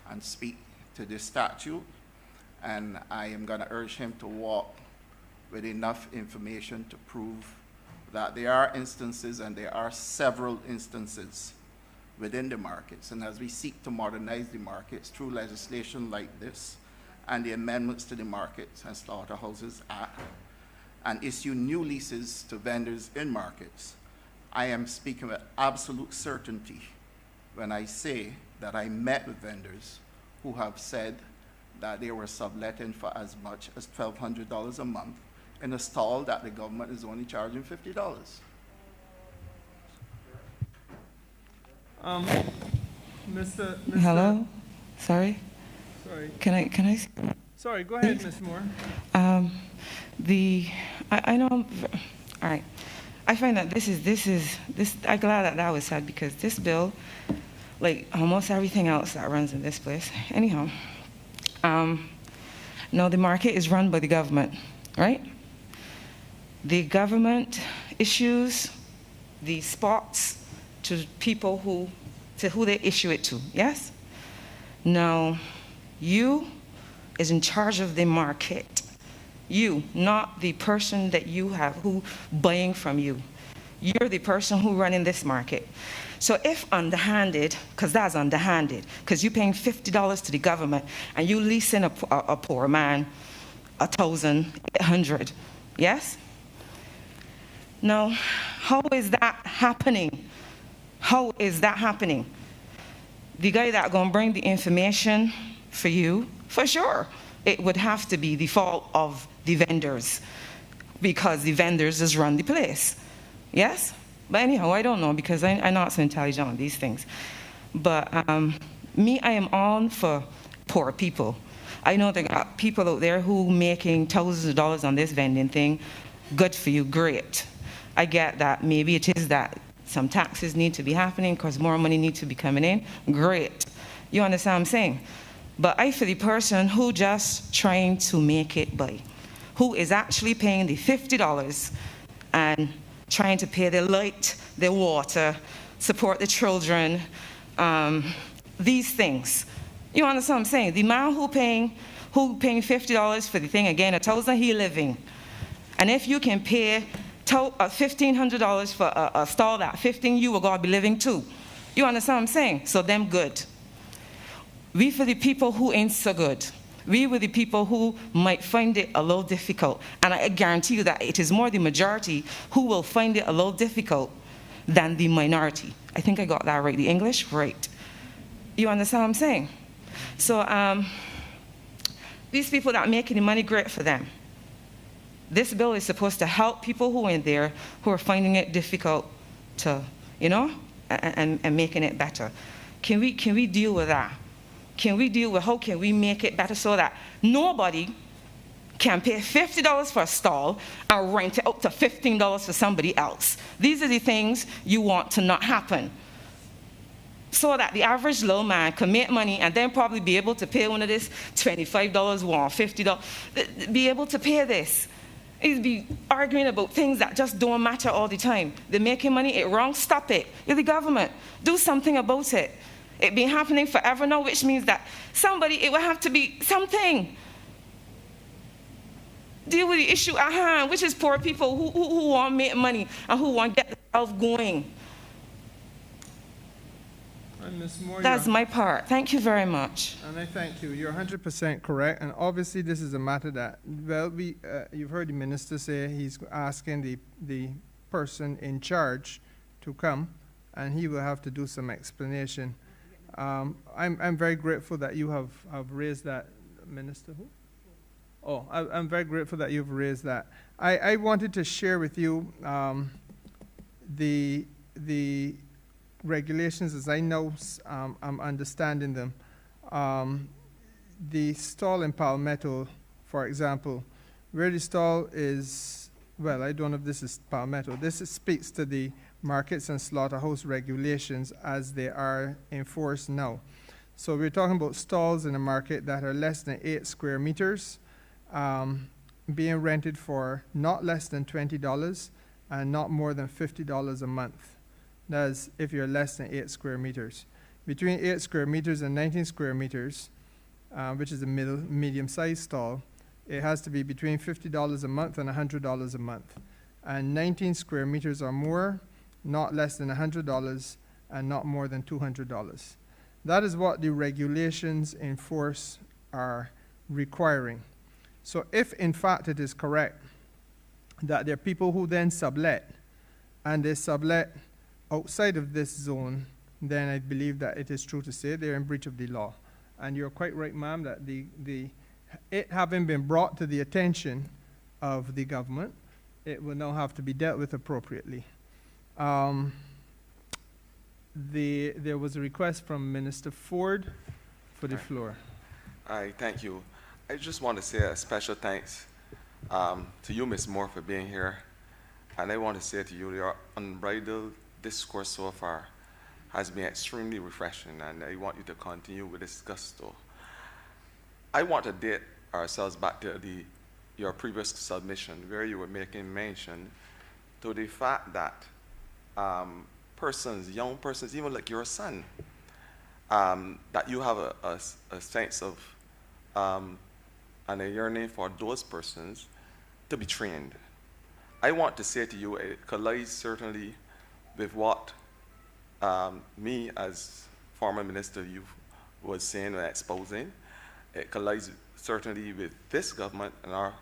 and speak to this statute, and I am going to urge him to walk with enough information to prove that there are instances, and there are several instances within the markets, and as we seek to modernize the markets through legislation like this and the amendments to the Markets and Slaughterhouses Act, and issue new leases to vendors in markets, I am speaking with absolute certainty when I say that I met with vendors who have said that they were subletting for as much as $1,200 a month in a stall that the government is only charging $50. Mr. Hello? Sorry? Sorry. Can I? Sorry, go ahead, Ms. Moore. I know, all right. I find that this, I'm glad that was said, because this bill, like almost everything else that runs in this place, anyhow, no, the market is run by the government, right? The government issues the spots to people who they issue it to, yes? Now, you is in charge of the market. You, not the person that you have who buying from you. You're the person who running this market. So if underhanded, because that's underhanded, because you're paying $50 to the government and you leasing a poor man $1,800, yes? Now, how is that happening? How is that happening? The guy that gonna bring the information for you, for sure, it would have to be the fault of the vendors, because the vendors just run the place, yes? But anyhow, I don't know, because I'm not so intelligent on these things. But me, I am on for poor people. I know there are people out there who making thousands of dollars on this vending thing. Good for you, great. I get that maybe it is that some taxes need to be happening because more money needs to be coming in, great. You understand what I'm saying? But I for the person who just trying to make it by, who is actually paying the $50 and trying to pay their light, their water, support the children, these things. You understand what I'm saying? The man who paying $50 for the thing, again, $1,000 he living. And if you can pay $1,500 for a stall that $15 you will going to be living too. You understand what I'm saying? So them good. We for the people who ain't so good. We were the people who might find it a little difficult. And I guarantee you that it is more the majority who will find it a little difficult than the minority. I think I got that right. The English? Right. You understand what I'm saying? So these people that are making the money, great for them. This bill is supposed to help people who are in there who are finding it difficult to, you know, and making it better. Can we deal with that? Can we deal with how can we make it better so that nobody can pay $50 for a stall and rent it out to $15 for somebody else? These are the things you want to not happen. So that the average low man can make money and then probably be able to pay one of this $25 one, $50, be able to pay this. It'd be arguing about things that just don't matter all the time. They're making money, it wrong, stop it. You're the government, do something about it. It's been happening forever now, which means that it will have to be something. Deal with the issue at hand, which is poor people who want to make money and who want to get themselves going. And Ms. Moore, that's my part. Thank you very much. And I thank you. You're 100% correct. And obviously, this is a matter that, well, you've heard the minister say he's asking the person in charge to come, and he will have to do some explanation. I'm very grateful that you have raised that, Minister. Who? Oh, I'm very grateful that you've raised that. I wanted to share with you the regulations as I know I'm understanding them. The stall in Palmetto, for example, where the stall is well, I don't know if this is Palmetto. Speaks to the markets and slaughterhouse regulations as they are enforced now. So we're talking about stalls in a market that are less than 8 square meters, being rented for not less than $20 and not more than $50 a month. That's if you're less than 8 square meters. Between 8 square meters and 19 square meters, which is a medium-sized stall, it has to be between $50 a month and $100 a month. And 19 square meters or more, not less than $100 and not more than $200. That is what the regulations in force are requiring. So if in fact it is correct that there are people who then sublet, and they sublet outside of this zone, then I believe that it is true to say they're in breach of the law. And you're quite right, ma'am, that it having been brought to the attention of the government, it will now have to be dealt with appropriately. There was a request from Minister Ford for the floor. All right, thank you. I just want to say a special thanks to you, Ms. Moore, for being here. And I want to say to you, your unbridled discourse so far has been extremely refreshing, and I want you to continue with this gusto. I want to date ourselves back to your previous submission where you were making mention to the fact that young persons, even like your son, that you have a sense of and a yearning for those persons to be trained. I want to say to you, it collides certainly with what me as former minister of youth was saying and exposing. It collides certainly with this government and our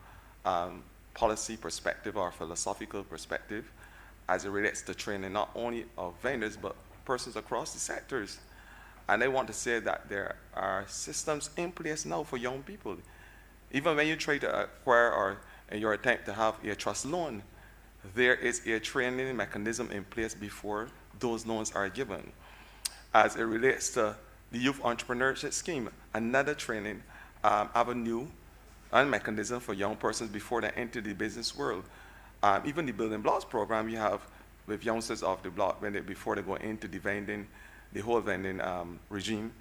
policy perspective, our philosophical perspective, as it relates to training not only of vendors, but persons across the sectors. And I want to say that there are systems in place now for young people. Even when you try to acquire or in your attempt to have a trust loan, there is a training mechanism in place before those loans are given. As it relates to the Youth Entrepreneurship Scheme, another training avenue and mechanism for young persons before they enter the business world. Even the Building Blocks program you have with youngsters of the block before they go into the whole vending regime,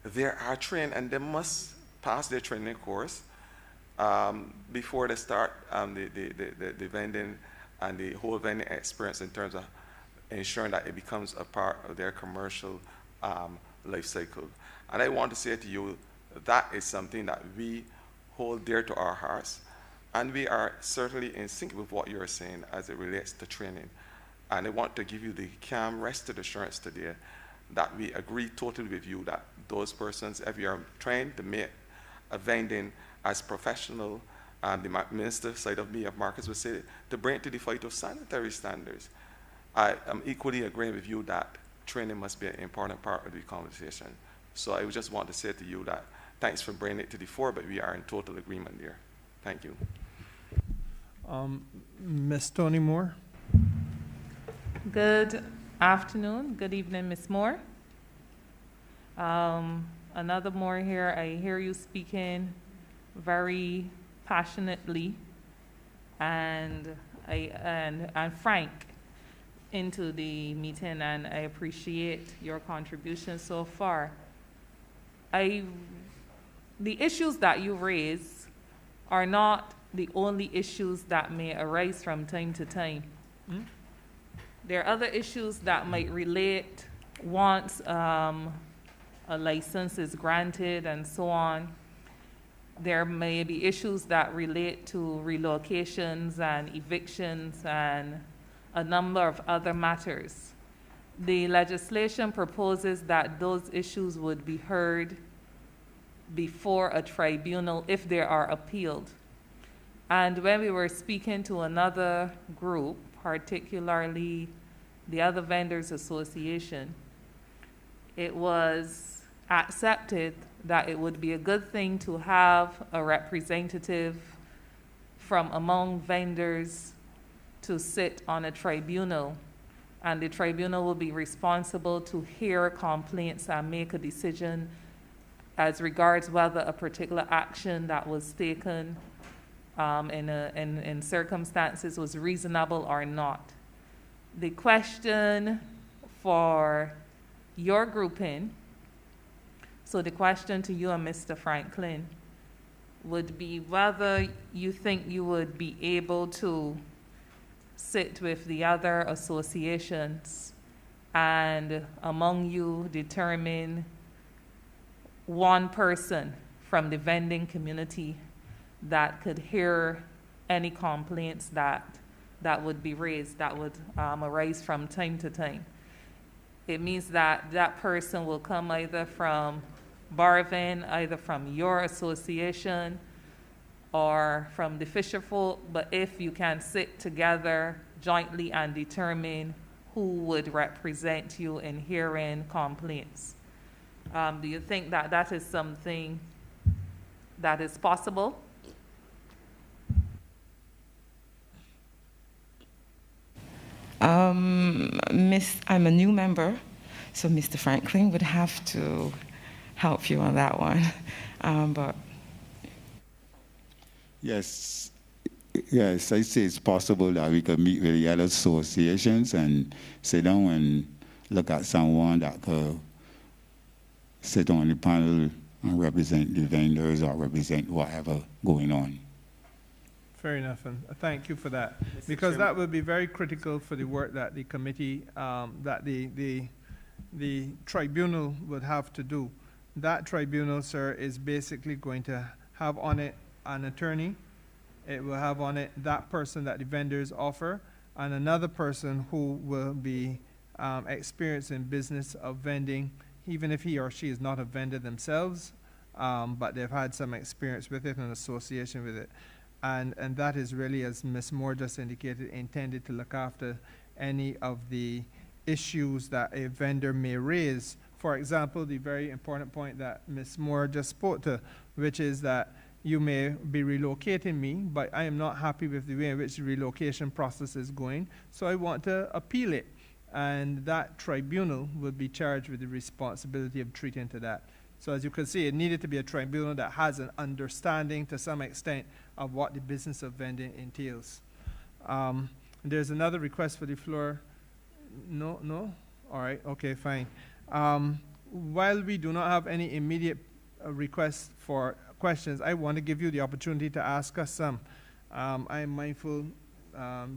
they are trained and they must pass their training course before they start the vending and the whole vending experience in terms of ensuring that it becomes a part of their commercial life cycle. And I want to say to you, that is something that we hold dear to our hearts, and we are certainly in sync with what you're saying as it relates to training. And I want to give you the calm, rested assurance today that we agree totally with you that those persons, if you are trained to make a vending as professional, the minister side of me of markets would say, to bring it to the fight of sanitary standards. I am equally agreeing with you that training must be an important part of the conversation. So I just want to say to you that thanks for bringing it to the fore, but we are in total agreement there. Thank you. Ms. Tony Moore. Good afternoon. Good evening, Ms. Moore. Another Moore here. I hear you speaking very passionately and frank into the meeting, and I appreciate your contribution so far. The issues that you raise are not the only issues that may arise from time to time. There are other issues that might relate once a license is granted and so on. There may be issues that relate to relocations and evictions and a number of other matters. The legislation proposes that those issues would be heard before a tribunal if they are appealed. And when we were speaking to another group, particularly the other Vendors Association, it was accepted that it would be a good thing to have a representative from among vendors to sit on a tribunal, and the tribunal will be responsible to hear complaints and make a decision as regards whether a particular action that was taken in circumstances was reasonable or not. The question for your grouping, so the question to you and Mr. Franklin would be whether you think you would be able to sit with the other associations and among you determine one person from the vending community that could hear any complaints that would be raised, that would arise from time to time. It means that that person will come either from Barvin, either from your association or from the fisher folk, but if you can sit together jointly and determine who would represent you in hearing complaints. Do you think that that is something that is possible? I'm a new member, so Mr. Franklin would have to help you on that one. But yes, I say it's possible that we could meet with the other associations and sit down and look at someone that could sit on the panel and represent the vendors or represent whatever going on. Fair enough, and thank you for that, because that would be very critical for the work that the committee, that the tribunal would have to do. That tribunal, sir, is basically going to have on it an attorney. It will have on it that person that the vendors offer, and another person who will be experienced in business of vending, even if he or she is not a vendor themselves, but they've had some experience with it and association with it. And that is really, as Ms. Moore just indicated, intended to look after any of the issues that a vendor may raise. For example, the very important point that Ms. Moore just spoke to, which is that you may be relocating me, but I am not happy with the way in which the relocation process is going, so I want to appeal it. And that tribunal would be charged with the responsibility of treating to that. So as you can see, it needed to be a tribunal that has an understanding to some extent of what the business of vending entails. There's another request for the floor. No? All right, okay, fine. While we do not have any immediate requests for questions, I want to give you the opportunity to ask us some. I am mindful,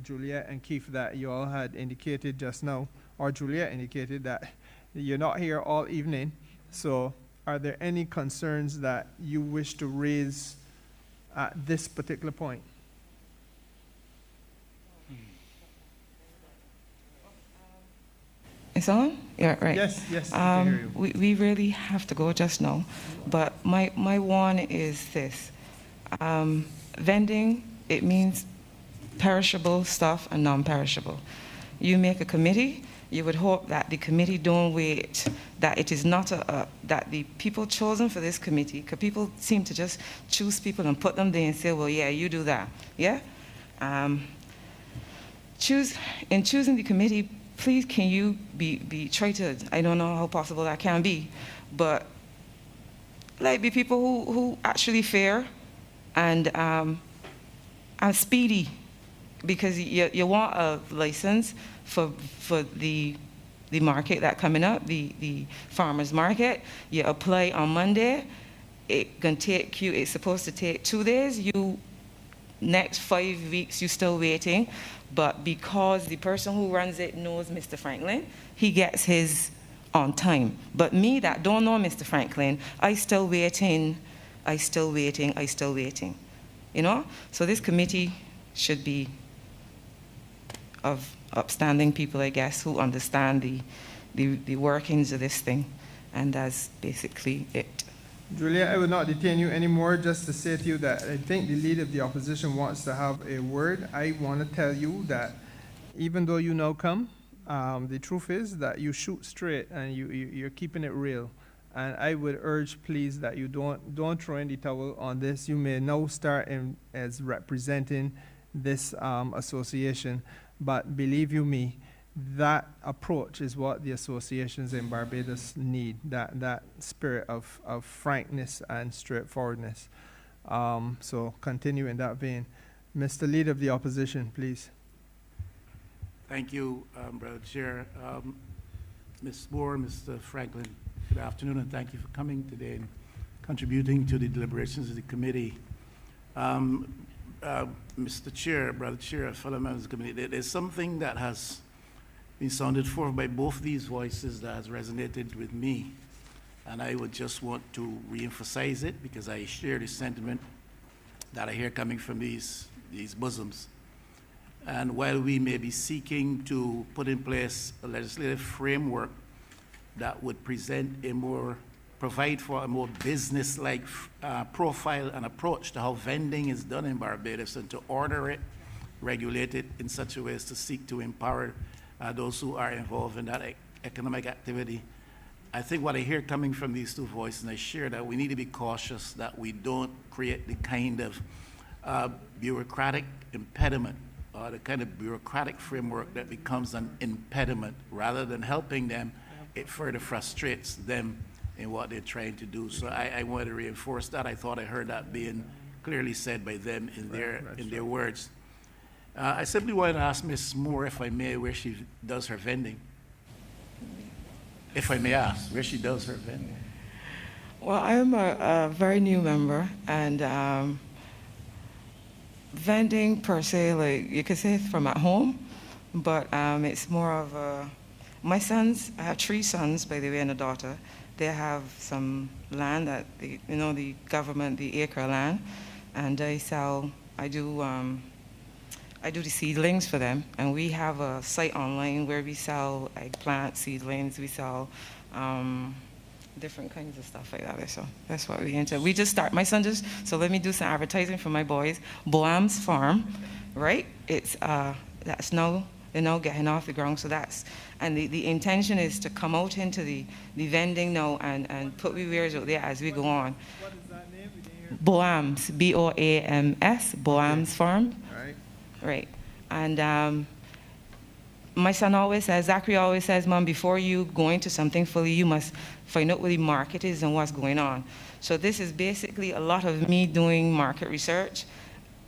Juliet and Keith, that you all had indicated just now, or Juliet indicated that you're not here all evening. So are there any concerns that you wish to raise at this particular point? it's on? Yeah, right. Yes, I can hear you. We really have to go just now, but my one is this. Vending, it means perishable stuff and non-perishable. You make a committee, you would hope that the committee don't wait, that it is not that the people chosen for this committee, because people seem to just choose people and put them there and say, well, yeah, you do that, yeah? In choosing the committee, please can you be try to, I don't know how possible that can be, but like be people who actually fair and speedy, because you want a license for the market that coming up, the farmers market. You apply on Monday, it can take you, it's supposed to take 2 days, next 5 weeks you're still waiting, but because the person who runs it knows Mr. Franklin, he gets his on time. But me that don't know Mr. Franklin, I still waiting, you know? So this committee should be of upstanding people, I guess, who understand the workings of this thing, and that's basically it. Julia, I will not detain you anymore, just to say to you that I think the leader of the opposition wants to have a word. I want to tell you that even though you now come, the truth is that you shoot straight and you're keeping it real. And I would urge, please, that you don't throw in the towel on this. You may now start as representing this association, but believe you me, that approach is what the associations in Barbados need, that spirit of frankness and straightforwardness. So continue in that vein. Mr. Leader of the Opposition, please. Thank you, Brother Chair. Ms. Moore, Mr. Franklin, good afternoon, and thank you for coming today and contributing to the deliberations of the committee. Mr. Chair, Brother Chair, fellow members of the committee, there's something that has been sounded forth by both these voices that has resonated with me, and I would just want to reemphasize it because I share the sentiment that I hear coming from these bosoms. And while we may be seeking to put in place a legislative framework that would provide for a more business-like profile and approach to how vending is done in Barbados, and to order it, regulate it in such a way as to seek to empower those who are involved in that economic activity. I think what I hear coming from these two voices, and I share that we need to be cautious that we don't create the kind of bureaucratic impediment or the kind of bureaucratic framework that becomes an impediment. Rather than helping them, it further frustrates them in what they're trying to do. So I wanted to reinforce that. I thought I heard that being clearly said by them in their words. I simply wanted to ask Ms. Moore, if I may, where she does her vending. If I may ask, where she does her vending. Well, I'm a very new member, and vending per se, like you could say it's from at home, but it's more of my sons, I have 3 sons, by the way, and a daughter. They have some land that, the government, the acre land, and I do the seedlings for them, and we have a site online where we sell eggplant seedlings, we sell different kinds of stuff like that. So that's what we into. We just start, so let me do some advertising for my boys. Boam's Farm, right? It's, that's now, getting off the ground, so and the intention is to come out into the vending now and put wares out there as we go on. What is that name? Boam's, Boams, Boam's Farm. Right. And my son always says, Zachary always says, Mom, before you go into something fully, you must find out where the market is and what's going on. So this is basically a lot of me doing market research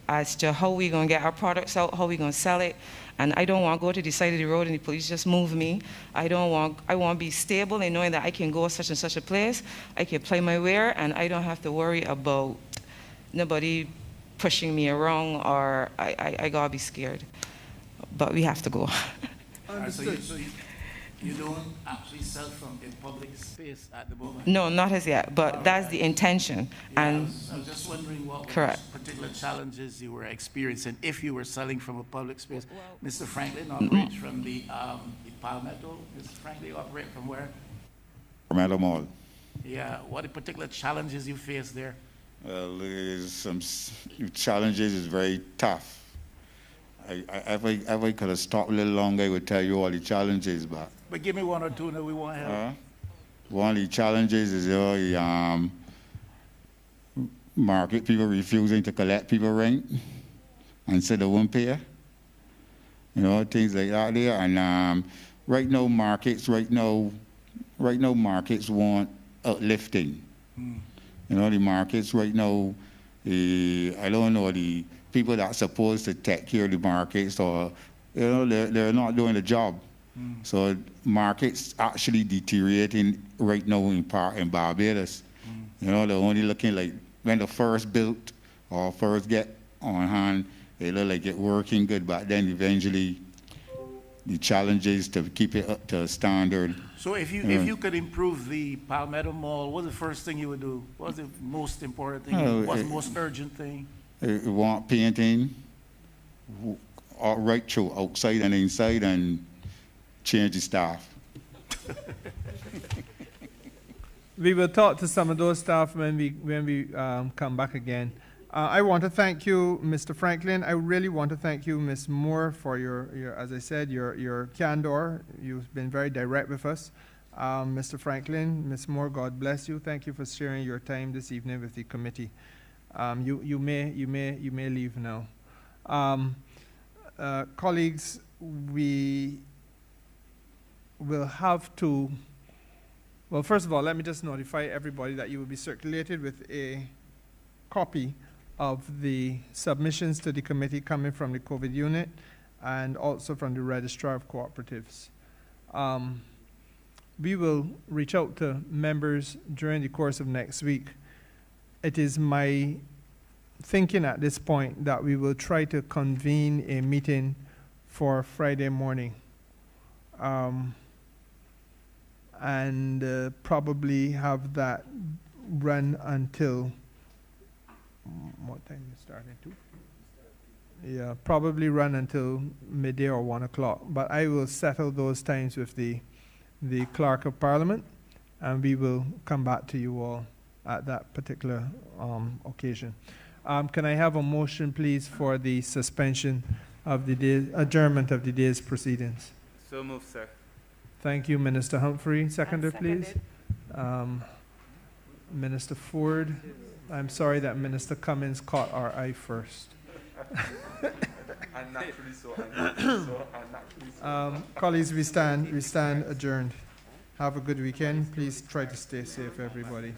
as to how we're going to get our products out, how we're going to sell it. And I don't want to go to the side of the road and the police just move me. I want to be stable in knowing that I can go such and such a place, I can play my wear, and I don't have to worry about nobody pushing me around, or I gotta be scared. But we have to go. So you don't actually sell from a public space at the moment? No, not as yet, but that's the intention. Yeah, And I was just wondering what particular challenges you were experiencing if you were selling from a public space. Mr. Franklin operates from the Palmetto. Mr. Franklin, you operate from where? Palmetto Mall. Yeah, what are the particular challenges you face there? Well, there's some challenges. It's very tough. If I could have stopped a little longer, I would tell you all the challenges, but give me one or two that we want to help. One of the challenges is the market people refusing to collect people rent and say they won't pay. Things like that there. And right now markets want uplifting. The markets right now, I don't know, the people that are supposed to take care of the markets, or, they're not doing the job. So markets actually deteriorating right now in Barbados. They're only looking like when they first built or first get on hand, they look like it working good, but then eventually the challenge is to keep it up to standard. So if you could improve the Palmetto Mall, what's the first thing you would do? What's the most important thing? What's the most urgent thing? We want painting right through outside and inside, and change the staff. We will talk to some of those staff when we come back again. I want to thank you, Mr. Franklin. I really want to thank you, Ms. Moore, for your as I said, your candor. You've been very direct with us. Mr. Franklin, Ms. Moore, God bless you. Thank you for sharing your time this evening with the committee. You may leave now. Colleagues, we will have to. Well, first of all, let me just notify everybody that you will be circulated with a copy of the submissions to the committee coming from the COVID unit and also from the registrar of cooperatives. We will reach out to members during the course of next week. It is my thinking at this point that we will try to convene a meeting for Friday morning. And probably have that run until, what time is starting to? Yeah, probably run until midday or 1 o'clock. But I will settle those times with the Clerk of Parliament, and we will come back to you all at that particular occasion. Can I have a motion, please, for the suspension of the day, adjournment of the day's proceedings? So moved, sir. Thank you, Minister Humphrey. Seconder, please. Minister Ford. I'm sorry that Minister Cummins caught our eye first. Colleagues, we stand adjourned. Have a good weekend. Please try to stay safe, everybody.